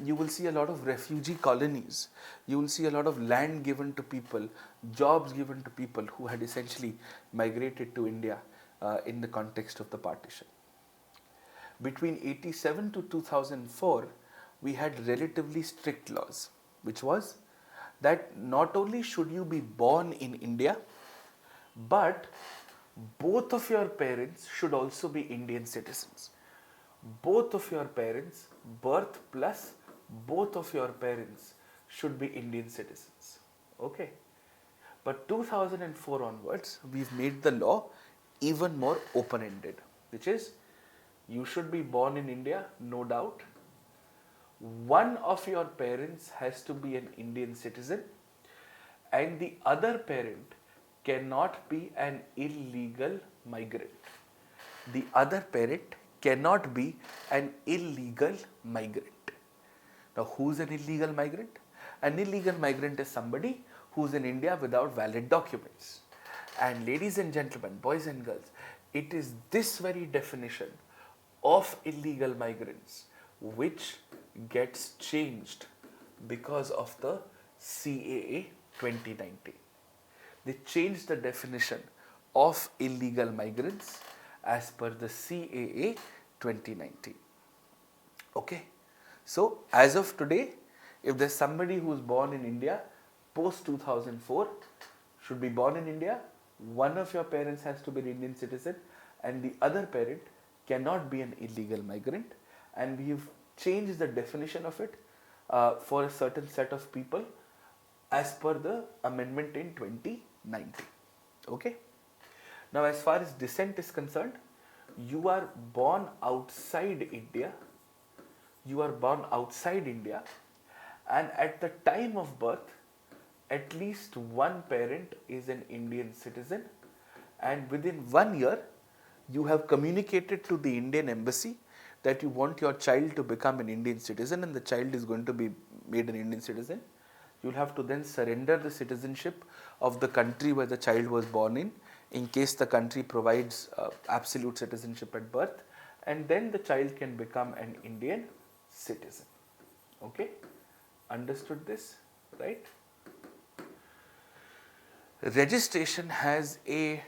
you will see a lot of refugee colonies. You will see a lot of land given to people, jobs given to people who had essentially migrated to India in the context of the partition. Between 87 to 2004, we had relatively strict laws, which was that not only should you be born in India, but both of your parents should also be Indian citizens. Both of your parents, birth plus both of your parents should be Indian citizens. Okay. But 2004 onwards, we've made the law even more open-ended, which is you should be born in India, no doubt. One of your parents has to be an Indian citizen, and the other parent cannot be an illegal migrant. The other parent cannot be an illegal migrant. Now, who's an illegal migrant? An illegal migrant is somebody who's in India without valid documents. And ladies and gentlemen, boys and girls, it is this very definition of illegal migrants which gets changed because of the CAA 2019. They changed the definition of illegal migrants as per the CAA 2019. Okay. So, as of today, if there's somebody who's born in India post 2004, should be born in India, one of your parents has to be an Indian citizen and the other parent cannot be an illegal migrant, and we've changed the definition of it for a certain set of people as per the amendment in 2019. Okay. Now, as far as descent is concerned, you are born outside India. You are born outside India, and at the time of birth, at least one parent is an Indian citizen, and within 1 year, you have communicated to the Indian embassy that you want your child to become an Indian citizen, and the child is going to be made an Indian citizen. You'll have to then surrender the citizenship of the country where the child was born in case the country provides absolute citizenship at birth, and then the child can become an Indian citizen. Okay, understood this, right? Registration has a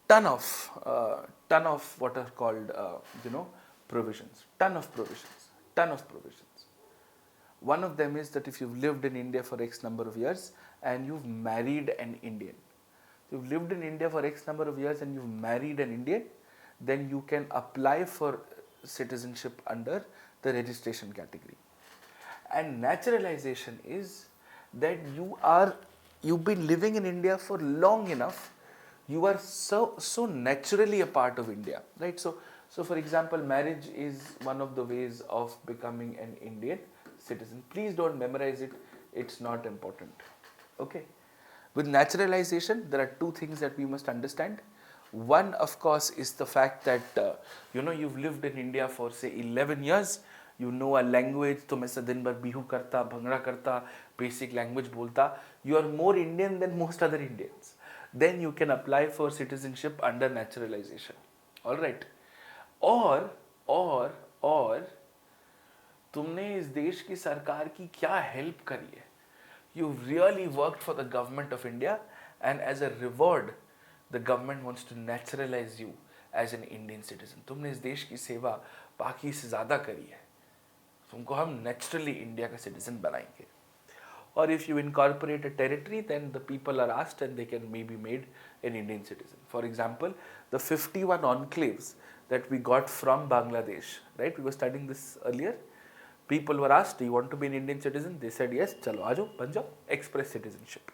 ton of what are called provisions. Ton of provisions. One of them is that if you've lived in India for X number of years and you've married an Indian, you've lived in India for X number of years and you've married an Indian, then you can apply for citizenship under the registration category. And naturalization is that you've been living in India for long enough, you are so naturally a part of India, right? So for example, marriage is one of the ways of becoming an Indian citizen. Please don't memorize it, it's not important. Okay. With naturalization, there are two things that we must understand. One, of course, is the fact that you've lived in India for say 11 years. You know a language, तो मैं से दिन भर बिहू करता, भंगड़ा करता, basic language बोलता. You are more Indian than most other Indians. Then you can apply for citizenship under naturalization. All right. और तुमने इस देश की सरकार की क्या हेल्प करी है? You've really worked for the government of India, and as a reward, the government wants to naturalize you as an Indian citizen. तुमने इस देश की सेवा बाकी से ज़्यादा करी है, तुमको हम naturally India का citizen बनाएंगे. Or if you incorporate a territory, then the people are asked and they can maybe made an Indian citizen. For example, the 51 enclaves that we got from Bangladesh, right? We were studying this earlier. People were asked, do you want to be an Indian citizen? They said yes, chalo aajo, ban jao, express citizenship.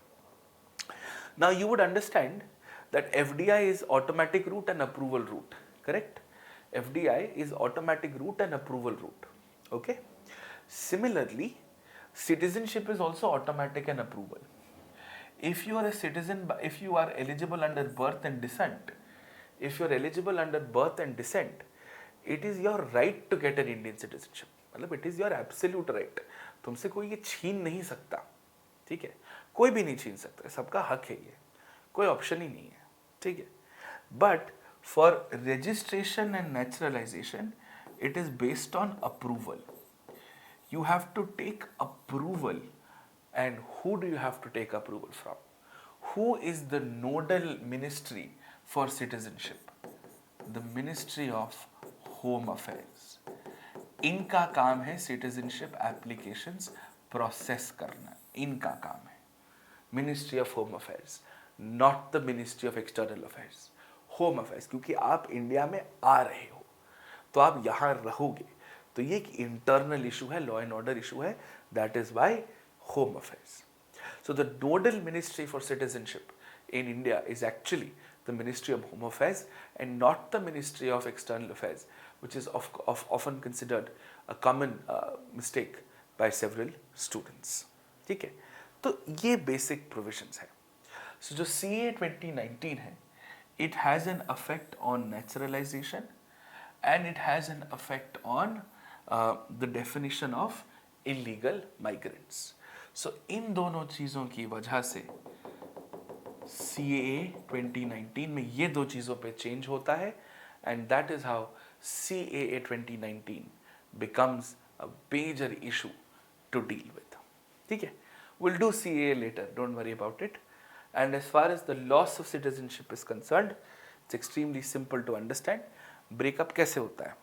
Now you would understand that FDI is automatic route and approval route, correct? FDI is automatic route and approval route. Okay. Similarly, citizenship is also automatic and approval. If you are a citizen, if you are eligible under birth and descent, if you are eligible under birth and descent, it is your right to get an Indian citizenship. मतलब it is your absolute right. तुमसे कोई ये छीन नहीं सकता, ठीक है? कोई भी नहीं छीन सकता, सबका हक है ये, कोई ऑप्शन ही नहीं है, ठीक है? But for registration and naturalization, it is based on approval. You have to take approval. And who do you have to take approval from? Who is the nodal ministry for citizenship? The Ministry of Home Affairs. इनका काम है citizenship applications process करना, इनका काम है. Ministry of Home Affairs, not the Ministry of External Affairs. Home Affairs, क्योंकि आप India में आ रहे हो, तो आप यहाँ रहोगे, तो ये एक इंटरनल इशू है, लॉ एंड ऑर्डर इशू है. That is why home affairs. So the nodal ministry for citizenship in India is actually the Ministry of Home Affairs and not the Ministry of External Affairs, which is often considered a common mistake by several students. ठीक है, तो ये basic provisions है. So जो CA 2019 है, it has an effect on naturalization and it has an effect on the definition of illegal migrants. So इन दोनों चीज़ों की वजह से CAA 2019 में ये दो चीज़ों पे चेंज होता है and that is how CAA 2019 becomes a major issue to deal with. ठीक है, we'll do CAA later, don't worry about it. And as far as the loss of citizenship is concerned, it's extremely simple to understand. Breakup कैसे होता है?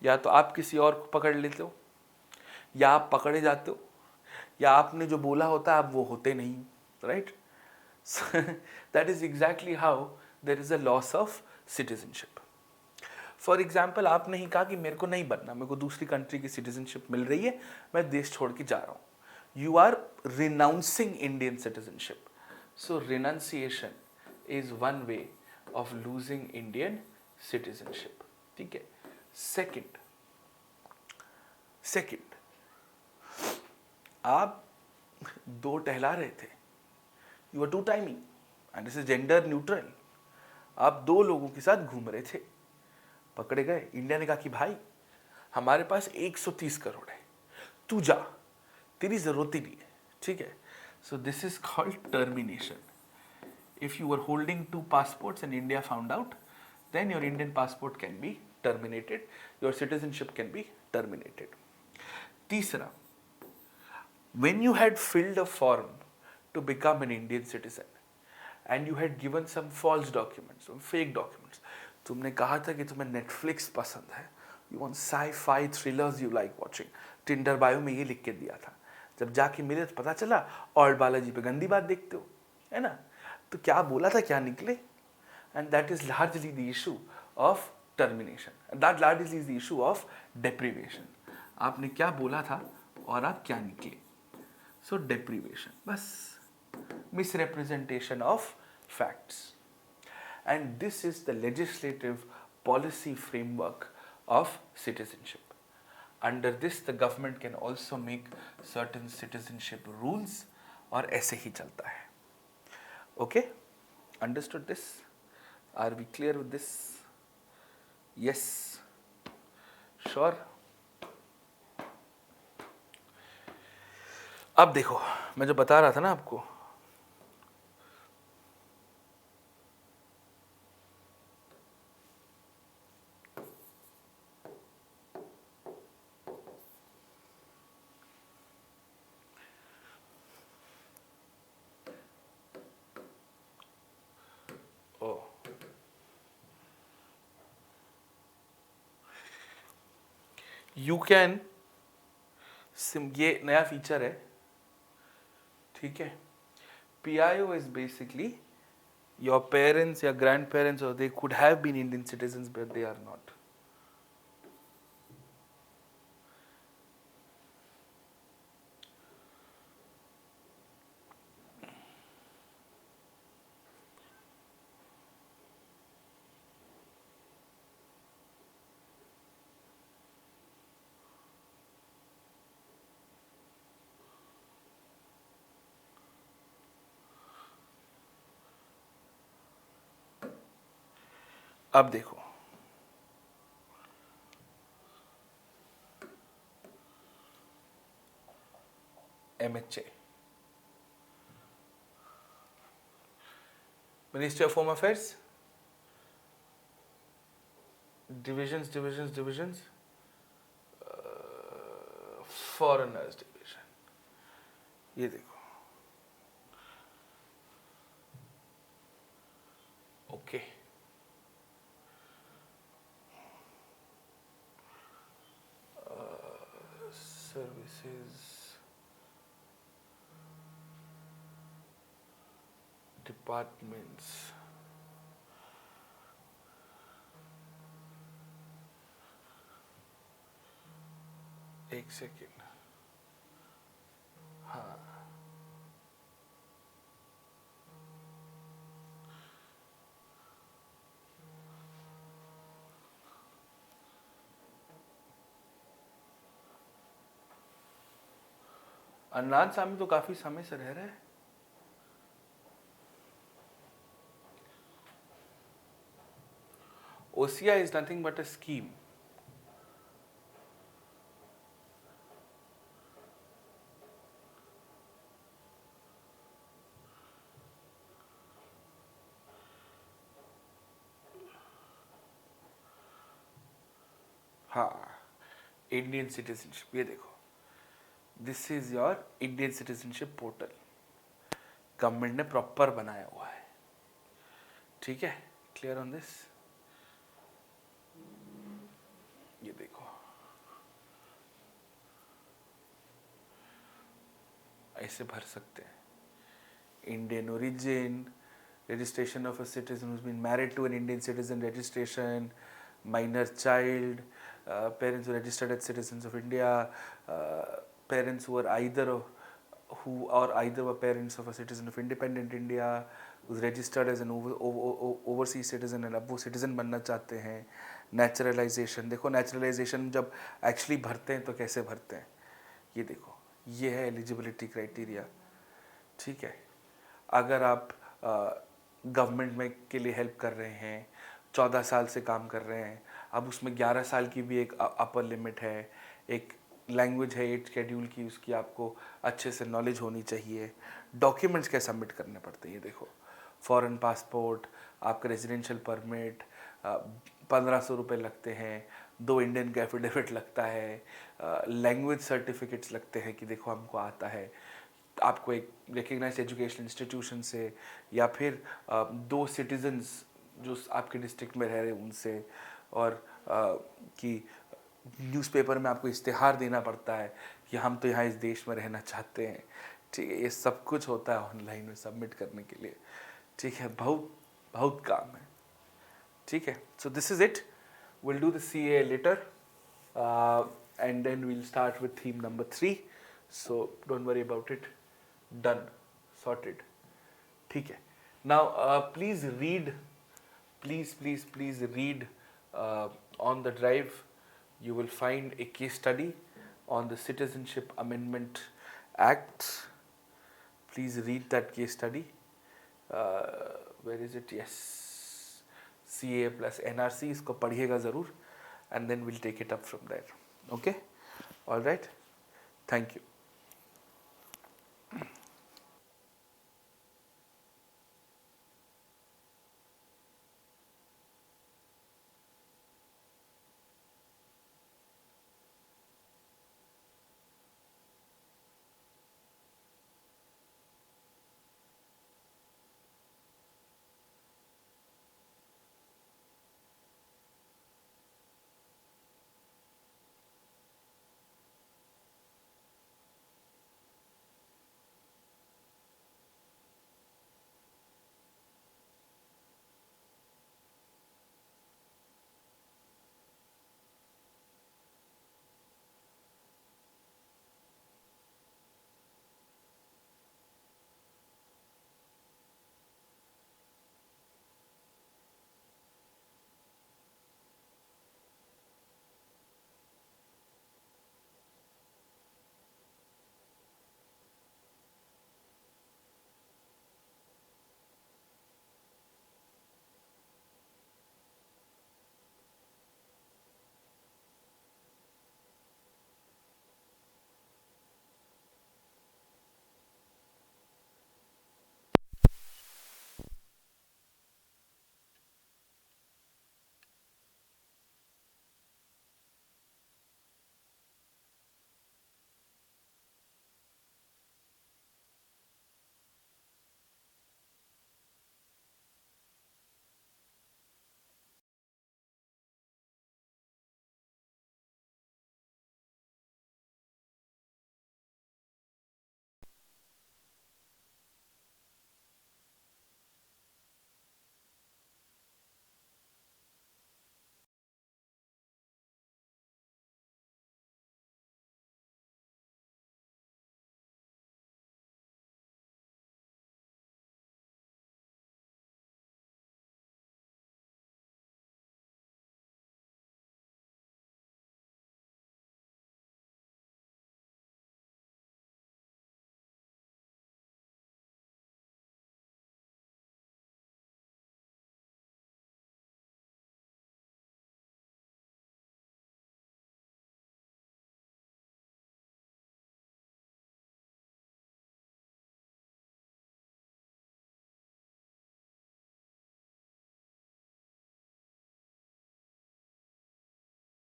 या तो आप किसी और को पकड़ लेते हो, या आप पकड़े जाते हो, या आपने जो बोला होता है आप वो होते नहीं, right? So that is exactly how there is a loss of citizenship. For example, आपने ही कहा कि मेरे को नहीं बनना, मेरे को दूसरी कंट्री की सिटीजनशिप मिल रही है, मैं देश छोड़ के जा रहा हूँ. You are renouncing Indian citizenship. So renunciation is one way of losing Indian citizenship. ठीक है. Second, आप दो टहला रहे थे. You are two timing and this is gender neutral. आप दो लोगों के साथ घूम रहे थे, पकड़े गए. इंडिया ने कहा कि भाई हमारे पास 130 करोड़ है, तू जा, तेरी जरूरत ही नहीं है. ठीक है. So this is called termination. If you were holding two passports and India found out, then your Indian passport can be terminated, your citizenship can be terminated. तीसरा, when you had filled a form to become an Indian citizen and you had given some false documents, some fake documents, तुमने कहा था कि तुम्हें Netflix पसंद है, you want sci-fi thrillers you like watching, Tinder bio में ये लिख के दिया था, जब जाके मिले तो पता चला और बालाजी पे गंदी बात देखते हो, है ना? तो क्या बोला था क्या निकले? And that is largely the issue of termination, and that largely is the issue of deprivation. आपने क्या बोला था और आप क्या निकले? So deprivation, बस misrepresentation of facts. And this is the legislative policy framework of citizenship. Under this, the government can also make certain citizenship rules, और ऐसे ही चलता है. Okay? Understood this? Are we clear with this? Yes? Sure? अब देखो, मैं जो बता रहा था ना आपको, यू कैन, ये नया फीचर है, ठीक है. PIO is basically your parents, your grandparents, or they could have been Indian citizens but they are not. अब देखो, MHA, ministry of home affairs, divisions, foreigners division, ये देखो, ओके। सर्विसेज डिपार्टमेंट्स, एक सेकेंड, हाँ, अनरान सामी तो काफी समय से रह रहे हैं। OCI is nothing but a scheme. हाँ, इंडियन सिटीजनशिप, ये देखो, this is your Indian citizenship portal, government ने प्रॉपर बनाया हुआ है, ठीक है, क्लियर ऑन दिस। ये देखो, ऐसे भर सकते हैं, Indian origin, registration of a citizen who's been married to an Indian citizen, registration, minor child, parents who are registered as citizens of India, parents who are either were parents of a citizen of independent India, who's registered as an overseas citizen and अब वो citizen बनना चाहते हैं। Naturalization, देखो naturalization जब actually भरते हैं तो कैसे भरते हैं, ये देखो, ये है eligibility criteria, ठीक है। अगर आप गवर्नमेंट में के लिए हेल्प कर रहे हैं, 14 साल से काम कर रहे हैं, अब उसमें 11 साल की भी एक अपर लिमिट है, एक लैंग्वेज है 8 शेड्यूल की, उसकी आपको अच्छे से नॉलेज होनी चाहिए। डॉक्यूमेंट्स क्या सबमिट करने पड़ते हैं, ये देखो, फॉरेन पासपोर्ट, आपका रेजिडेंशियल परमिट, 1500 रुपये लगते हैं, 2 इंडियन का एफिडेविट लगता है, लैंग्वेज सर्टिफिकेट्स लगते हैं कि देखो हमको आता है, आपको एक रिकग्नाइज एजुकेशन इंस्टीट्यूशन से, या फिर 2 सिटीजन्स जो आपके डिस्ट्रिक्ट में रह रहे हैं उनसे, और कि न्यूज़पेपर में आपको इश्तिहार देना पड़ता है कि हम तो यहाँ इस देश में रहना चाहते हैं, ठीक है। ये सब कुछ होता है ऑनलाइन में सबमिट करने के लिए, ठीक है, बहुत बहुत काम है, ठीक है। So this is it, will do the CA letter and then we'll start with theme number 3, so don't worry about it, done, sorted, ठीक है। Now please read, please read on the drive. You will find a case study on the Citizenship Amendment Act. Please read that case study. Where is it? Yes, CA plus NRC, इसको पढ़िएगा ज़रूर, and then we'll take it up from there. Okay? All right. Thank you.